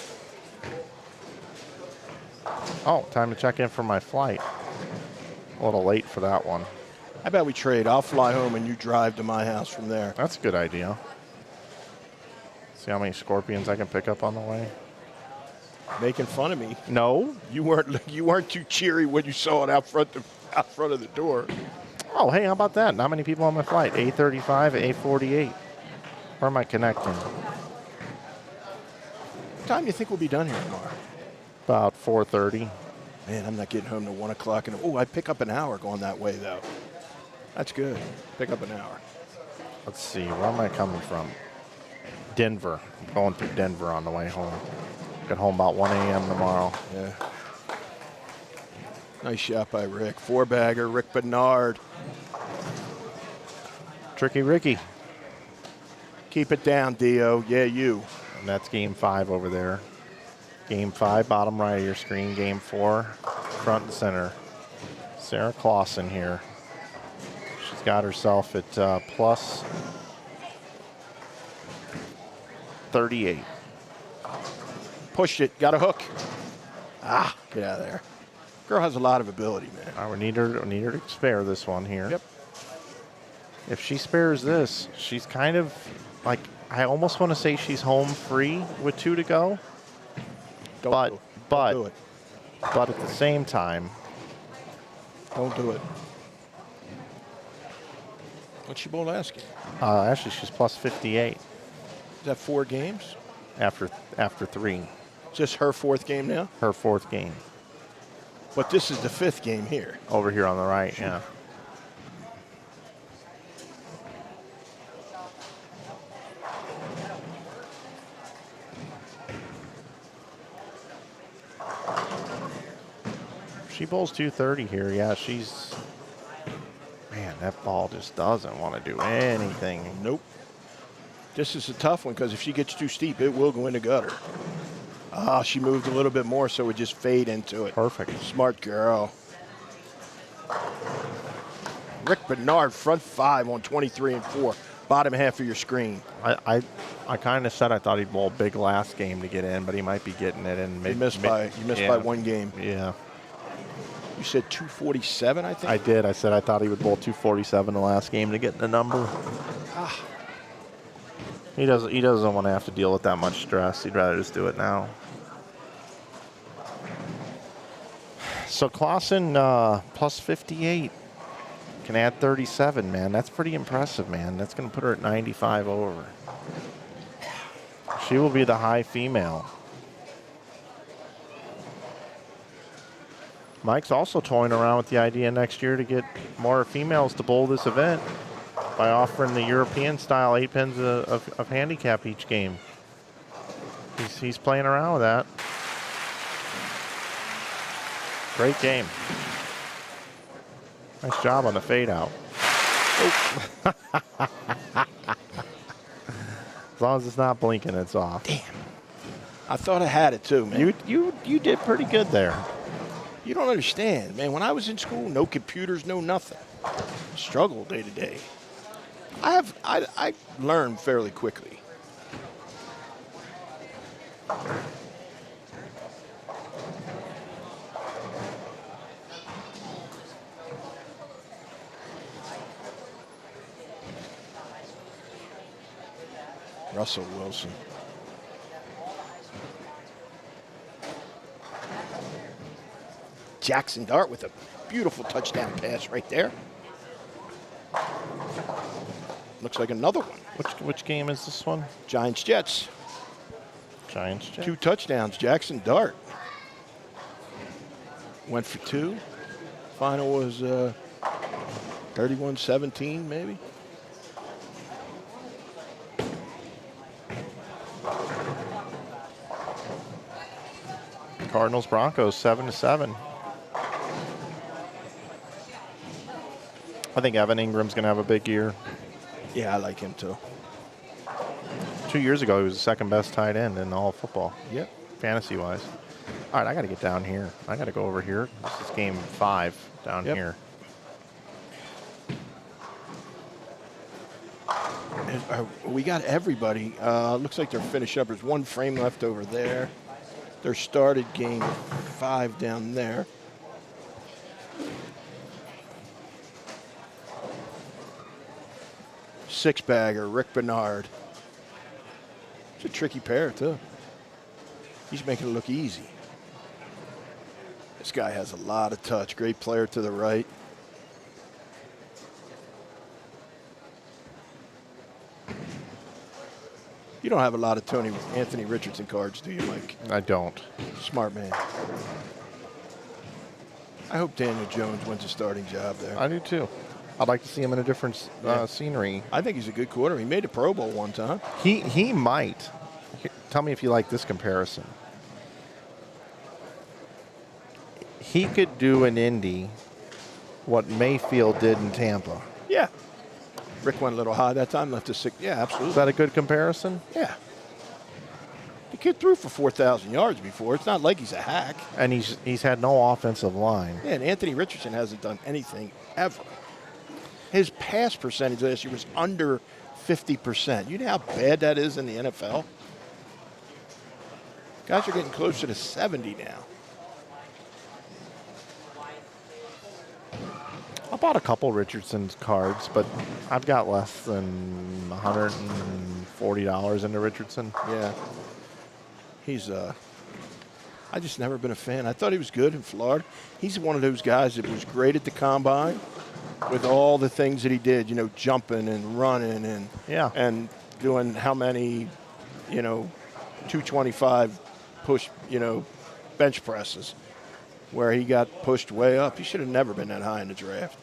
Oh, time to check in for my flight. A little late for that one. How about we trade? I'll fly home and you drive to my house from there. That's a good idea. See how many scorpions I can pick up on the way. Making fun of me. No. You weren't too cheery when you saw it out front of the door. Oh, hey, how about that? Not many people on my flight. A35, A48. Where am I connecting? What time do you think we'll be done here tomorrow? About 4:30. Man, I'm not getting home till 1 o'clock. And I pick up an hour going that way, though. That's good. Pick up an hour. Let's see. Where am I coming from? Denver. I'm going through Denver on the way home. Get home about 1 a.m. tomorrow. Yeah. Nice shot by Rick. Four-bagger, Rick Bernard. Tricky Ricky. Keep it down, Dio. Yeah, you. And that's game 5 over there. Game 5, bottom right of your screen. Game 4, front and center. Sarah Clausen here. She's got herself at plus 38. Pushed it. Got a hook. Ah, get out of there. Girl has a lot of ability, man. I would need her to spare this one here. Yep. If she spares this, she's kind of like, I almost want to say she's home free with 2 to go. Don't do it. But at the same time, Don't do it. What's she bowl asking? actually she's plus 58 Is that 4 games? after 3, Is this her 4th game now? her 4th game. But this is the 5th game here. Over here on the right, yeah. She bowls 230 here. Yeah, she's... Man, that ball just doesn't want to do anything. Nope. This is a tough one because if she gets too steep, it will go in the gutter. Ah, she moved a little bit more, so it would just fade into it. Perfect. Smart girl. Rick Bernard, front 5 on 23 and 4. Bottom half of your screen. I kind of said I thought he'd bowl big last game to get in, but he might be getting it in. You missed by 1 game. Yeah. You said 247, I think? I did. I said I thought he would bowl 247 the last game to get the number. He doesn't want to have to deal with that much stress. He'd rather just do it now. So Clausen plus 58 can add 37, man. That's pretty impressive, man. That's going to put her at 95 over. She will be the high female. Mike's also toying around with the idea next year to get more females to bowl this event by offering the European-style 8 pins of handicap each game. He's playing around with that. Great game. Nice job on the fade out. Oh. As long as it's not blinking, it's off. Damn. I thought I had it too, man. You did pretty good there. You don't understand, man. When I was in school, no computers, no nothing. Struggle day to day. I learned fairly quickly. Russell Wilson. Jackson Dart with a beautiful touchdown pass right there. Looks like another one. Which game is this one? Giants Jets. Giants. 2 touchdowns. Jackson Dart went for 2. Final was 31-17 maybe. Cardinals Broncos 7-7. I think Evan Ingram's going to have a big year. Yeah, I like him too. 2 years ago, he was the second best tight end in all of football. Yep. Fantasy-wise. All right, I got to get down here. I got to go over here. This is game 5 down here. We got everybody. Looks like they're finished up. There's one frame left over there. They're started game 5 down there. Six-bagger, Rick Bernard. It's a tricky pair, too. He's making it look easy. This guy has a lot of touch. Great player to the right. You don't have a lot of Anthony Richardson cards, do you, Mike? I don't. Smart man. I hope Daniel Jones wins a starting job there. I do too. I'd like to see him in a different scenery. I think he's a good quarter. He made a Pro Bowl one time. He might. Tell me if you like this comparison. He could do in Indy what Mayfield did in Tampa. Yeah. Rick went a little high that time, left us 6. Yeah, absolutely. Is that a good comparison? Yeah. The kid threw for 4,000 yards before. It's not like he's a hack. And he's had no offensive line. Yeah, and Anthony Richardson hasn't done anything ever. His pass percentage last year was under 50%. You know how bad that is in the NFL? Guys are getting closer to 70 now. I bought a couple Richardson cards, but I've got less than $140 into Richardson. Yeah. He's I just never been a fan. I thought he was good in Florida. He's one of those guys that was great at the combine with all the things that he did, jumping and running and doing how many, 225 push, bench presses where he got pushed way up. He should have never been that high in the draft.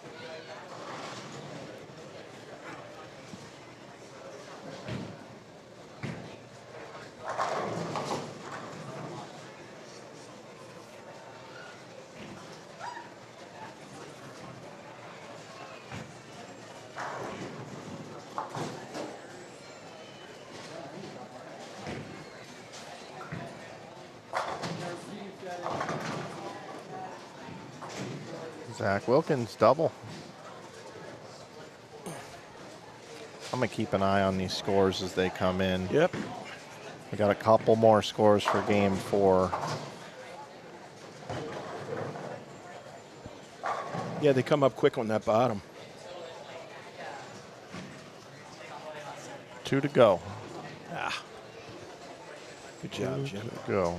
Zach Wilkins, double. I'm going to keep an eye on these scores as they come in. Yep. We got a couple more scores for game 4. Yeah, they come up quick on that bottom. 2 to go. Good job, 2 Jim. to go.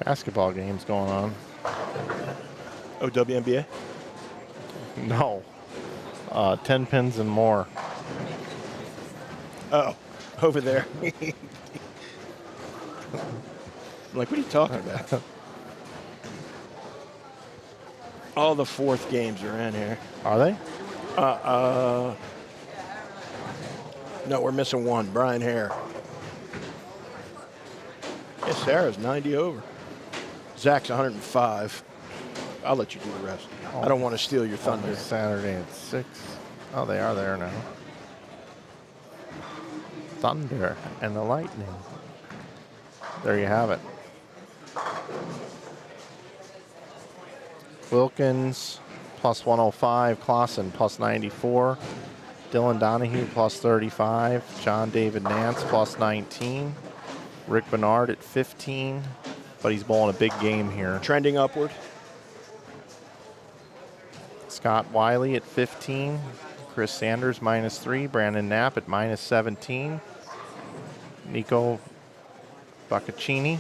Basketball games going on. Oh, WNBA? No. 10Pins and More. Oh, over there. I'm like, what are you talking about? All the 4th games are in here. Are they? No, we're missing one. Brian Hare. Yeah, Sarah's 90 over. Zach's 105. I'll let you do the rest. I don't want to steal your thunder. Saturday at 6. Oh, they are there now. Thunder and the lightning. There you have it. Wilkins plus 105. Clausen plus 94. Dylan Donahue plus 35. John David Nance plus 19. Rick Bernard at 15. But he's bowling a big game here. Trending upward. Scott Wiley at 15. Chris Sanders minus 3. Brandon Knapp at minus 17. Nico Baccaccini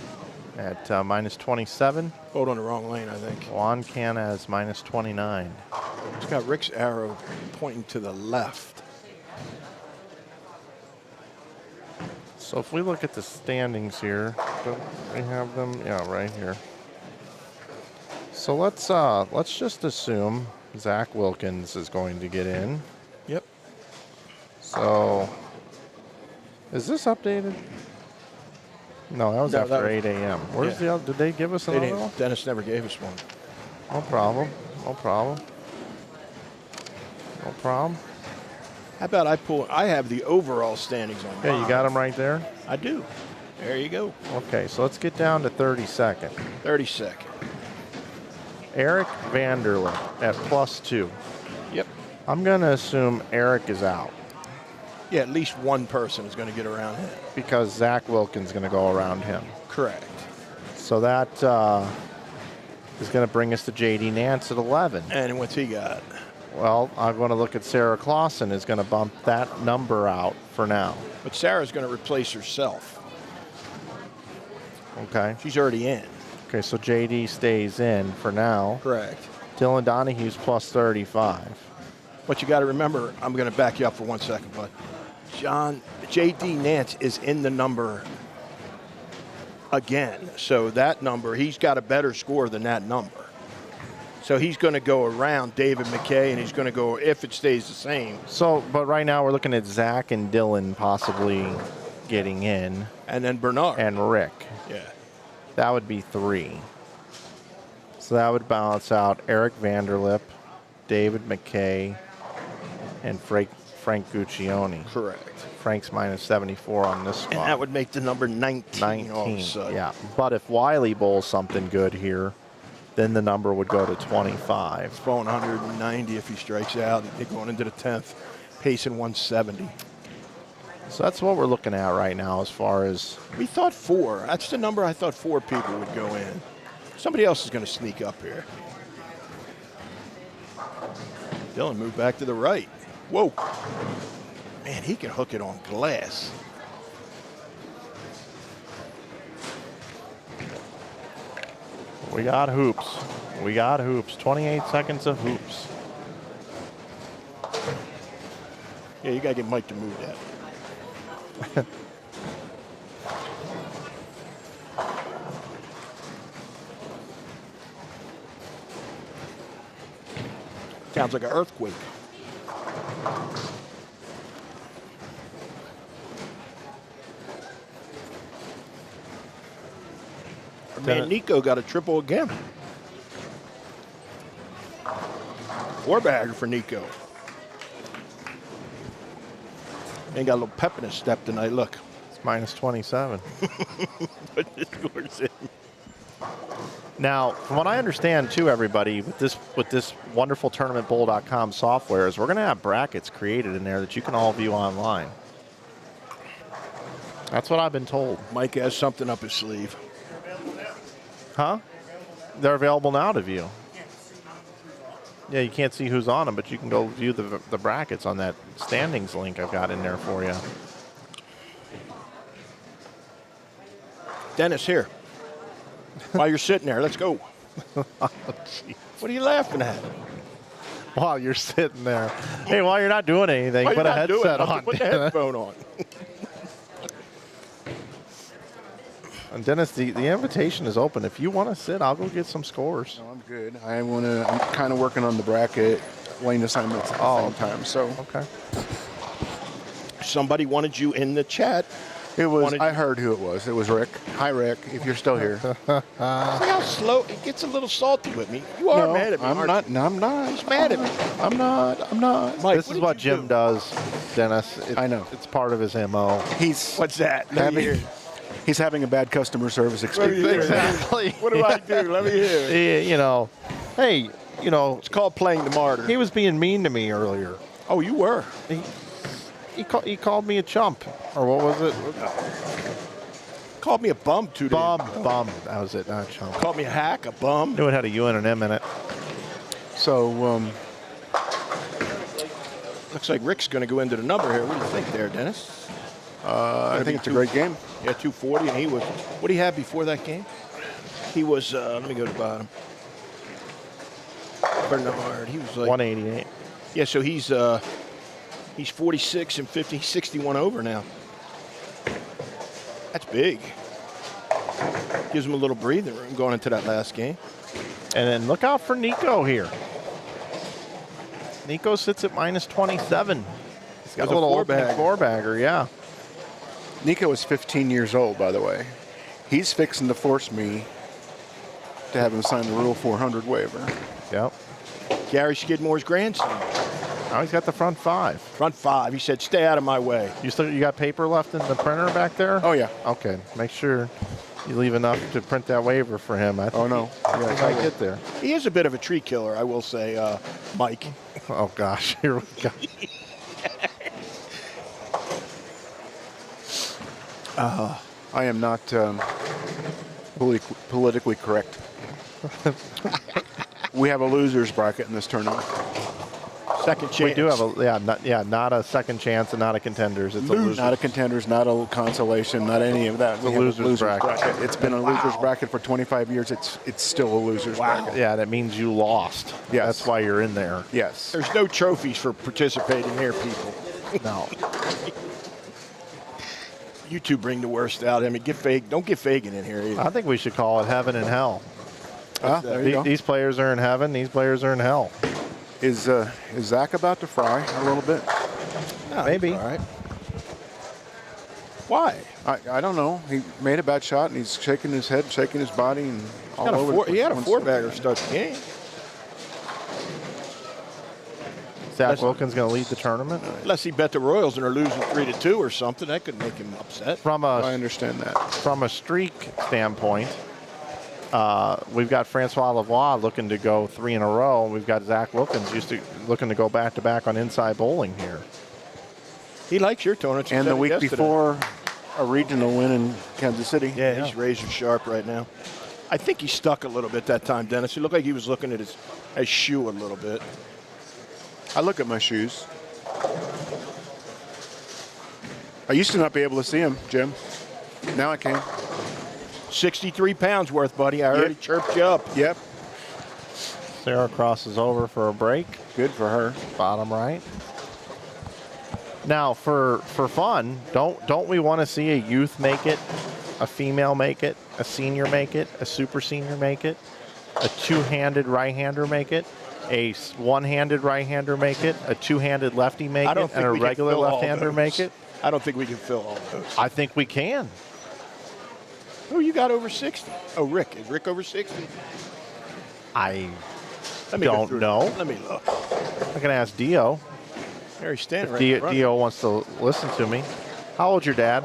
at minus 27. Hold on the wrong lane, I think. Juan Canaz minus 29. It's got Rick's arrow pointing to the left. So if we look at the standings here, don't we have them? Yeah, right here. So let's just assume Zach Wilkins is going to get in. Yep. So is this updated? No, that was No, after that was- 8 a.m. Where's yeah. the other? Did they give us They another didn't, one? Dennis never gave us one. No problem. No problem. No problem. How about I have the overall standings on Okay, you got them right there? I do. There you go. Okay, so let's get down to 32nd. 32nd. Eric Vanderlip at +2. Yep. I'm going to assume Eric is out Yeah, at least one person is going to get around him. because Zach Wilkins is going to go around him. Correct. So that is going to bring us to J.D. Nance at 11. And what's he got? Well, I'm going to look at Sarah Clausen is going to bump that number out for now. But Sarah's going to replace herself. Okay. She's already in. Okay, so J.D. stays in for now. Correct. Dylan Donahue's +35. But you got to remember, I'm going to back you up for 1 second, but J.D. Nance is in the number again. So that number, he's got a better score than that number. So he's going to go around David McKay, and he's going to go, if it stays the same. So, but right now we're looking at Zach and Dylan possibly getting in, And then Bernard. and Rick. Yeah. That would be 3. So that would balance out Eric Vanderlip, David McKay, and Frank Guccione. Correct. Frank's -74 on this spot. And that would make the number 19 all of a 19. sudden. Yeah. But if Wiley bowls something good here, then the number would go to 25. He's bowling 190 if he strikes out. They're going into the 10th, pacing 170. So that's what we're looking at right now as far as We thought 4. That's the number I thought 4 people would go in. Somebody else is going to sneak up here. Dylan moved back to the right. Whoa. Man, he can hook it on glass. we got hoops. We got hoops. 28 seconds of hoops. Yeah, you got to get Mike to move that. Sounds like an earthquake. Our man Nico got a triple again. 4-bagger for Nico. And got a little pep in his step tonight. Look. It's -27. Put the scores in. Now, from what I understand too, everybody, with this wonderful tournamentbowl.com software, is we're going to have brackets created in there that you can all view online. That's what I've been told. Mike has something up his sleeve. Huh? They're available now to view. Yeah, you can't see who's on them, but you can go view the brackets on that standings link I've got in there for you. Dennis, here. While you're sitting there, let's go. Oh, gee. What are you laughing at? While you're sitting there. Hey, while you're not doing anything, While put you're a not doing headset nothing, on. Put the headphone on. And Dennis, the invitation is open. If you want to sit, I'll go get some scores. No, I'm good. I'm kind of working on the bracket lane assignments at the same time. So Okay. Somebody wanted you in the chat. it was. Wanted- I heard who it was. It was Rick. Hi, Rick. If you're still here. See how slow? It gets a little salty with me. You are No, mad at me. I'm aren't not. you? No, I'm not. He's mad at me. I'm not. I'm not. Mike, This is did what you Jim do? does, Dennis. I know. It's part of his MO. He's What's that? Let me hear. he's having a bad customer service Let me hear. experience. Exactly. What do I do? Let me hear. You know, hey, you know, It's called playing the martyr. he was being mean to me earlier. Oh, you were. He called me a chump, or what was it? Called me a bum 2 days Bum, ago. bum. That was it, not a chump. Called me a hack, a bum. Knew it had a U and an M in it. So Looks like Rick's going to go into the number here. What do you think there, Dennis? I think it's a great game. Yeah, 240, and he was. What did he have before that game? He was. Let me go to the bottom. Bernard. He was like 188. Yeah, so he's 46 and 50, he's 61 over now. That's big. Gives him a little breathing room going into that last game. And then look out for Nico here. Nico sits at -27. He's got With a a little four-bagger. four-bagger, yeah. Nico is 15 years old, by the way. He's fixing to force me to have him sign the Rule 400 waiver. Yep. Gary Skidmore's grandson. Now he's got the front 5. Front 5. He said, stay out of my way. You got paper left in the printer back there? Oh, yeah. Okay. Make sure you leave enough to print that waiver for him. I think Oh, no. he Yes, might get there. He is a bit of a tree killer, I will say, Mike. Oh, gosh. Here we go. I am not politically correct. We have a loser's bracket in this tournament. Second chance. We do have not a second chance and not a contenders. It's a loser. Not a contenders, not a consolation, not any of that. We have loser's bracket. It's been a loser's bracket for 25 years. It's still a loser's bracket. Yeah, that means you lost. Yes. That's why you're in there. Yes. There's no trophies for participating here, people. No. You two bring the worst out. I mean, don't get Fagan in here either. I think we should call it heaven and hell. There you go. These players are in heaven. These players are in hell. Is Zach about to fry a little bit? No, Maybe. All right. Why? I don't know. He made a bad shot, and he's shaking his head, shaking his body, and all over. He had a 4-bagger start the game. Zach Wilkins going to lead the tournament. Unless he bet the Royals and are losing 3-2 or something, that could make him upset. I understand that. From a streak standpoint, we've got Francois Lavoie looking to go 3 in a row. We've got Zach Wilkins looking to go back-to-back on inside bowling here. He likes your tournament. And the week before, a regional win in Kansas City. Yeah, he's razor sharp right now. I think he stuck a little bit that time, Dennis. He looked like he was looking at his shoe a little bit. I look at my shoes. I used to not be able to see them, Jim. Now I can. 63 pounds worth, buddy. I already chirped you up. Yep. Sarah crosses over for a break. Good for her. Bottom right. Now, for fun, don't we want to see a youth make it, a female make it, a senior make it, a super senior make it, a two-handed right-hander make it, a one-handed right-hander make it, a two-handed lefty make it, and a regular left-hander make it? I don't think we can fill all those. I think we can. Who you got over 60? Oh, Rick. Is Rick over 60? I Let me go don't through it. know. Let me look. I can ask Dio. There he's standing right in front. Dio wants to listen to me. How old's your dad?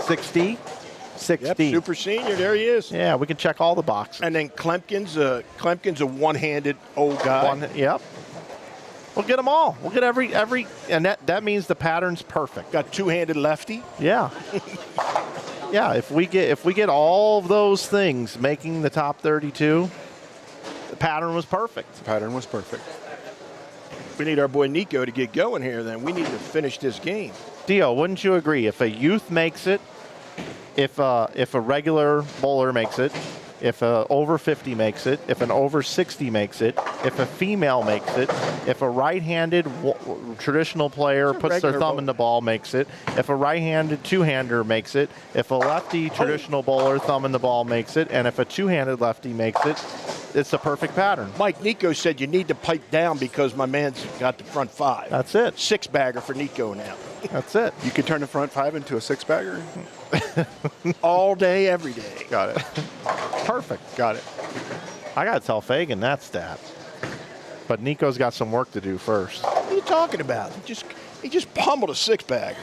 60. 60. Yep, super senior. There he is. Yeah, we can check all the boxes. And then Klemkin's a one-handed old guy. Yep. We'll get them all. We'll get every, and that means the pattern's perfect. Got two-handed lefty. Yeah. Yeah. If we get all of those things making the top 32, the pattern was perfect. The pattern was perfect. We need our boy Nico to get going here. Then we need to finish this game. Dio, wouldn't you agree? If a youth makes it, if a regular bowler makes it, if a over 50 makes it, if an over 60 makes it, if a female makes it, if a right-handed traditional player puts their thumb in the ball makes it, if a right-handed two-hander makes it, if a lefty traditional bowler thumb in the ball makes it, and if a two-handed lefty makes it, it's a perfect pattern. Mike, Nico said you need to pipe down because my man's got the front 5. That's it. 6-bagger for Nico now. That's it. You could turn the front 5 into a 6-bagger. All day, every day. Got it. Perfect. Got it. I got to tell Fagan that stat. But Nico's got some work to do first. What are you talking about? He just pummeled a 6-bagger.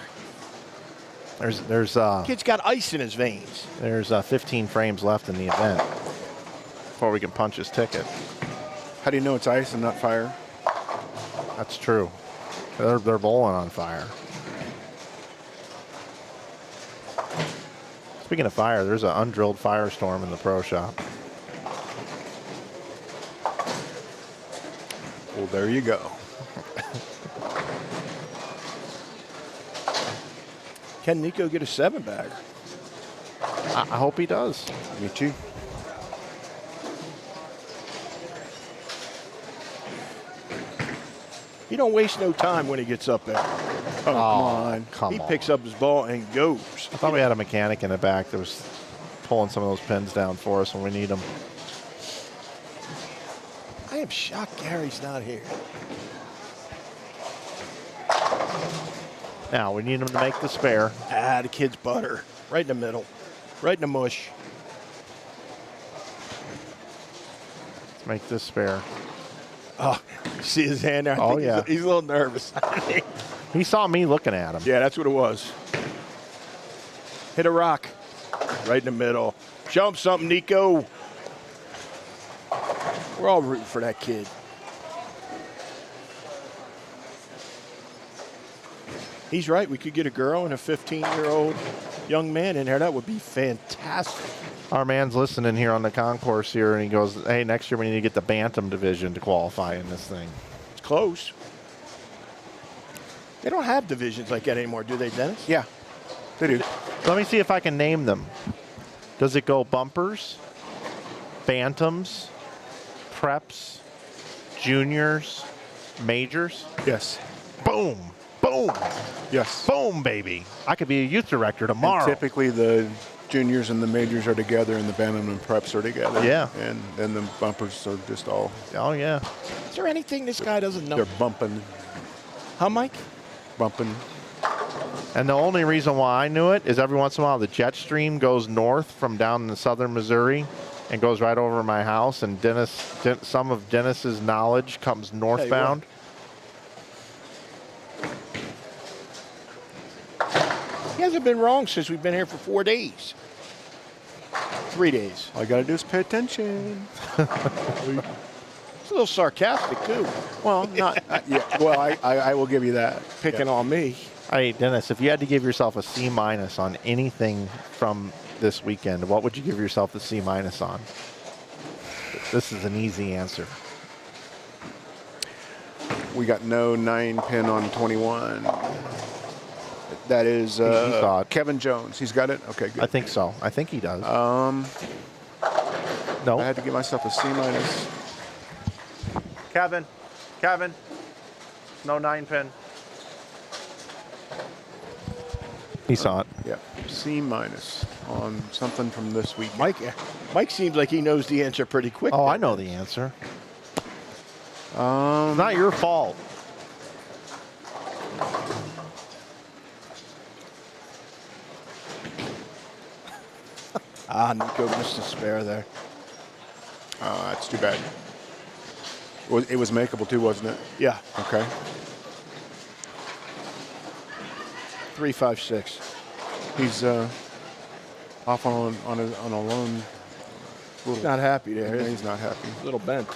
There's Kid's got ice in his veins. 15 frames left in the event before we can punch his ticket. How do you know it's ice and not fire? That's true. They're bowling on fire. Speaking of fire, there's an undrilled firestorm in the pro shop. Well, there you go. Can Nico get a 7-bagger? I hope he does. Me too. He don't waste no time when he gets up there. Oh, come on. Come He on. picks up his ball and goes. I thought we had a mechanic in the back that was pulling some of those pins down for us when we need them. I am shocked Gary's not here. Now, we need him to make the spare. The kid's butter. Right in the middle. Right in the mush. Let's make this fair. Oh, you see his hand there? I Oh, think yeah. He's a little nervous. He saw me looking at him. Yeah, that's what it was. Hit a rock. Right in the middle. Show him something, Nico. We're all rooting for that kid. He's right. We could get a girl and a 15-year-old young man in there. That would be fantastic. Our man's listening here on the concourse here, and he goes, hey, next year we need to get the Bantam division to qualify in this thing. It's close. They don't have divisions like that anymore, do they, Dennis? Yeah, they do. Let me see if I can name them. Does it go bumpers, bantams, preps, juniors, majors? Yes. Boom, boom, Yes. boom, baby. I could be a youth director And tomorrow. typically the juniors and the majors are together, and the bantam and preps are together. Yeah. And then the bumpers are just all, Oh, yeah. Is there anything this guy doesn't know? they're bumping. Huh, Mike? And the only reason why I knew it is every once in a while the jet stream goes north from down in southern Missouri and goes right over my house, and some of Dennis's knowledge comes northbound. He hasn't been wrong since we've been here for 4 days. 3 days. All you got to do is pay attention. It's a little sarcastic, too. Well, not, yeah, well, I will give you that. Picking on me. Hey, Dennis, if you had to give yourself a C- on anything from this weekend, what would you give yourself the C- on? This is an easy answer. We got no 9-pin on 21. That is saw it. Kevin Jones. He's got it? Okay, good. I think so. I think he does. No. I had to give myself a C-. Kevin, no 9-pin. He saw it. Yeah, C- on something from this week. Mike seems like he knows the answer pretty quick. Oh, I know the answer. It's not your fault. Nico missed a spare there. That's too bad. It was makeable too, wasn't it? Yeah, Okay. 356. He's off on a loan. He's not happy there. Is He's not happy. he? A little bent.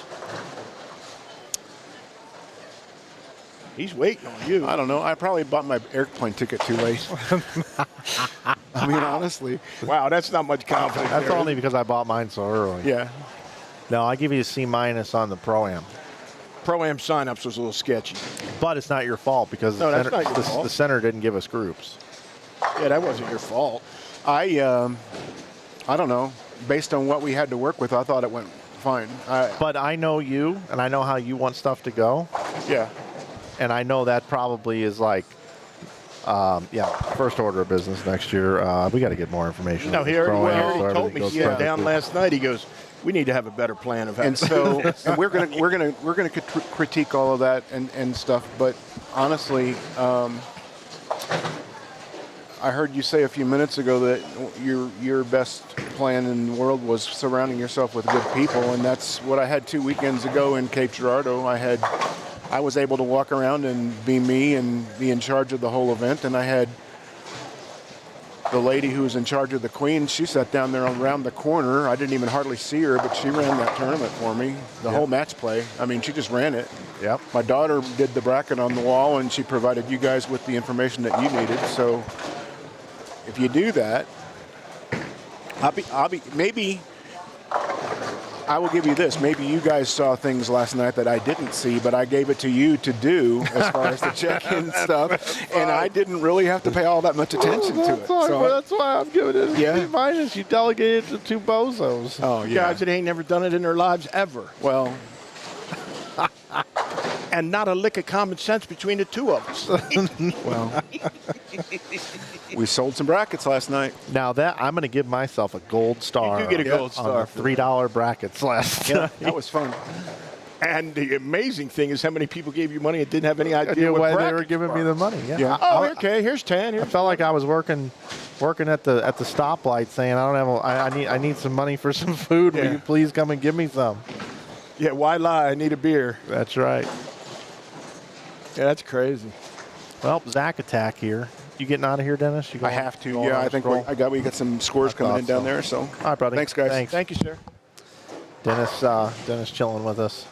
He's waiting on you. I don't know. I probably bought my airplane ticket too late. I mean, honestly. Wow, that's not much confidence. That's there, only because I bought mine so early. Yeah. No, I give you a C- on the Pro-Am. Pro-Am signups was a little sketchy. But it's not your fault because No, the, that's center, not your fault. the center didn't give us groups. Yeah, that wasn't your fault. I don't know. Based on what we had to work with, I thought it went fine. But I know you, and I know how you want stuff to go. Yeah. And I know that probably is like, first order of business next year. We got to get more information. No, on he this already, Pro-Am, well, so he told everything me goes he had down perfectly. last night. He goes, we need to have a better plan of how. And so and we're gonna critique all of that and stuff. But honestly, I heard you say a few minutes ago that your best plan in the world was surrounding yourself with good people, and that's what I had 2 weekends ago in Cape Girardeau. I was able to walk around and be me and be in charge of the whole event, and I had the lady who was in charge of the Queen. She sat down there around the corner. I didn't even hardly see her, but she ran that tournament for me, the whole match play. I mean, she just ran it. Yep. My daughter did the bracket on the wall, and she provided you guys with the information that you needed. So if you do that, I will give you this. Maybe you guys saw things last night that I didn't see, but I gave it to you to do as far as the check-in stuff, and I didn't really have to pay all that much attention to it. So That's why I'm giving it a C-. You delegated to two bozos. oh yeah. Guys that ain't never done it in their lives ever. Well, And not a lick of common sense between the two of us. well, we sold some brackets last night. Now that I'm going to give myself a gold star. You do get a gold on star the $3 brackets last night. That was fun. And the amazing thing is how many people gave you money and didn't have any I idea knew what why they brackets were giving me were. the money. Yeah. Yeah. Oh, okay, here's 10. I Here's felt like I was working working at the stoplight saying, I don't have, I need some money for some food. Will Yeah. you please come and give me some? Yeah, why lie? I need a beer. That's right. Yeah, that's crazy. Well, Zach attack here. You getting out of here, Dennis? You I going- have to. going Yeah, on I a think stroll? we got some scores I coming thought in down so. there. So, All right, buddy. Thanks, guys. Thanks. Thank you, sir. Dennis chilling with us.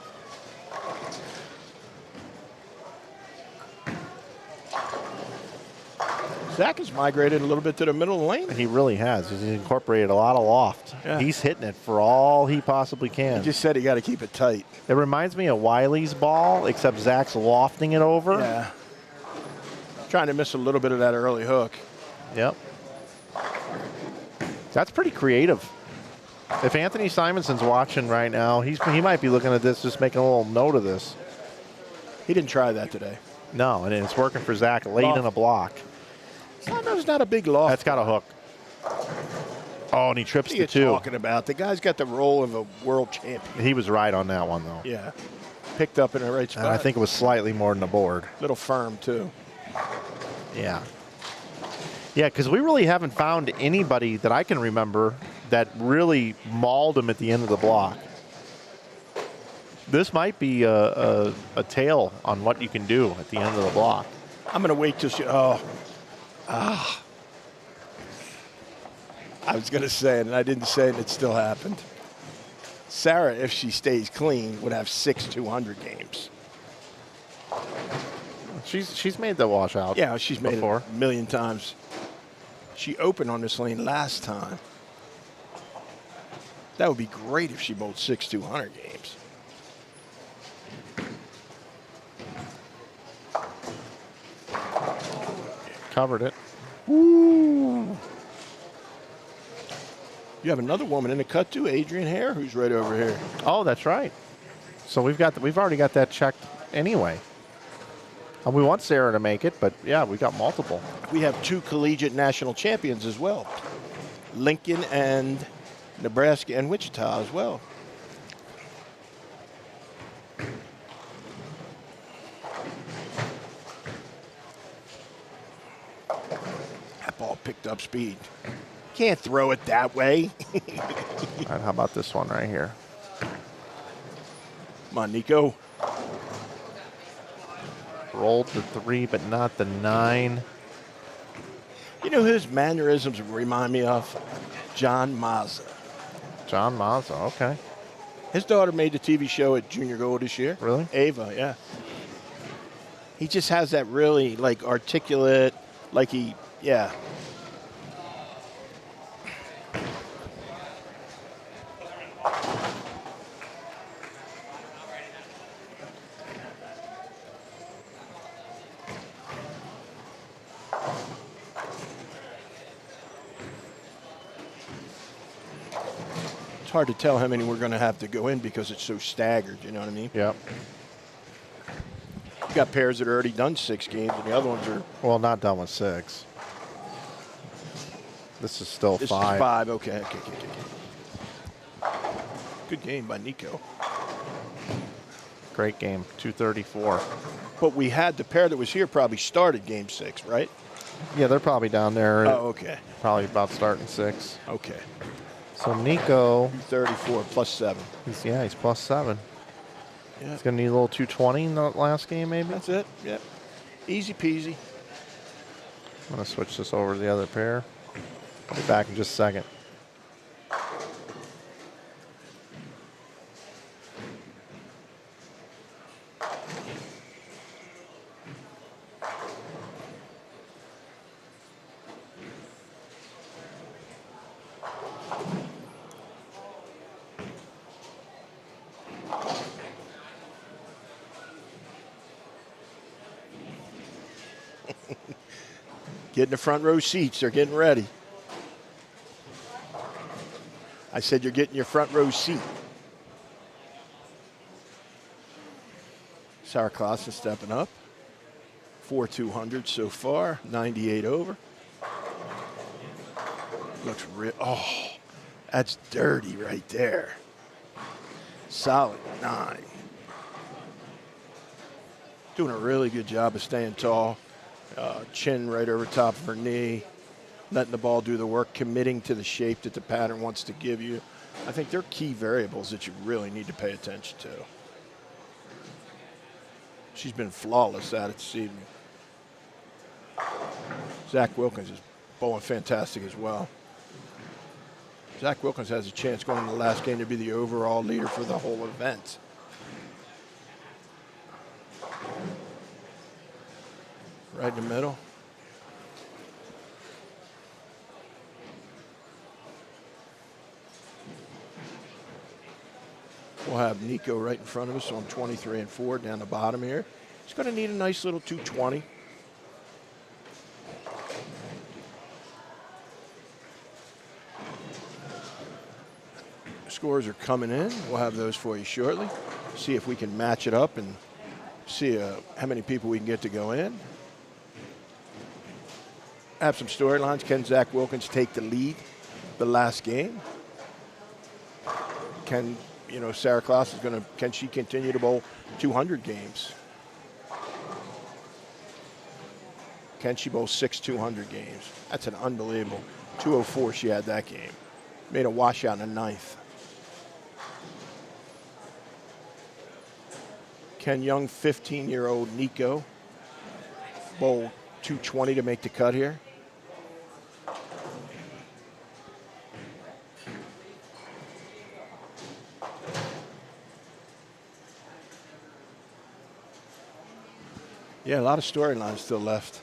Zach has migrated a little bit to the middle of the lane. He really has. He's incorporated a lot of loft. Yeah. He's hitting it for all he possibly can. He just said he got to keep it tight. It reminds me of Wiley's ball, except Zach's lofting it over. Yeah. Trying to miss a little bit of that early hook. Yep. That's pretty creative. If Anthony Simonson's watching right now, he might be looking at this, just making a little note of this. He didn't try that today. No, and it's working for Zach late Loft. in a block. Sometimes not a big loft. That's got a hook. Oh, and he trips What are the you two. talking about? The guy's got the role of a world champion. He was right on that one, though. Yeah. Picked up in the right spot. And I think it was slightly more than the board. Little firm, too. Yeah. Yeah, because we really haven't found anybody that I can remember that really mauled him at the end of the block. This might be a tale on what you can do at the end of the block. I'm going to wait till she. I was going to say it, and I didn't say it, and it still happened. Sarah, if she stays clean, would have 6 200 games. She's made the washout. Yeah, she's made before. it a million times. She opened on this lane last time. That would be great if she bowled 6 200 games. Covered it. You have another woman in the cut too, Adrian Hare, who's right over here. Oh, that's right. So we've already got that checked anyway. And we want Sarah to make it, but yeah, we got multiple. We have 2 collegiate national champions as well. Lincoln and Nebraska and Wichita as well. That ball picked up speed. Can't throw it that way. All right, how about this one right here? Come on, Nico. Rolled the 3, but not the 9. You know who his mannerisms remind me of? John Mazza. John Mazza, okay. His daughter made the TV show at Junior Gold this year. Really? Ava, yeah. He just has that really, like, articulate, like yeah. It's hard to tell how many we're going to have to go in because it's so staggered, you know what I mean? Yep. You got pairs that are already done 6 games, and the other ones are. Well, not done with 6. This is still This 5. is 5. Okay. Good game by Nico. Great game, 234. But we had the pair that was here probably started game 6, right? Yeah, they're probably down there. Oh, okay. Probably about starting 6. Okay. So Nico, 34 plus 7. he's plus 7. Yeah. He's going to need a little 220 in the last game, maybe. That's it. Yep. Easy peasy. I'm going to switch this over to the other pair. I'll be back in just a second. Get in the front row seats. They're getting ready. I said you're getting your front row seat. Sarah Clausen stepping up. 4 200 so far. 98 over. Looks real. Oh, that's dirty right there. Solid 9. Doing a really good job of staying tall. Chin right over top of her knee. letting the ball do the work, committing to the shape that the pattern wants to give you. I think they're key variables that you really need to pay attention to. She's been flawless at it this evening. Zach Wilkins is bowling fantastic as well. Zach Wilkins has a chance going into the last game to be the overall leader for the whole event. Right in the middle. We'll have Nico right in front of us on 23 and 4 down the bottom here. He's going to need a nice little 220. Scores are coming in. We'll have those for you shortly. See if we can match it up and see how many people we can get to go in. Have some storylines. Can Zach Wilkins take the lead the last game? Can, Sarah Klaus can she continue to bowl 200 games? Can she bowl 6 200 games? That's an unbelievable. 204 she had that game. Made a washout in the 9th. Can young 15-year-old Nico bowl 220 to make the cut here? Yeah, a lot of storylines still left.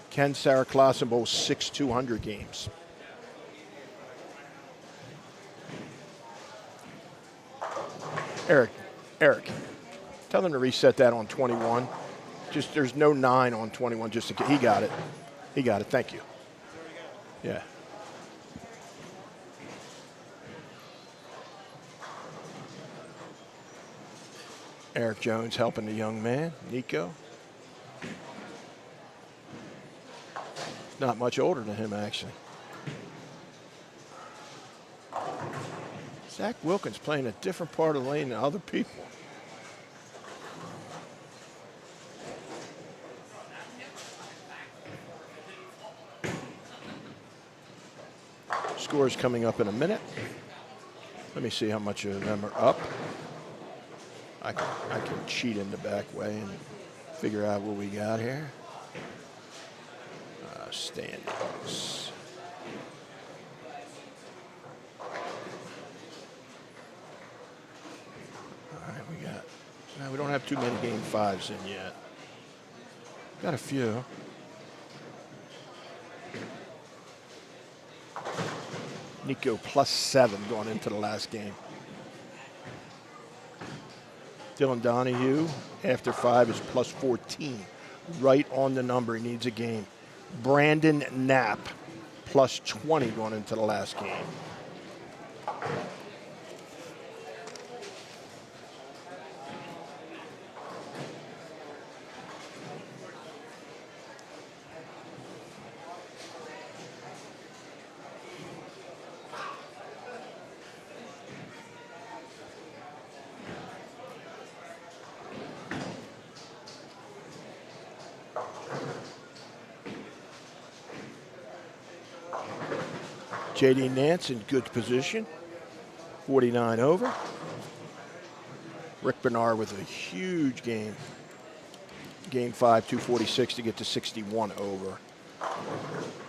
Can Sarah Clausen bowl 6 200 games? Eric, tell them to reset that on 21. Just there's no 9 on 21. Just he got it. He got it. Thank you. Yeah. Eric Jones helping the young man, Nico. Not much older than him, actually. Zach Wilkins playing a different part of the lane than other people. Scores coming up in a minute. Let me see how much of them are up. I can cheat in the back way and figure out what we got here. Standings. All right, we don't have too many game 5s in yet. Got a few. Nico +7 going into the last game. Dylan Donahue, after 5, is +14. Right on the number. He needs a game. Brandon Knapp, +20 going into the last game. J.D. Nance in good position, 49 over. Rick Bernard with a huge game. Game 5, 246 to get to 61 over.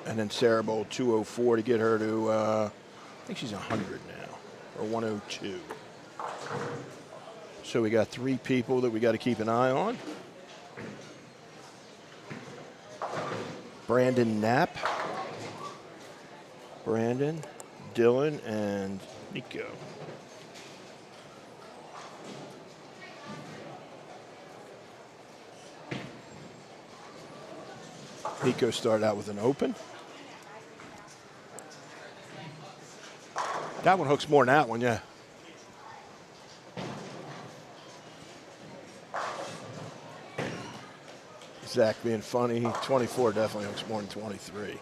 And then Sarah Bowl 204 to get her to, I think she's 100 now, or 102. So we got 3 people that we got to keep an eye on. Brandon Knapp. Brandon, Dylan, and Nico. Nico started out with an open. That one hooks more than that one, yeah. Zach being funny, 24 definitely hooks more than 23.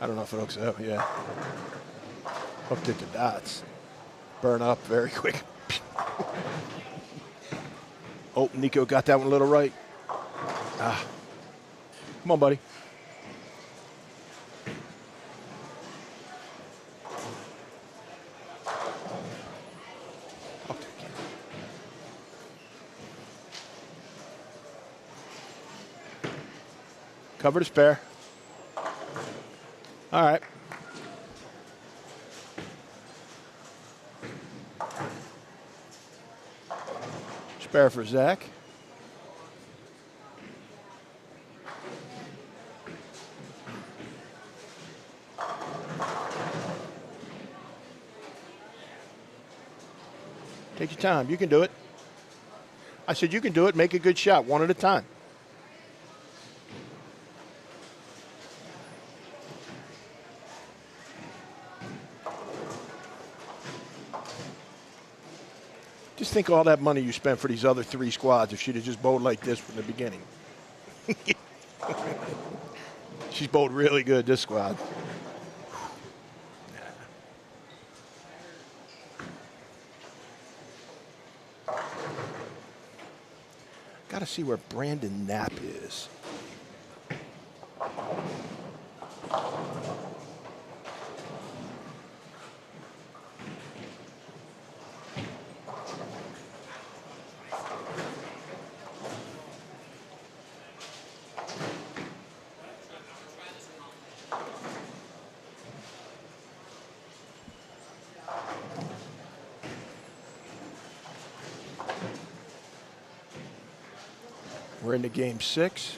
I don't know if it hooks up, yeah. Hooked it to dots. Burn up very quick. Oh, Nico got that one a little right. Come on, buddy. Cover to spare. All right. Spare for Zach. Take your time. You can do it. I said you can do it. Make a good shot, one at a time. Just think all that money you spent for these other 3 squads if she'd have just bowled like this from the beginning. She's bowled really good, this squad. Got to see where Brandon Knapp is. We're into game 6.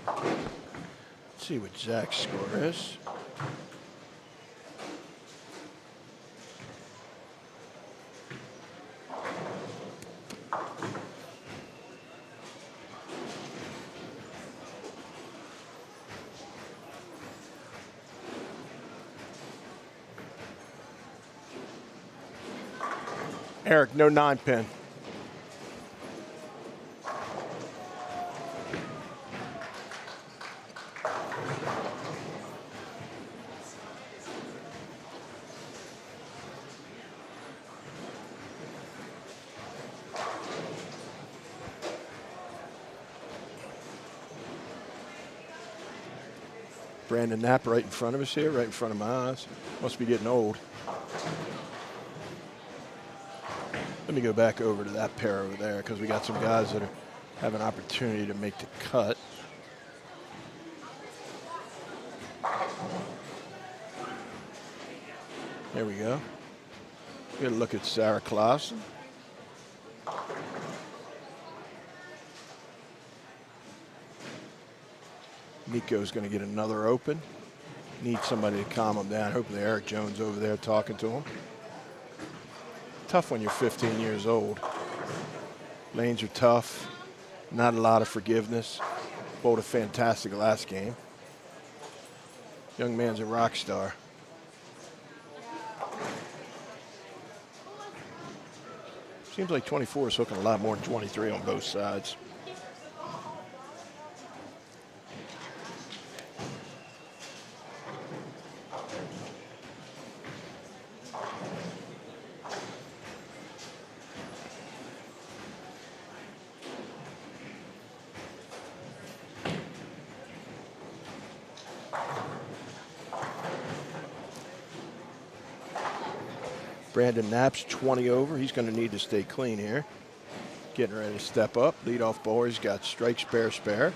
Let's see what Zach's score is. Eric, no 9-pin. Brandon Knapp right in front of us here, right in front of my eyes. Must be getting old. Let me go back over to that pair over there because we got some guys that have an opportunity to make the cut. There we go. Get a look at Sarah Clausen. Nico's going to get another open. Need somebody to calm him down. Hopefully Eric Jones over there talking to him. Tough when you're 15 years old. Lanes are tough. Not a lot of forgiveness. Bowled a fantastic last game. Young man's a rock star. Seems like 24 is hooking a lot more than 23 on both sides. Brandon Knapp's 20 over. He's going to need to stay clean here. Getting ready to step up. Lead off bowler. He's got strike, spare, spare.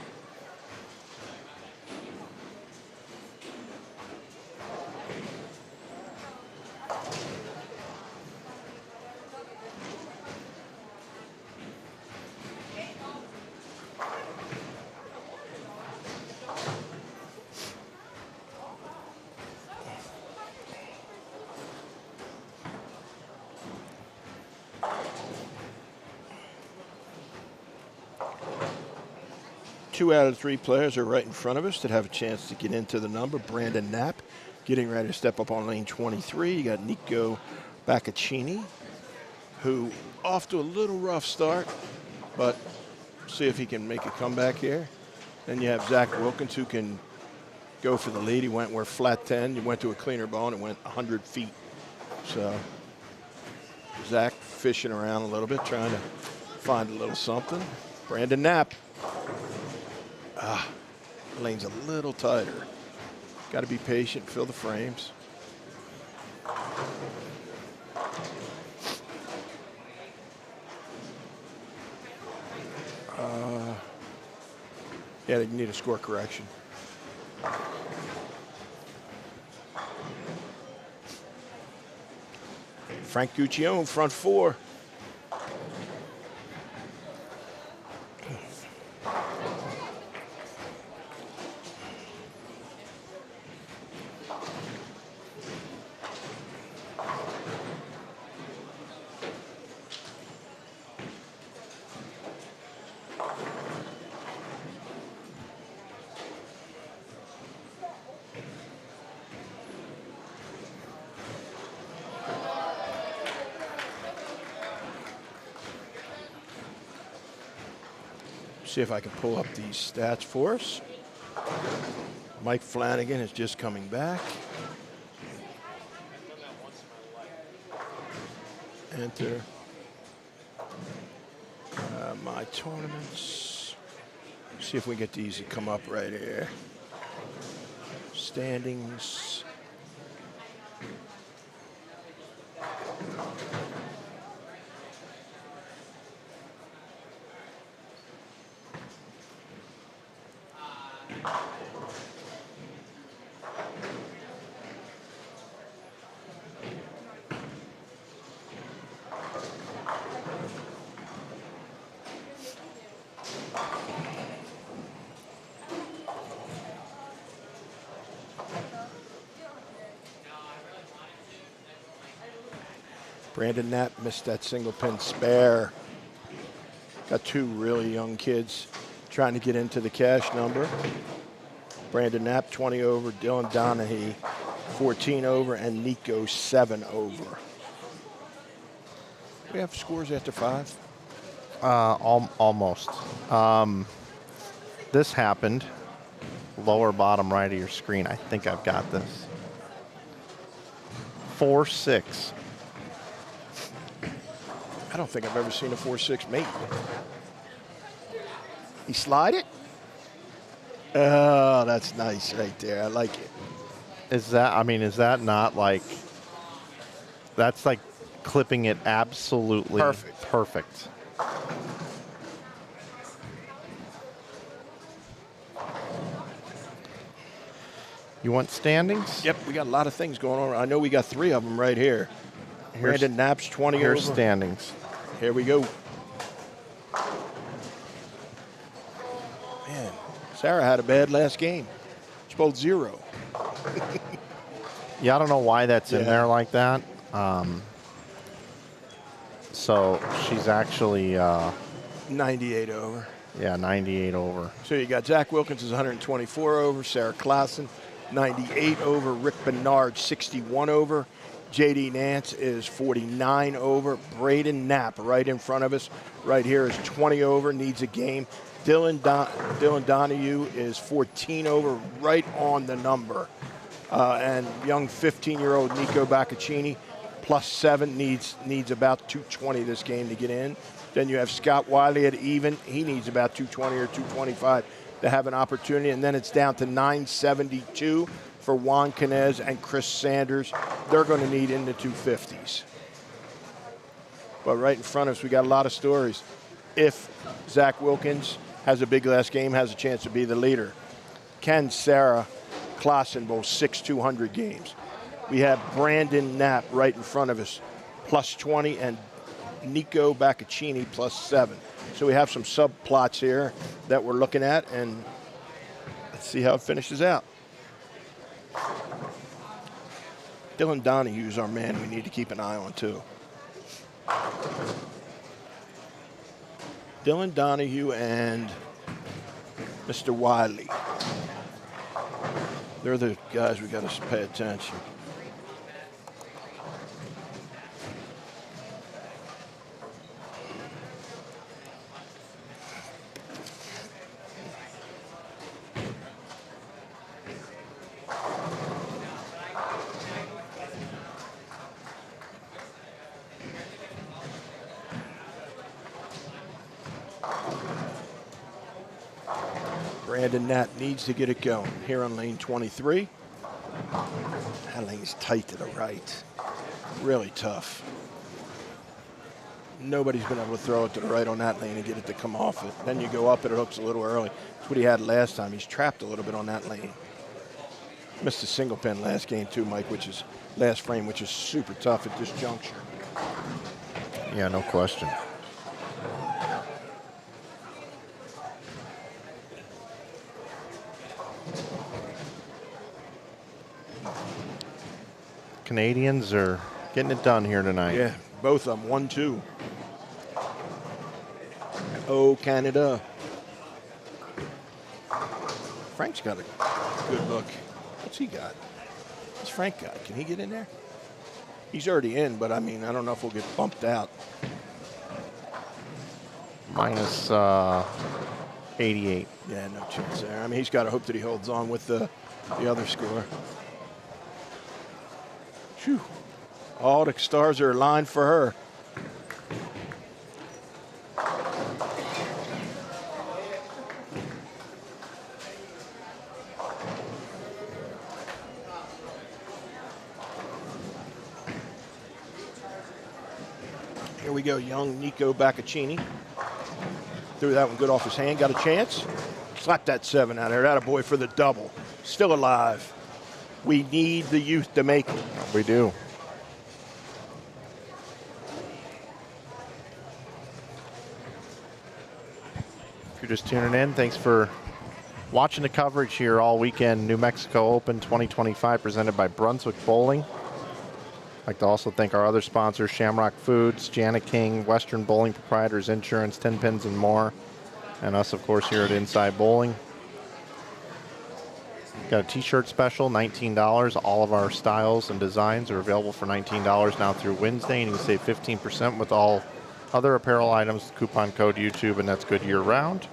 Two out of 3 players are right in front of us that have a chance to get into the number. Brandon Knapp getting ready to step up on lane 23. You got Nico Baccaccini, who off to a little rough start, but see if he can make a comeback here. Then you have Zach Wilkins, who can go for the lead. He went where flat 10. He went to a cleaner ball and it went 100 feet. So Zach fishing around a little bit, trying to find a little something. Brandon Knapp. Lane's a little tighter. Got to be patient, fill the frames. Yeah, they need a score correction. Frank Guccione, front 4. See if I can pull up these stats for us. Mike Flanagan is just coming back. Enter my tournaments. See if we get these to come up right here. Standings. Brandon Knapp missed that single pin spare. Got 2 really young kids trying to get into the cash number. Brandon Knapp 20 over, Dylan Donahue 14 over, and Nico 7 over. We have scores after 5? Almost. This happened. Lower bottom right of your screen. I think I've got this. 4-6. I don't think I've ever seen a 4-6 mate. He slide it? Oh, that's nice right there. I like it. Is that not like, that's like clipping it absolutely perfect. You want standings? Yep, we got a lot of things going on. I know we got 3 of them right here. Brandon Knapp's 20 over. Here's standings. Here we go. Man, Sarah had a bad last game. She bowled 0. Yeah, I don't know why that's in there like that. So she's actually 98 over. Yeah, 98 over. So you got Zach Wilkins is 124 over, Sarah Klassen 98 over, Rick Bernard 61 over, JD Nance is 49 over, Braden Knapp right in front of us right here is 20 over, needs a game. Dylan Donahue is 14 over, right on the number. And young 15-year-old Nico Baccaccini +7 needs about 220 this game to get in. Then you have Scott Wiley at even. He needs about 220 or 225 to have an opportunity. And then it's down to 972 for Juan Canez and Chris Sanders. They're going to need in the 250s. But right in front of us, we got a lot of stories. If Zach Wilkins has a big last game, has a chance to be the leader. Can Sarah Klassen bowl 6 200 games? We have Brandon Knapp right in front of us, +20, and Nico Baccaccini +7. So we have some subplots here that we're looking at, and let's see how it finishes out. Dylan Donahue is our man we need to keep an eye on too. Dylan Donahue and Mr. Wiley. They're the guys we got to pay attention. Brandon Nat needs to get it going here on lane 23. That lane's tight to the right. Really tough. Nobody's been able to throw it to the right on that lane and get it to come off it. Then you go up, it hooks a little early. That's what he had last time. He's trapped a little bit on that lane. Missed a single pin last game too, Mike, last frame, which is super tough at this juncture. Yeah, no question. Canadians are getting it done here tonight. Yeah, both of them, 1-2. Oh, Canada. Frank's got a good look. What's he got? What's Frank got? Can he get in there? He's already in, but I mean, I don't know if we'll get bumped out. Minus 88. Yeah, no chance there. I mean, he's got to hope that he holds on with the other score. Phew. All the stars are aligned for her. Here we go, young Nico Baccaccini. Threw that one good off his hand, got a chance. Slapped that 7 out of there. That a boy for the double. Still alive. We need the youth to make it. We do. If you're just tuning in, thanks for watching the coverage here all weekend. New Mexico Open 2025 presented by Brunswick Bowling. I'd like to also thank our other sponsors, Shamrock Foods, Jani King, Western Bowling Proprietors Insurance, Tenpins More, and us, of course, here at Inside Bowling. Got a t-shirt special, $19. All of our styles and designs are available for $19 now through Wednesday, and you can save 15% with all other apparel items, coupon code YouTube, and that's good year-round.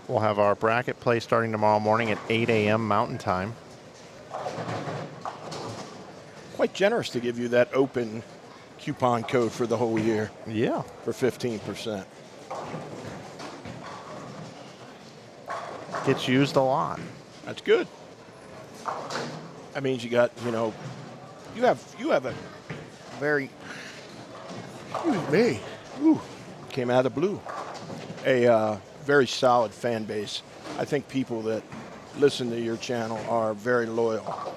We'll have our bracket play starting tomorrow morning at 8 a.m. Mountain Time. Quite generous to give you that open coupon code for the whole year. Yeah. For 15%. Gets used a lot. That's good. That means you got, you know, you have a very, excuse me, ooh, came out of the blue, a very solid fan base. I think people that listen to your channel are very loyal.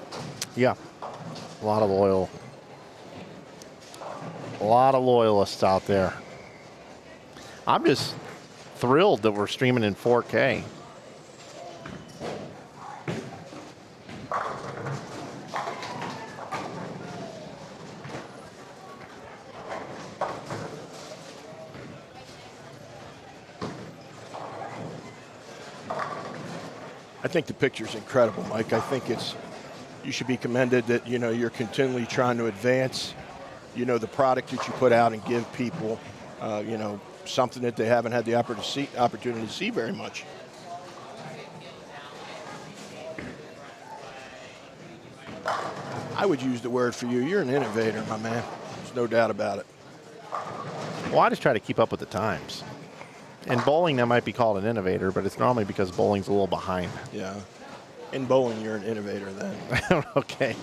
Yeah. A lot of loyal. A lot of loyalists out there. I'm just thrilled that we're streaming in 4K. I think the picture's incredible, Mike. I think you should be commended that, you know, you're continually trying to advance, you know, the product that you put out and give people, you know, something that they haven't had the opportunity to see very much. I would use the word for you. You're an innovator, my man. There's no doubt about it. Well, I just try to keep up with the times. In bowling, that might be called an innovator, but it's normally because bowling's a little behind. Yeah. In bowling, you're an innovator then. Okay.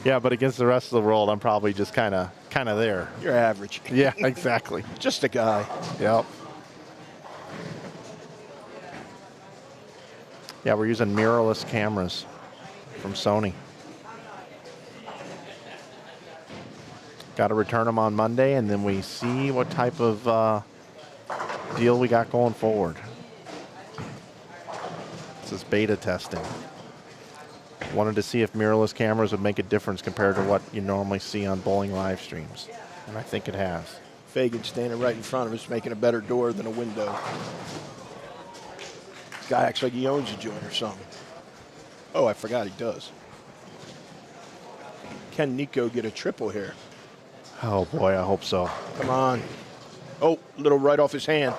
Yeah, but against the rest of the world, I'm probably just kind of there. You're average. Yeah, exactly. Just a guy. Yep. Yeah, we're using mirrorless cameras from Sony. Got to return them on Monday, and then we see what type of deal we got going forward. This is beta testing. Wanted to see if mirrorless cameras would make a difference compared to what you normally see on bowling live streams, and I think it has. Fagan standing right in front of us, making a better door than a window. Guy acts like he owns a joint or something. Oh, I forgot he does. Can Nico get a triple here? Oh boy, I hope so. Come on. Oh, little right off his hand.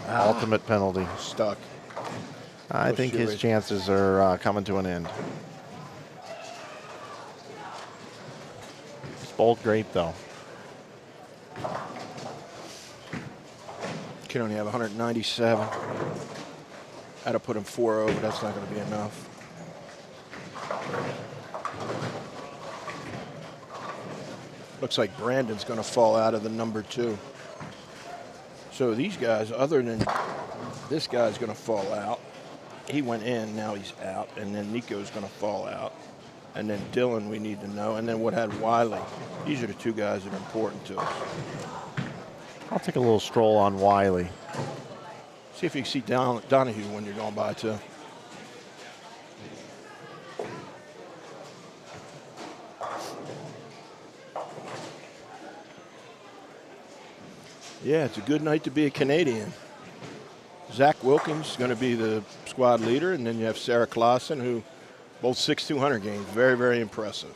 Ultimate penalty. Stuck. I think his chances are coming to an end. He's bowled great, though. Can only have 197. Had to put him 4-0, but that's not going to be enough. Looks like Brandon's going to fall out of the number 2. So these guys, other than this guy's going to fall out. He went in, now he's out. And then Nico's going to fall out. And then Dylan, we need to know. And then what had Wiley. These are the 2 guys that are important to us. I'll take a little stroll on Wiley. See if you can see Donahue when you're going by, too. Yeah, it's a good night to be a Canadian. Zach Wilkins is going to be the squad leader, and then you have Sarah Clausen, who both 6,200 games. Very, very impressive.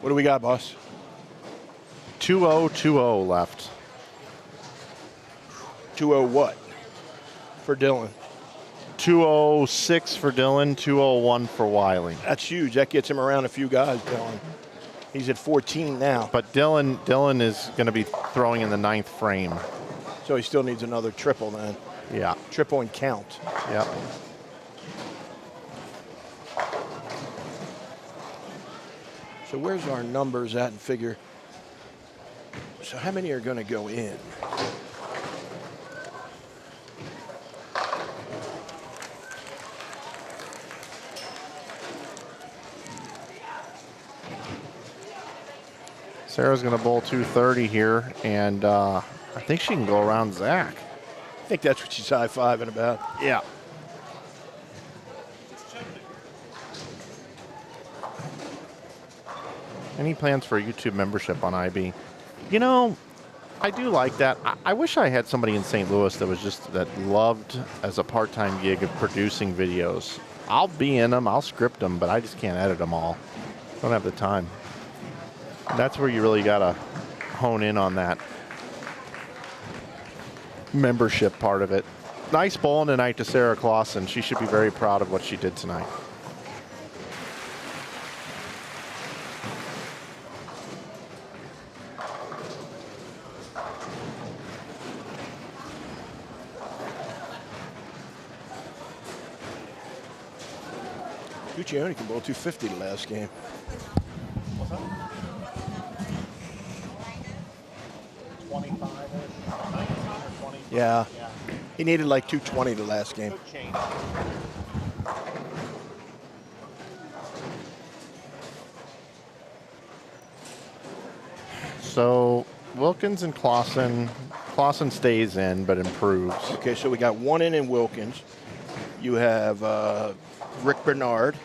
What do we got, boss? 2-0-2-0 left. 2-0 what? For Dylan. 2-0-6 for Dylan, 2-0-1 for Wiley. That's huge. That gets him around a few guys, Dylan. He's at 14 now. But Dylan is going to be throwing in the 9th frame. So he still needs another triple then. Yeah. Triple and count. Yep. So where's our numbers at and figure? So how many are going to go in? Sarah's going to bowl 230 here, and I think she can go around Zach. I think that's what she's high-fiving about. Yeah. Any plans for a YouTube membership on IB? You know, I do like that. I wish I had somebody in St. Louis that loved as a part-time gig of producing videos. I'll be in them, I'll script them, but I just can't edit them all. Don't have the time. That's where you really gotta hone in on that membership part of it. Nice bowling tonight to Sarah Clausen. She should be very proud of what she did tonight. Guccione can bowl 250 the last game. Yeah. He needed like 220 the last game. So Wilkins and Clausen stays in but improves. Okay, so we got 1 in Wilkins. You have Rick Bernard.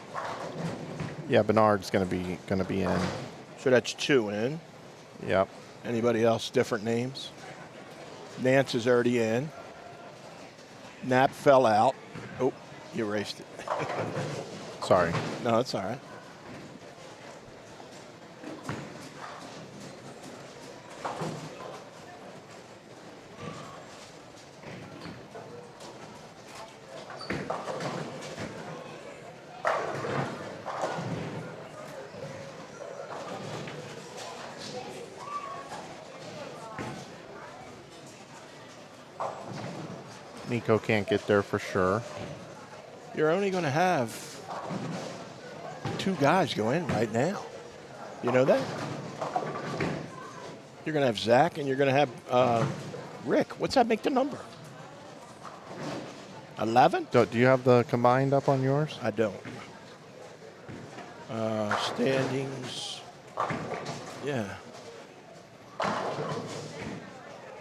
Yeah, Bernard's gonna be in. So that's 2 in. Yep. Anybody else different names? Nance is already in. Knapp fell out. Oh, you erased it. Sorry. No, that's all right. Nico can't get there for sure. You're only going to have 2 guys go in right now. You know that? You're going to have Zach and you're going to have Rick. What's that make the number? 11? Do you have the combined up on yours? I don't. Standings. Yeah.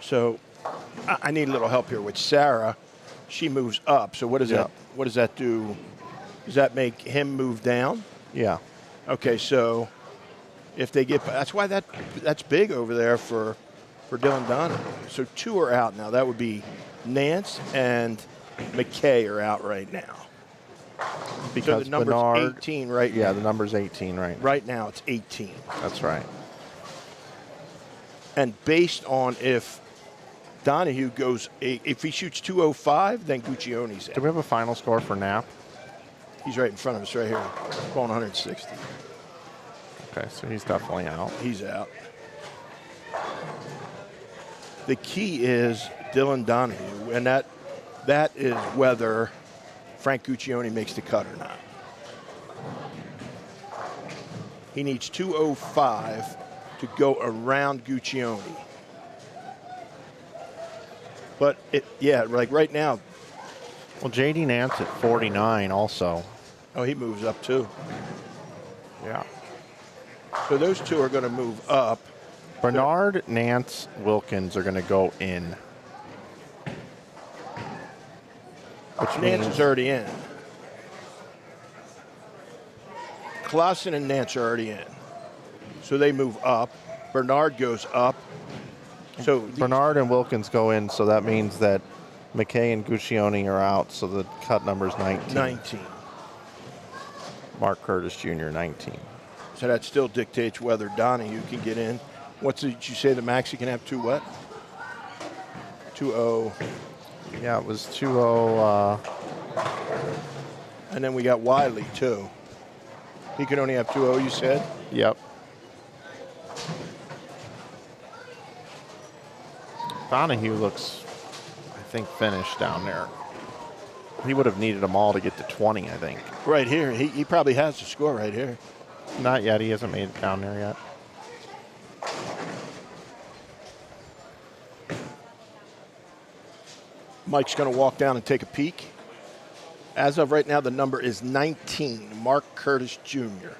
So I need a little help here with Sarah. She moves up. So what does that? What does that do? Does that make him move down? Yeah. Okay. So if they get, that's why that's big over there for for Dylan Donahue. So 2 are out now. That would be Nance and McKay are out right now. Because So the number's Bernard, 18 right yeah, now. the number's 18 right now. Right now it's 18. That's right. And based on if Donahue goes, if he shoots 205, then Guccione's Do out. we have a final score for Knapp? He's right in front of us right here, going 160. Okay, so he's definitely out. He's out. The key is Dylan Donahue, and that is whether Frank Guccione makes the cut or not. He needs 205 to go around Guccione. But like right now, Well, JD Nance at 49 also. oh, he moves up too. Yeah. So those 2 are going to move up. Bernard, Nance, Wilkins are going to go in. Which Nance means is already in. Clausen and Nance are already in. So they move up. Bernard goes up. So Bernard and Wilkins go in, so that means that McKay and Guccione are out, so the cut number is 19. 19. Mark Curtis Jr., 19. So that still dictates whether Donahue can get in. Did you say the max he can have 2 what? 2-0. Yeah, it was 2-0. And then we got Wiley too. He can only have 2-0, you said? Yep. Donahue looks, I think, finished down there. He would have needed them all to get to 20, I think. Right here. He probably has the score right here. Not yet. He hasn't made it down there yet. Mike's going to walk down and take a peek. As of right now, the number is 19, Mark Curtis Jr.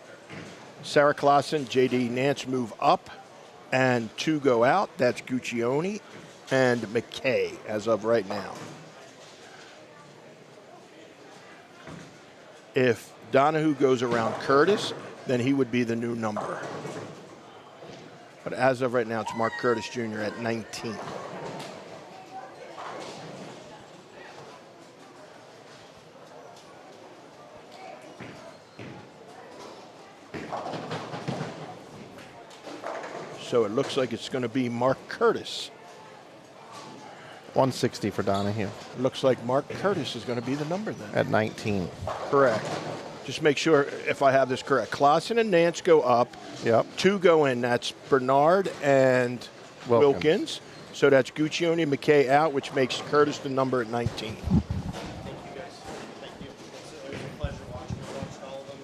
Sarah Clausen, J.D. Nance move up, and 2 go out. That's Guccione and McKay as of right now. If Donahue goes around Curtis, then he would be the new number. But as of right now, it's Mark Curtis Jr. at 19. So it looks like it's going to be Mark Curtis. 160 for Donahue Looks like Mark Curtis is going to be the number then. at 19. Correct. Just make sure if I have this correct. Clausen and Nance go up. Yep. 2 go in. That's Bernard and Wilkins. So that's Guccione and McKay out, which makes Curtis the number at 19. Thank you, guys. Thank you. It was a pleasure watching. We watched all of them.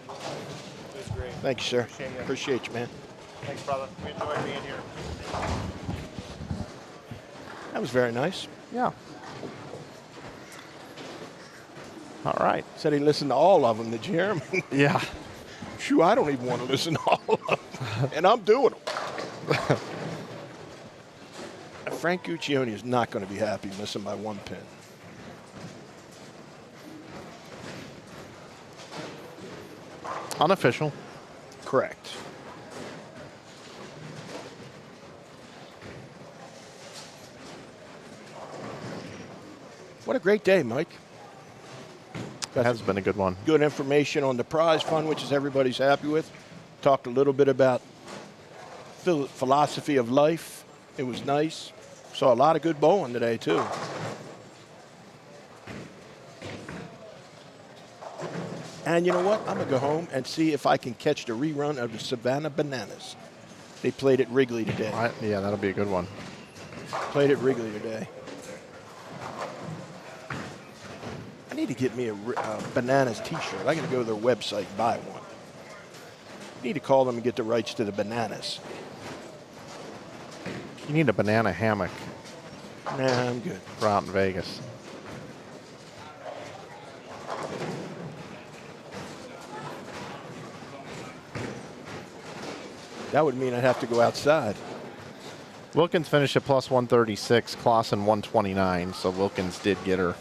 It was great. Thank you, sir. Appreciate you. Appreciate you, man. Thanks, brother. We enjoyed being here. That was very nice. Yeah. All right. Said he listened to all of them. Did you hear him? Yeah. Shoo, I don't even want to listen to all of them. And I'm doing them. Frank Guccione is not going to be happy missing by 1 pin. Unofficial. Correct. What a great day, Mike. That has been a good one. Good information on the prize fund, which is everybody's happy with. Talked a little bit about philosophy of life. It was nice. Saw a lot of good bowling today, too. And you know what? I'm going to go home and see if I can catch the rerun of the Savannah Bananas. They played at Wrigley today. Yeah, that'll be a good one. Played at Wrigley today. I need to get me a Bananas t-shirt. I got to go to their website and buy one. Need to call them and get the rights to the Bananas. You need a banana hammock Nah, I'm good. for out in Vegas. That would mean I'd have to go outside. Wilkins finished at plus 136, Clausen 129, so Wilkins did get her.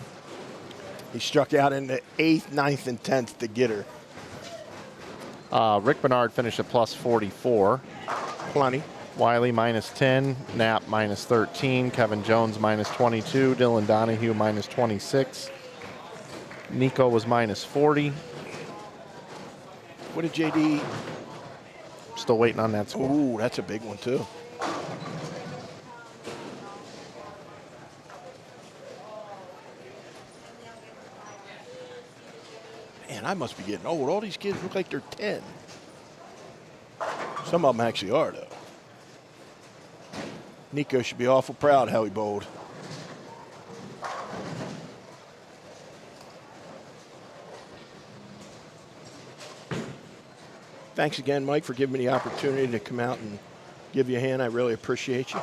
He struck out in the 8th, 9th, and 10th to get her. Rick Bernard finished at plus 44. Plenty. Wiley minus 10, Knapp minus 13, Kevin Jones minus 22, Dylan Donahue minus 26, Nico was minus 40. What did JD? Still waiting on that score. Ooh, that's a big one too. Man, I must be getting old. All these kids look like they're 10. Some of them actually are, though. Nico should be awful proud how he bowled. Thanks again, Mike, for giving me the opportunity to come out and give you a hand. I really appreciate you.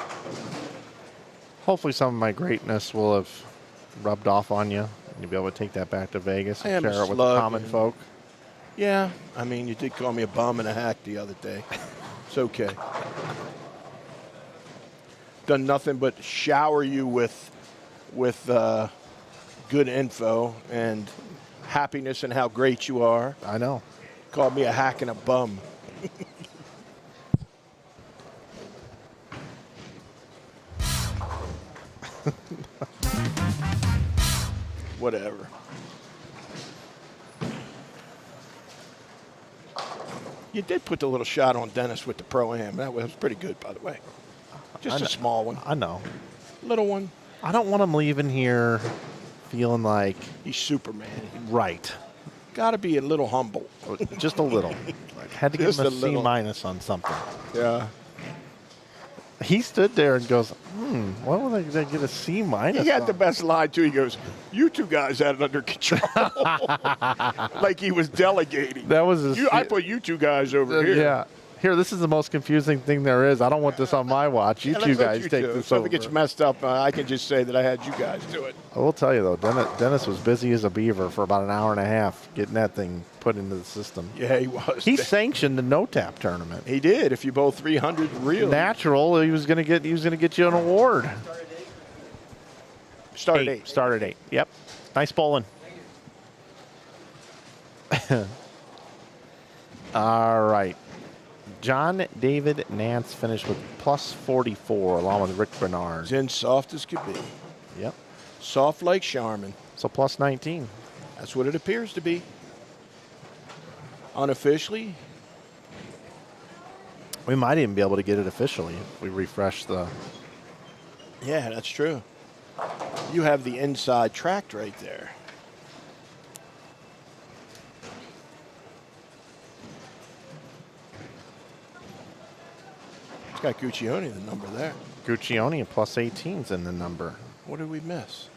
Hopefully some of my greatness will have rubbed off on you, and you'll be able to take that back to Vegas I and am share a it with the slug, common and- folk. Yeah, I mean, you did call me a bum and a hack the other day. It's okay. Done nothing but shower you with good info and happiness and how great you are. I know. Called me a hack and a bum. Whatever. You did put the little shot on Dennis with the Pro-Am. That was pretty good, by the way. Just a small one. I know. Little one. I don't want him leaving here feeling like, He's Superman. right, Got to be a little humble. just a little. Like, had to give Just him a a C little. minus on something. Yeah. He stood there and goes, why would I get a C minus? He had on?" the best line, too. He goes, you two guys had it under control. Like he was delegating. That was his. I put you two guys over here. Yeah. Here, this is the most confusing thing there is. I don't want this on my watch. You Yeah, two let's let guys you take do it. this So over. if it gets messed up, I can just say that I had you guys do it. I will tell you, though, Dennis was busy as a beaver for about an hour and a half getting that thing put into the system. Yeah, he was. He sanctioned the no-tap tournament. He did. If you bowl 300 real. Natural, he was gonna get you an award. Start at 8. Start at 8. Yep. Nice bowling. All right. John David Nance finished with plus 44 along with Rick Bernard. It's in soft as could be. Yep. Soft like Charmin. So plus 19. That's what it appears to be. Unofficially, We might even be able to get it officially if we refresh the. yeah, that's true. You have the inside tracked right there. It's got Guccione, the number there. Guccione plus 18's in the number. What did we miss?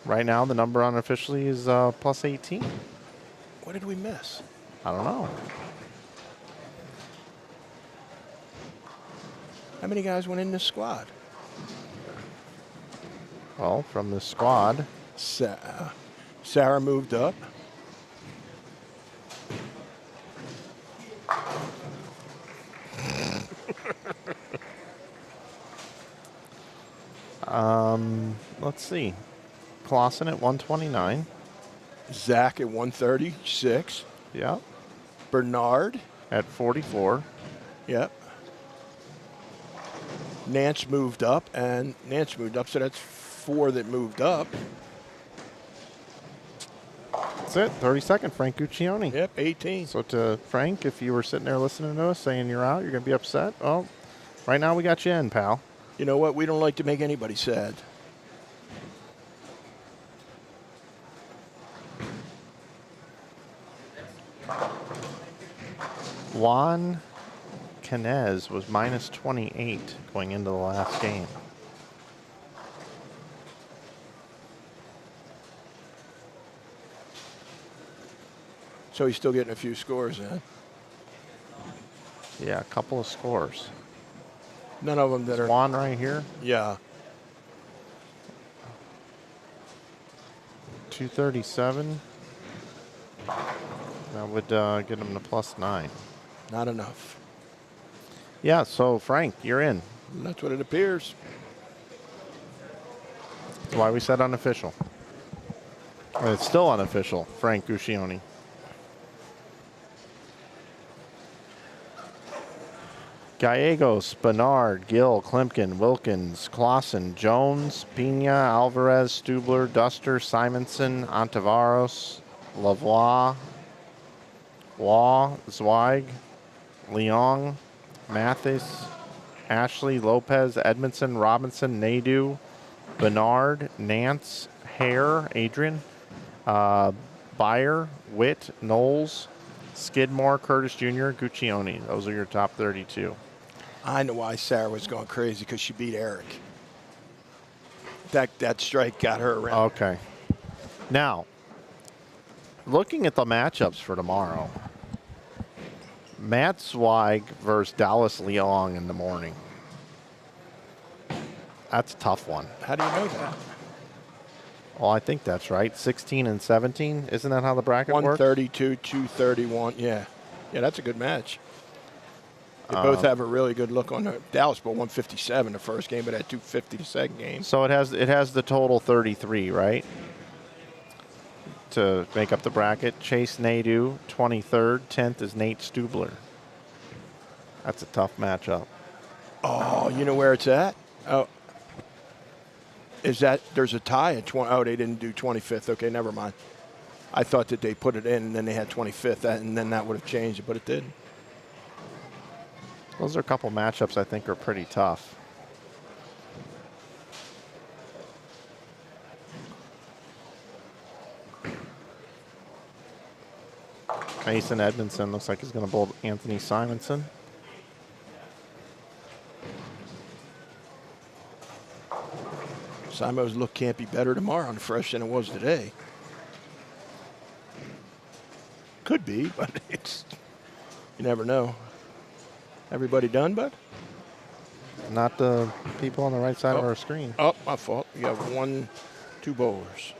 Right now, the number unofficially is plus 18. What did we miss? I don't know. How many guys went in this squad? Well, from the squad, Sarah moved up. let's see. Clausen at 129. Zach at 136. Yep. Bernard. At 44. Yep. Nance moved up, so that's 4 that moved up. That's it. 32nd, Frank Guccione. Yep, 18. So to Frank, if you were sitting there listening to us saying you're out, you're going to be upset. Well, right now we got you in, pal. You know what? We don't like to make anybody sad. Juan Canez was minus 28 going into the last game. So he's still getting a few scores in. Yeah, a couple of scores. None of them that are. Juan right here, Yeah. 237. That would get him to plus 9. Not enough. Yeah, so Frank, you're in. That's what it appears. That's why we said unofficial. And it's still unofficial, Frank Guccione. Gallegos, Bernard, Gill, Klimkin, Wilkins, Clausen, Jones, Pena, Alvarez, Stubler, Duster, Simonson, Ontiveros, Lavoie, Waugh, Zweig, Leong, Mathis, Ashley, Lopez, Edmondson, Robinson, Nadeau, Bernard, Nance, Hare, Adrian, Byer, Witt, Knowles, Skidmore, Curtis Jr., Guccione. Those are your top 32. I know why Sarah was going crazy, because she beat Eric. That strike got her around. Okay. Now, looking at the matchups for tomorrow, Matt Zweig versus Dallas Leong in the morning. That's a tough one. How do you know that? Well, I think that's right. 16 and 17. Isn't that how the bracket works? 132, 231. Yeah. Yeah, that's a good match. They both have a really good look on it. Dallas put 157 the first game, but had 250 the second game. So it has the total 33, right? To make up the bracket. Chase Nadeau, 23rd. 10th is Nate Stubler. That's a tough matchup. Oh, you know where it's at? Oh. Is that there's a tie at 20? Oh, they didn't do 25th. Okay, never mind. I thought that they put it in and then they had 25th, and then that would have changed it, but it didn't. Those are a couple matchups I think are pretty tough. Mason Edmondson looks like he's going to bowl Anthony Simonson. Simo's look can't be better tomorrow on fresh than it was today. Could be, but it's you never know. Everybody done, bud? Not the people on the right side of our screen. Oh, my fault. You have 2 bowlers.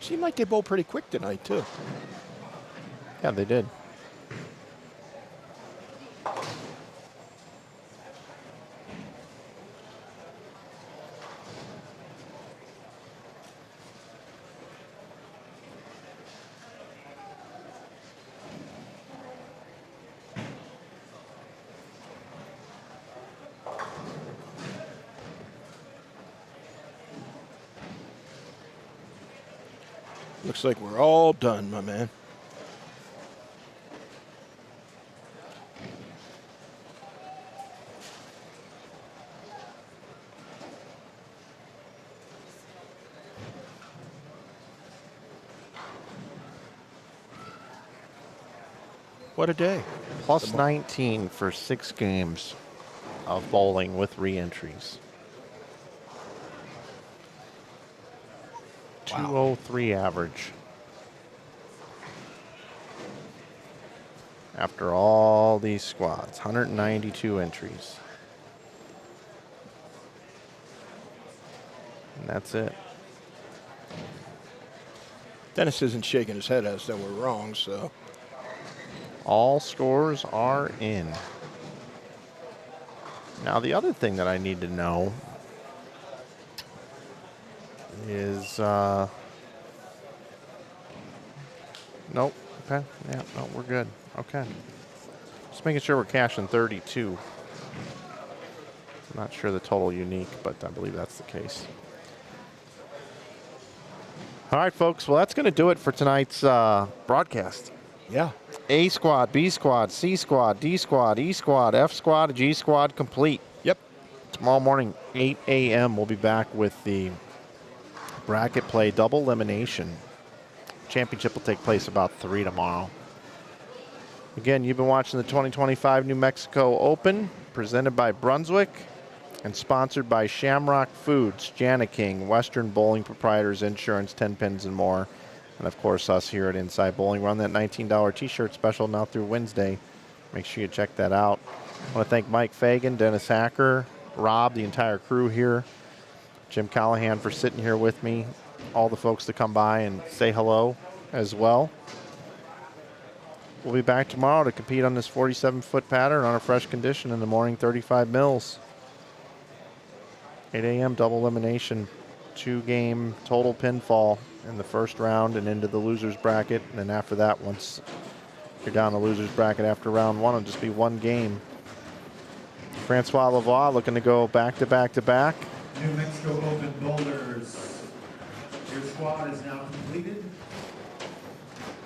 Seemed like they bowled pretty quick tonight, too. Yeah, they did. Looks like we're all done, my man. What a day. Plus 19 for 6 games of bowling with re-entries. 203 average. After all these squads, 192 entries. And that's it. Dennis isn't shaking his head as though we're wrong, so. All scores are in. Now, the other thing that I need to know is, nope, okay, yeah, no, we're good, okay. Just making sure we're cashing 32. I'm not sure the total unique, but I believe that's the case. All right, folks, well, that's going to do it for tonight's broadcast. Yeah. A squad, B squad, C squad, D squad, E squad, F squad, G squad complete. Yep. Tomorrow morning, 8 a.m., we'll be back with the bracket play double elimination. Championship will take place about 3 tomorrow. Again, you've been watching the 2025 New Mexico Open, presented by Brunswick and sponsored by Shamrock Foods, Jani King, Western Bowling Proprietors, Insurance, Tenpins More, and of course us here at Inside Bowling. We're on that $19 t-shirt special now through Wednesday. Make sure you check that out. I want to thank Mike Fagan, Dennis Hacker, Rob, the entire crew here, Jim Callahan for sitting here with me. all the folks to come by and say hello as well. We'll be back tomorrow to compete on this 47-foot pattern on a fresh condition in the morning, 35 mils. 8 a.m. double elimination, 2-game total pinfall in the first round and into the loser's bracket. And then after that, once you're down the loser's bracket after round 1, it'll just be 1 game. Francois Lavoie looking to go back to back to back. New Mexico Open boulders. Your squad is now completed.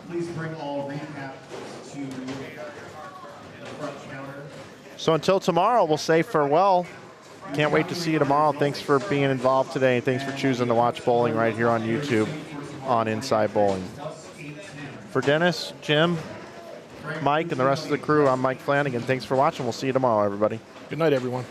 Please bring all recaps to the front counter. So until tomorrow, we'll say farewell. Can't wait to see you tomorrow. Thanks for being involved today. Thanks for choosing to watch bowling right here on YouTube on Inside Bowling. For Dennis, Jim, Mike, and the rest of the crew, I'm Mike Flanagan. Thanks for watching. We'll see you tomorrow, everybody. Good night, everyone.